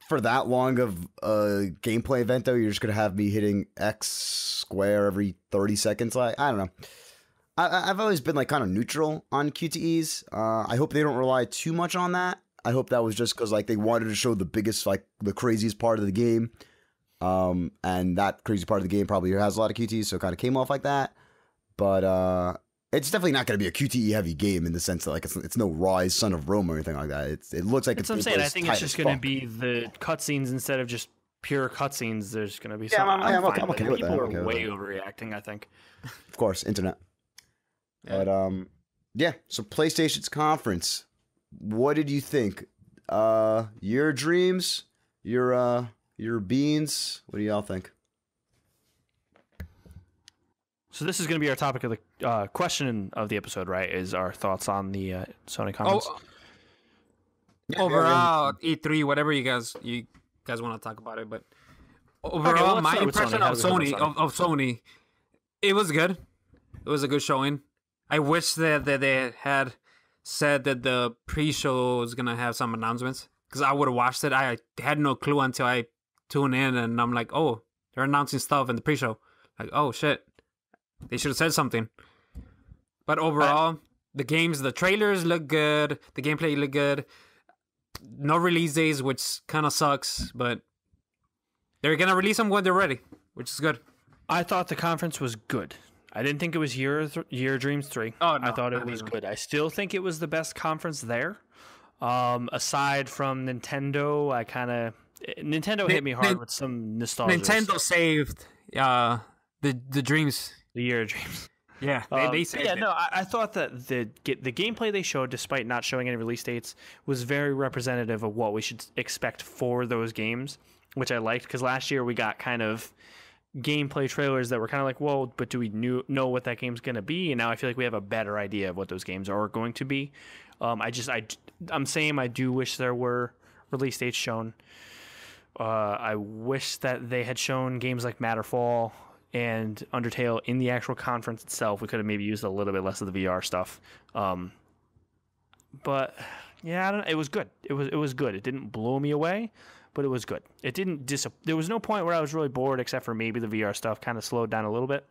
Speaker 1: For that long of a gameplay event, though, you're just going to have me hitting X square every 30 seconds? Like, I don't know. I've always been like kind of neutral on QTEs. I hope they don't rely too much on that. I hope that was just because like they wanted to show the biggest, like the craziest part of the game. And that crazy part of the game probably has a lot of QTEs, so it kind of came off like that. But it's definitely not going to be a QTE heavy game in the sense that like it's no Rise, Son of Rome or anything like that. It looks like
Speaker 2: That's what I'm saying. I think it's just going to be the cutscenes instead of just pure cutscenes. There's going to be some.
Speaker 1: I'm okay with that.
Speaker 2: People are way overreacting, I think.
Speaker 1: Of course, internet.
Speaker 3: Yeah.
Speaker 1: But yeah. So PlayStation's conference. What did you think? Your dreams, your beans. What do y'all think?
Speaker 2: So this is going to be our topic of the question of the episode, right? Is our thoughts on the Sony conference?
Speaker 3: Overall, E3, whatever you guys want to talk about it, but overall, my impression of Sony, it was good. It was a good showing. I wish that they had said that the pre-show was gonna have some announcements, because I would have watched it. I had no clue until I tuned in, and I'm like, oh, they're announcing stuff in the pre-show. Like, oh shit. They should have said something. But overall, the trailers look good. The gameplay look good. No release days, which kind of sucks. But they're going to release them when they're ready, which is good.
Speaker 2: I thought the conference was good. I didn't think it was Year Dreams 3.
Speaker 3: Oh, no,
Speaker 2: I thought it was good. I still think it was the best conference there. Aside from Nintendo, Nintendo hit me hard with some nostalgia.
Speaker 3: Nintendo saved the dreams.
Speaker 2: The Year of Dreams.
Speaker 3: Yeah, they saved it.
Speaker 2: No, I thought that the gameplay they showed, despite not showing any release dates, was very representative of what we should expect for those games, which I liked, because last year we got kind of gameplay trailers that were kind of like, whoa, but do we know what that game's going to be? And now I feel like we have a better idea of what those games are going to be. I'm saying I do wish there were release dates shown. I wish that they had shown games like Matterfall and Undertale in the actual conference itself. We could have maybe used a little bit less of the VR stuff. But yeah, it was good. It was good. It didn't blow me away, but it was good. It didn't there was no point where I was really bored, except for maybe the VR stuff kind of slowed down a little bit.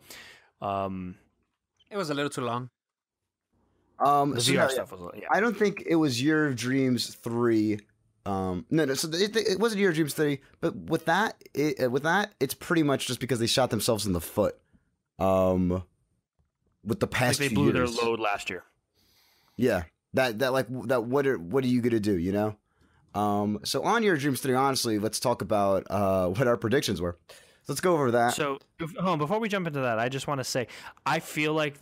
Speaker 3: It was a little too long.
Speaker 2: The VR stuff was, yeah.
Speaker 1: I don't think it was Year of Dreams 3. So it wasn't Year of Dreams 3, but with that, it's pretty much just because they shot themselves in the foot. With the past
Speaker 2: they
Speaker 1: few
Speaker 2: blew
Speaker 1: years.
Speaker 2: their load last year.
Speaker 1: Yeah, what are you gonna do? You know. So on Year of Dreams 3, honestly, let's talk about what our predictions were. Let's go over that.
Speaker 2: So before we jump into that, I just want to say I feel like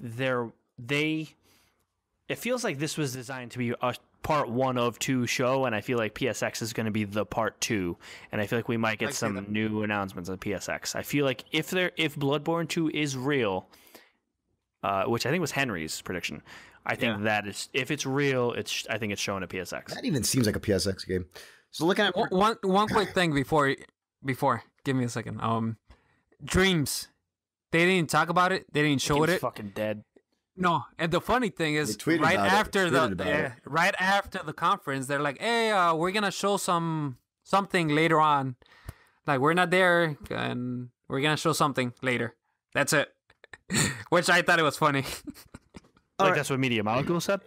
Speaker 2: it feels like this was designed to be a part 1 of 2 show, and I feel like PSX is going to be the part 2, and I feel like we might get some new announcements on PSX. I feel like if Bloodborne 2 is real, which I think was Henry's prediction, I think that is, if it's real, I think it's shown at PSX.
Speaker 1: That even seems like a PSX game. So looking at
Speaker 3: one quick thing before, give me a second. Dreams, they didn't talk about it. They didn't show it.
Speaker 2: Fucking dead.
Speaker 3: No, and the funny thing is, right after the conference, they're like, "Hey, we're gonna show something later on. Like, we're not there, and we're gonna show something later. That's it." Which I thought it was funny.
Speaker 2: That's what Media Molecule said?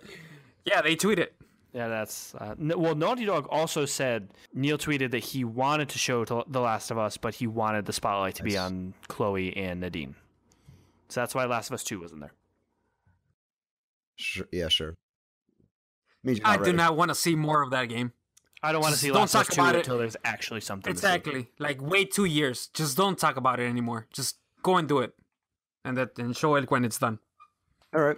Speaker 3: Yeah, they tweeted.
Speaker 2: Yeah, that's... well, Naughty Dog also said... Neil tweeted that he wanted to show The Last of Us, but he wanted the spotlight to be on Chloe and Nadine. So that's why Last of Us 2 wasn't there.
Speaker 1: Sure, yeah, sure.
Speaker 3: I do not want to see more of that game.
Speaker 2: I don't want to see Last of Us 2 until there's actually something
Speaker 3: Exactly.
Speaker 2: to see.
Speaker 3: Like, wait 2 years. Just don't talk about it anymore. Just go and do it. And show it when it's done.
Speaker 1: All right.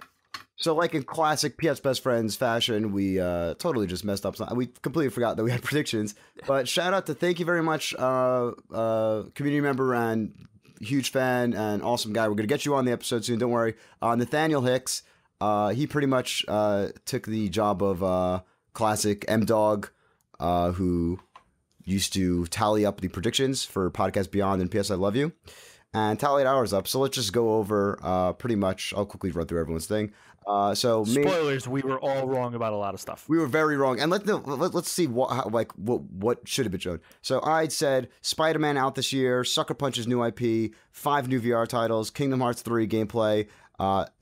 Speaker 1: So, like in classic PS Best Friends fashion, we totally just messed up. We completely forgot that we had predictions. But shout out to thank you very much, community member and huge fan and awesome guy. We're going to get you on the episode soon. Don't worry. Nathaniel Hicks, he pretty much took the job of classic M-Dog, who used to tally up the predictions for Podcast Beyond and PS I Love You. And tallied ours up. So let's just go over pretty much. I'll quickly run through everyone's thing.
Speaker 2: Spoilers: we were all wrong about a lot of stuff.
Speaker 1: We were very wrong, and let's see what should have been shown. So I said Spider-Man out this year, Sucker Punch's new IP, 5 new VR titles, Kingdom Hearts 3 gameplay.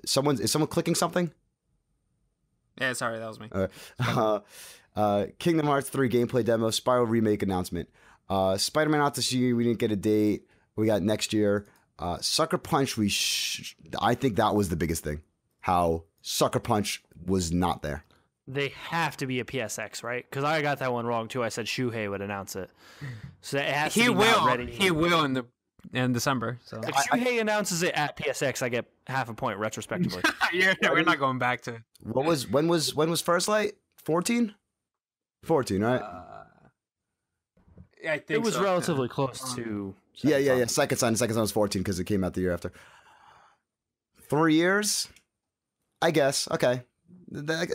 Speaker 1: Is someone clicking something?
Speaker 3: Yeah, sorry, that was me.
Speaker 1: Kingdom Hearts 3 gameplay demo, Spiral remake announcement. Spider-Man out this year. We didn't get a date. We got next year. Sucker Punch. I think that was the biggest thing. How Sucker Punch was not there.
Speaker 2: They have to be a PSX, right? Because I got that one wrong too. I said Shuhei would announce it, so it has to be not ready.
Speaker 3: He will in December. So
Speaker 2: if Shuhei announces it at PSX, I get half a point retrospectively.
Speaker 3: We're not going back to.
Speaker 1: When was First Light? 14, right?
Speaker 3: I think
Speaker 2: it was
Speaker 3: so.
Speaker 2: relatively close to.
Speaker 1: Yeah. Second Son was 14 because it came out the year after. 3 years, I guess. Okay,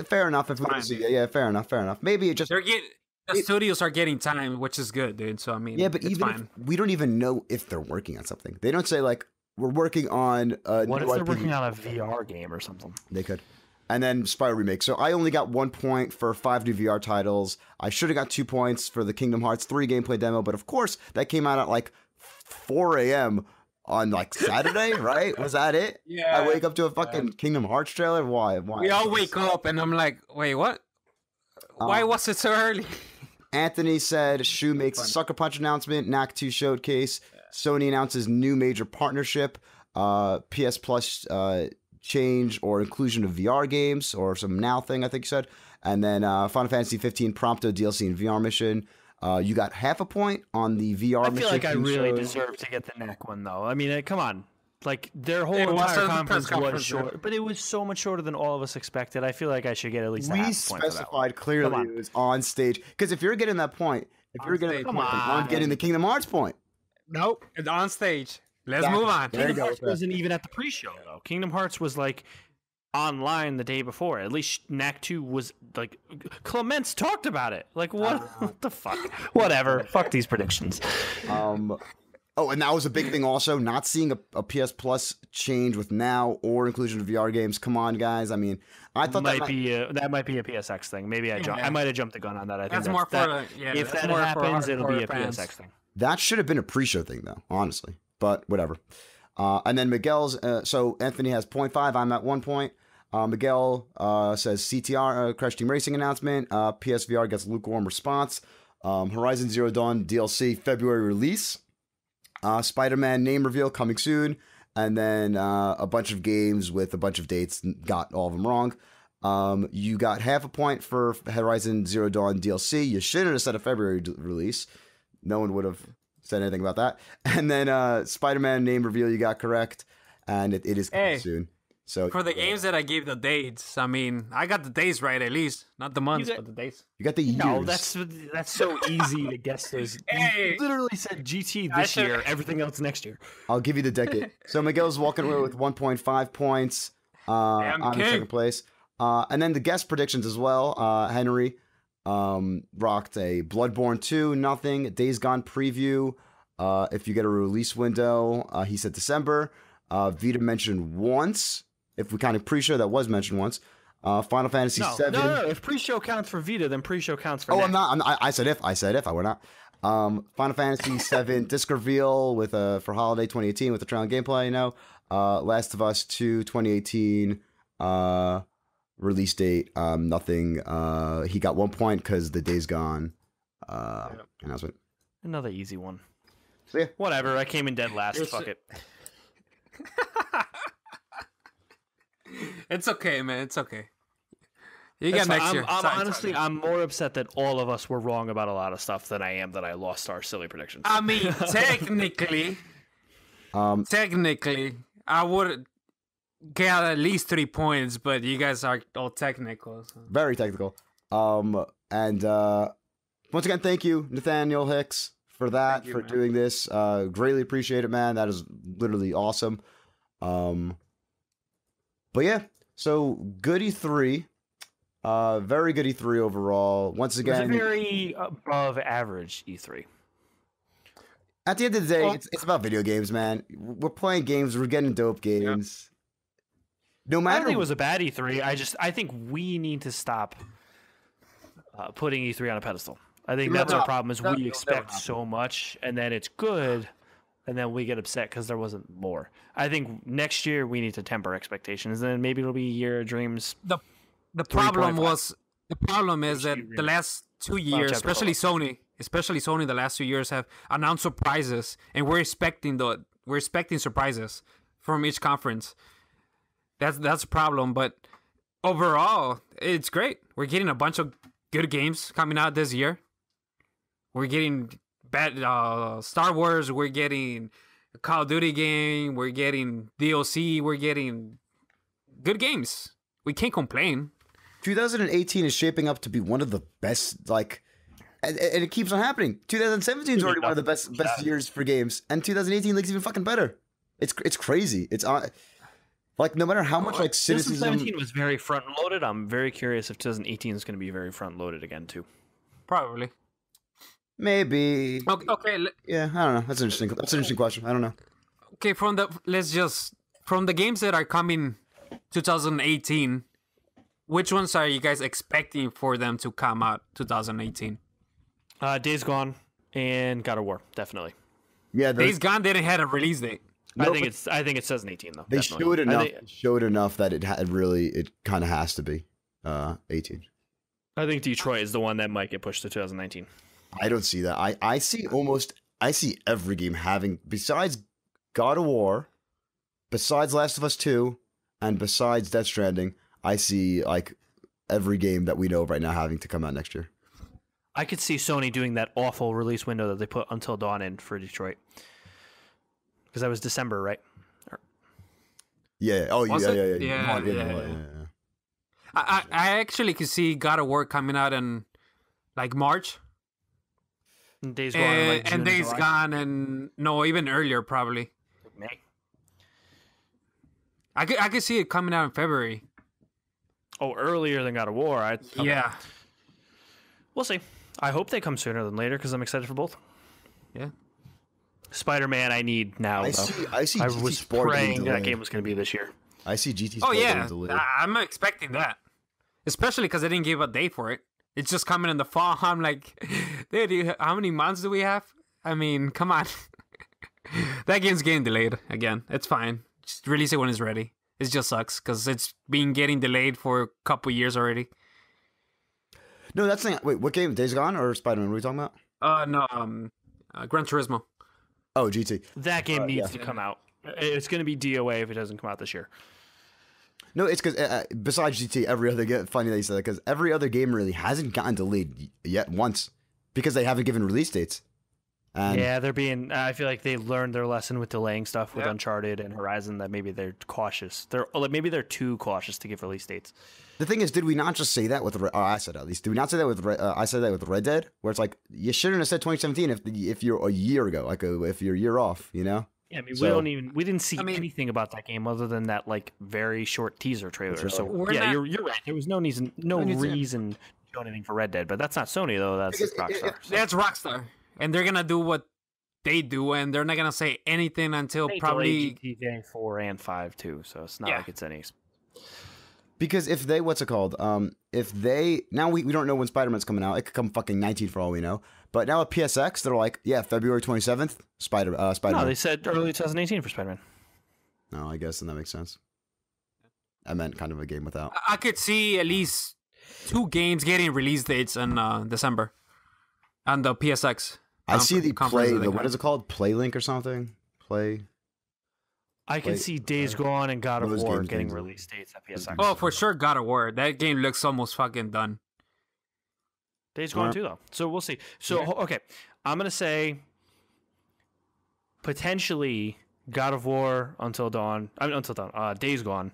Speaker 1: fair enough. If we can see, yeah, fair enough. Maybe it just
Speaker 3: the studios are getting time, which is good, dude. So I mean,
Speaker 1: yeah, but
Speaker 3: it's
Speaker 1: even
Speaker 3: fine.
Speaker 1: we don't even know if they're working on something. They don't say like we're working on.
Speaker 2: What if they're working on a VR game or something?
Speaker 1: They could. And then Spyro Remake. So I only got 1 point for 5 new VR titles. I should have got 2 points for the Kingdom Hearts 3 gameplay demo, but of course that came out at like 4 a.m. on like Saturday, right? Was that it?
Speaker 3: Yeah.
Speaker 1: I wake up to a fucking Kingdom Hearts trailer. Why?
Speaker 3: We all wake up and I'm like, wait, what? Why was it so early?
Speaker 1: Anthony said Shu makes a Sucker Punch announcement. Knack 2 showcase. Sony announces new major partnership. PS Plus change or inclusion of VR games or some now thing, I think you said. And then Final Fantasy 15 Prompto DLC and VR mission. You got half a point on the VR mission.
Speaker 2: I feel like I really deserve to get the neck one, though. I mean, come on. Like, their whole entire conference was short, but it was so much shorter than all of us expected. I feel like I should get at least a half point for that one. We
Speaker 1: specified clearly it was on stage. Because if you're getting that point, I'm getting the Kingdom Hearts point.
Speaker 3: Nope, it's on stage. Let's move on.
Speaker 2: Kingdom Hearts wasn't even at the pre-show, though. Kingdom Hearts was, like, online the day before. At least Knack 2 was, like... Clements talked about it. Like, what the fuck? Whatever. Fuck these predictions.
Speaker 1: Oh, and that was a big thing also, not seeing a PS Plus change with now or inclusion of VR games. Come on, guys. I mean, I thought that
Speaker 2: might be a PSX thing. Maybe I might have jumped the gun on that. I think if that happens, it'll be a PSX thing. That
Speaker 1: should have been a pre-show thing, though, honestly. But whatever. And then Miguel's, so Anthony has 0.5. I'm at 1 point. Miguel says CTR, Crash Team Racing announcement. PSVR gets lukewarm response. Horizon Zero Dawn DLC February release. Spider-Man name reveal coming soon. And then a bunch of games with a bunch of dates. Got all of them wrong. You got half a point for Horizon Zero Dawn DLC. You shouldn't have said a February release. No one would have said anything about that. And then Spider-Man name reveal you got correct. And it is coming soon. So
Speaker 3: For the games that I gave the dates, I mean, I got the days right at least, not the months, but the dates.
Speaker 1: you got the years.
Speaker 2: No, that's so easy to guess those.
Speaker 3: Hey!
Speaker 2: You literally said GT
Speaker 3: I
Speaker 2: this
Speaker 3: should-
Speaker 2: year, everything else next year.
Speaker 1: I'll give you the decade. So Miguel's walking away with 1.5 points. I'm in
Speaker 3: king.
Speaker 1: second place. And then the guest predictions as well. Henry rocked a Bloodborne 2, nothing. Days Gone preview. If you get a release window, he said December. Vita mentioned once. If we kind of pre-show, that was mentioned once. Final Fantasy
Speaker 2: No,
Speaker 1: 7.
Speaker 2: no. If pre-show counts for Vita, then pre-show counts for.
Speaker 1: Oh,
Speaker 2: next.
Speaker 1: I'm not. I said if. I said if. I were not. Final Fantasy 7 disc reveal with for holiday 2018 with the trial gameplay. Last of Us 2 2018 release date. Nothing. He got 1 point because the Days Gone announcement.
Speaker 2: Another easy one.
Speaker 1: So yeah,
Speaker 2: Whatever. I came in dead last.
Speaker 3: It's-
Speaker 2: Fuck it.
Speaker 3: It's okay, man. It's okay. You
Speaker 2: That's
Speaker 3: got
Speaker 2: fine.
Speaker 3: next year.
Speaker 2: I'm
Speaker 3: Sorry,
Speaker 2: honestly,
Speaker 3: sorry.
Speaker 2: I'm more upset that all of us were wrong about a lot of stuff than I am that I lost our silly predictions.
Speaker 3: I mean, technically, I would get at least 3 points, but you guys are all technical. So.
Speaker 1: very technical. And once again, thank you, Nathaniel Hicks, for that,
Speaker 3: Thank you,
Speaker 1: for
Speaker 3: man.
Speaker 1: doing this. Greatly appreciate it, man. That is literally awesome. But yeah, so good E3. Very good E3 overall. Once
Speaker 2: It was a
Speaker 1: again,
Speaker 2: very above average E3.
Speaker 1: at the end of the day,
Speaker 3: Well-
Speaker 1: it's about video games, man. We're playing games. We're getting dope games. No
Speaker 2: I
Speaker 1: matter
Speaker 2: don't think it was a bad E3. I think we need to stop putting E3 on a pedestal. I think that's our problem is we expect so much, and then it's good, and then we get upset because there wasn't more. I think next year we need to temper expectations, and then maybe it'll be a year of dreams.
Speaker 3: The problem
Speaker 2: 3.5.
Speaker 3: the problem is that the last 2 years,
Speaker 2: chapter
Speaker 3: especially Sony, the last 2 years have announced surprises, and we're expecting surprises from each conference. That's a problem, but overall, it's great. We're getting a bunch of good games coming out this year. We're getting Star Wars. We're getting a Call of Duty game. We're getting DLC. We're getting good games. We can't complain.
Speaker 1: 2018 is shaping up to be one of the best, and it keeps on happening. 2017 is already one of the best years for games, and 2018 looks even fucking better. It's crazy. It's no matter how much cynicism.
Speaker 2: 2017 was very front loaded. I'm very curious if 2018 is going to be very front loaded again too.
Speaker 3: Probably.
Speaker 1: Maybe.
Speaker 3: Okay.
Speaker 1: Yeah, I don't know. That's an interesting question. I don't know.
Speaker 3: Okay, from the games that are coming 2018, which ones are you guys expecting for them to come out 2018?
Speaker 2: Days Gone and God of War, definitely.
Speaker 1: Yeah,
Speaker 3: Days Gone didn't have a release date.
Speaker 1: Nope.
Speaker 2: I think it's 2018 though.
Speaker 1: they
Speaker 2: definitely.
Speaker 1: showed enough.
Speaker 2: I think,
Speaker 1: Showed enough that it kind of has to be 18.
Speaker 2: I think Detroit is the one that might get pushed to 2019.
Speaker 1: I don't see that. I see every game having, besides God of War, besides Last of Us 2, and besides Death Stranding, I see every game that we know right now having to come out next year.
Speaker 2: I could see Sony doing that awful release window that they put Until Dawn in for Detroit. Because that was December, right?
Speaker 1: Yeah. Oh,
Speaker 3: Was
Speaker 1: yeah,
Speaker 3: it?
Speaker 1: yeah.
Speaker 3: Yeah. I actually could see God of War coming out in March.
Speaker 2: And Days Gone, in, June,
Speaker 3: and Days
Speaker 2: July.
Speaker 3: Gone, and no, even earlier probably.
Speaker 2: May.
Speaker 3: I could see it coming out in February.
Speaker 2: Oh, earlier than God of War.
Speaker 3: Yeah.
Speaker 2: We'll see. I hope they come sooner than later because I'm excited for both.
Speaker 3: Yeah.
Speaker 2: Spider-Man, I need now.
Speaker 1: I
Speaker 2: though.
Speaker 1: see.
Speaker 2: I
Speaker 1: GT
Speaker 2: was
Speaker 1: Sport getting
Speaker 2: praying that
Speaker 1: delayed.
Speaker 2: game was going to be this year.
Speaker 1: I see GT
Speaker 3: Oh
Speaker 1: Sport
Speaker 3: yeah,
Speaker 1: getting delayed.
Speaker 3: I'm expecting that, especially because they didn't give a date for it. It's just coming in the fall. I'm like, dude, how many months do we have? I mean, come on. That game's getting delayed again. It's fine. Just release it when it's ready. It just sucks because it's been getting delayed for a couple years already.
Speaker 1: No, that's not. Wait, what game? Days Gone or Spider-Man? What are we talking about?
Speaker 3: No, Gran Turismo.
Speaker 1: Oh, GT.
Speaker 2: That game needs
Speaker 1: yeah.
Speaker 2: to come out. It's going to be DOA if it doesn't come out this year.
Speaker 1: No, it's because besides GT, every other game. Funny that you said that because every other game really hasn't gotten delayed yet once because they haven't given release dates. And
Speaker 2: yeah, they're being. I feel like they learned their lesson with delaying stuff with Uncharted and Horizon. That maybe they're cautious. Maybe they're too cautious to give release dates.
Speaker 1: the thing is, did we not just say that with? I said at least. Did we not say that with? I said that with Red Dead, where it's like you shouldn't have said 2017 if you're a year ago, if you're a year off, you know.
Speaker 2: Yeah, I mean, we didn't see anything about that game other than that like very short teaser trailer.
Speaker 1: Right.
Speaker 2: So you're right. There was no reason to do anything for Red Dead, but that's not Sony though. That's Rockstar.
Speaker 3: That's Rockstar, and they're gonna do what they do, and they're not gonna say anything until probably
Speaker 2: GTA 4 and 5 too. So it's not like it's any.
Speaker 1: Because if they, what's it called? If they now we don't know when Spider-Man's coming out. It could come fucking 19 for all we know. But now at PSX, they're like, yeah, February 27th, Spider-Man.
Speaker 2: No, they said early 2018 for Spider-Man.
Speaker 1: No, I guess then that makes sense. I meant kind of a game without.
Speaker 3: I could see at least 2 games getting release dates in December on the PSX.
Speaker 1: I see the play. What is it called? PlayLink or something?
Speaker 2: I can see Days Gone and God of War getting release dates at PSX.
Speaker 3: Oh, for sure, God of War. That game looks almost fucking done.
Speaker 2: Days Gone too, though. So we'll see. So okay, I'm gonna say potentially God of War Until Dawn. Days Gone,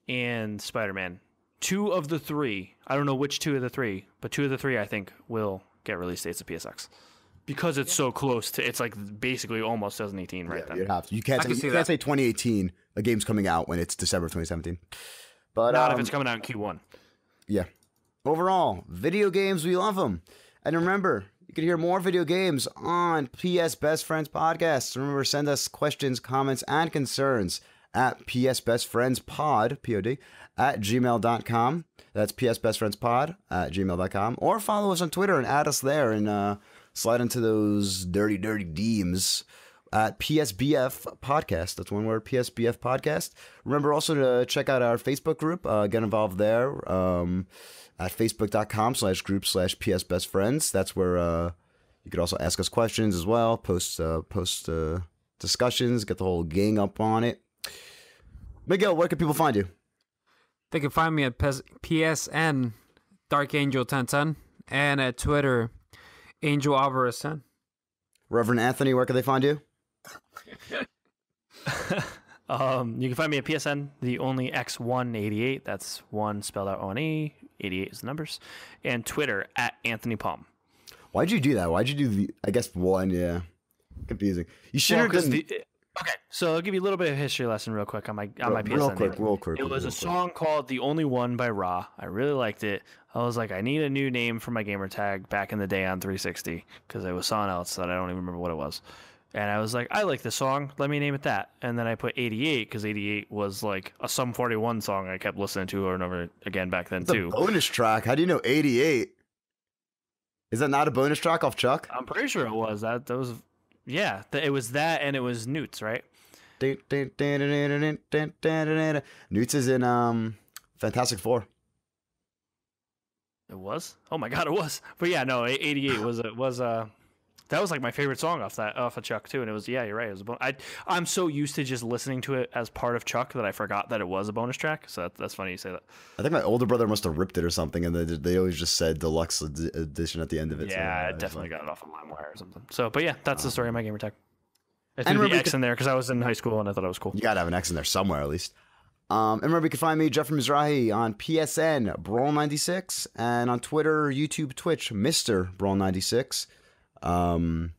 Speaker 2: and Spider-Man. 2 of the 3. I don't know which 2 of the 3, but 2 of the 3 I think will get release dates at PSX. Because it's so close to, it's like basically almost 2018 right then.
Speaker 1: You'd have to. You can't say 2018. A game's coming out when it's December 2017. But
Speaker 2: not if it's coming out in Q1.
Speaker 1: Yeah. Overall, video games, we love them. And remember, you can hear more video games on PS Best Friends Podcast. Remember, send us questions, comments, and concerns at psbestfriendspod, P-O-D, at gmail.com. That's psbestfriendspod at gmail.com. Or follow us on Twitter and add us there and slide into those dirty DMs at PSBF Podcast. That's one word, PSBF Podcast. Remember also to check out our Facebook group. Get involved there at facebook.com/group/PSBestFriends. That's where you could also ask us questions as well, post discussions, get the whole gang up on it. Miguel, where can people find you?
Speaker 3: They can find me at PSN Dark Angel 1010 and at Twitter Angel Alvarez 10.
Speaker 1: Reverend Anthony, where can they find you?
Speaker 2: You can find me at PSN, the only X188. That's 1 spelled out O-N-E, 88 is the numbers. And Twitter at Anthony Palm.
Speaker 1: Why'd you do that? Why'd you do the, I guess, 1, yeah. Confusing. You should have done...
Speaker 2: Okay, so I'll give you a little bit of history lesson real quick on my PSN.
Speaker 1: Real quick.
Speaker 2: It was a song called The Only One by Ra. I really liked it. I was like, I need a new name for my gamer tag back in the day on 360 because it was something else that I don't even remember what it was. And I was like, I like this song. Let me name it that. And then I put 88 because 88 was like a Sum 41 song I kept listening to over and over again back then, too.
Speaker 1: It's a bonus track. How do you know 88? Is that not a bonus track off Chuck?
Speaker 2: I'm pretty sure it was. That was... Yeah, it was that and it was Newts, right?
Speaker 1: Newts is in Fantastic Four.
Speaker 2: It was? Oh my god, it was. But yeah, no, 88 was that was like my favorite song off of Chuck too, and it was, yeah, you're right. It was I'm so used to just listening to it as part of Chuck that I forgot that it was a bonus track. So that's funny you say that.
Speaker 1: I think my older brother must have ripped it or something, and they always just said deluxe edition at the end of it.
Speaker 2: Yeah,
Speaker 1: so,
Speaker 2: I definitely got it off of LimeWire or something. So, but yeah, that's the story of my gamer tag. I threw the X in there because I was in high school and I thought it was cool.
Speaker 1: You gotta have an X in there somewhere at least. And remember, you can find me, Jeffrey Mizrahi, on PSN, Brawl96, and on Twitter, YouTube, Twitch, Mr. Brawl96. And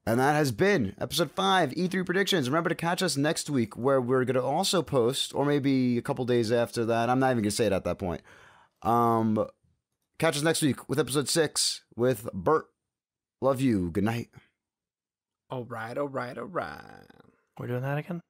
Speaker 1: that has been episode 5, E3 predictions. Remember to catch us next week where we're going to also post, or maybe a couple days after that. I'm not even going to say it at that point. Catch us next week with episode 6 with Bert. Love you. Good night.
Speaker 3: All right.
Speaker 2: We're doing that again?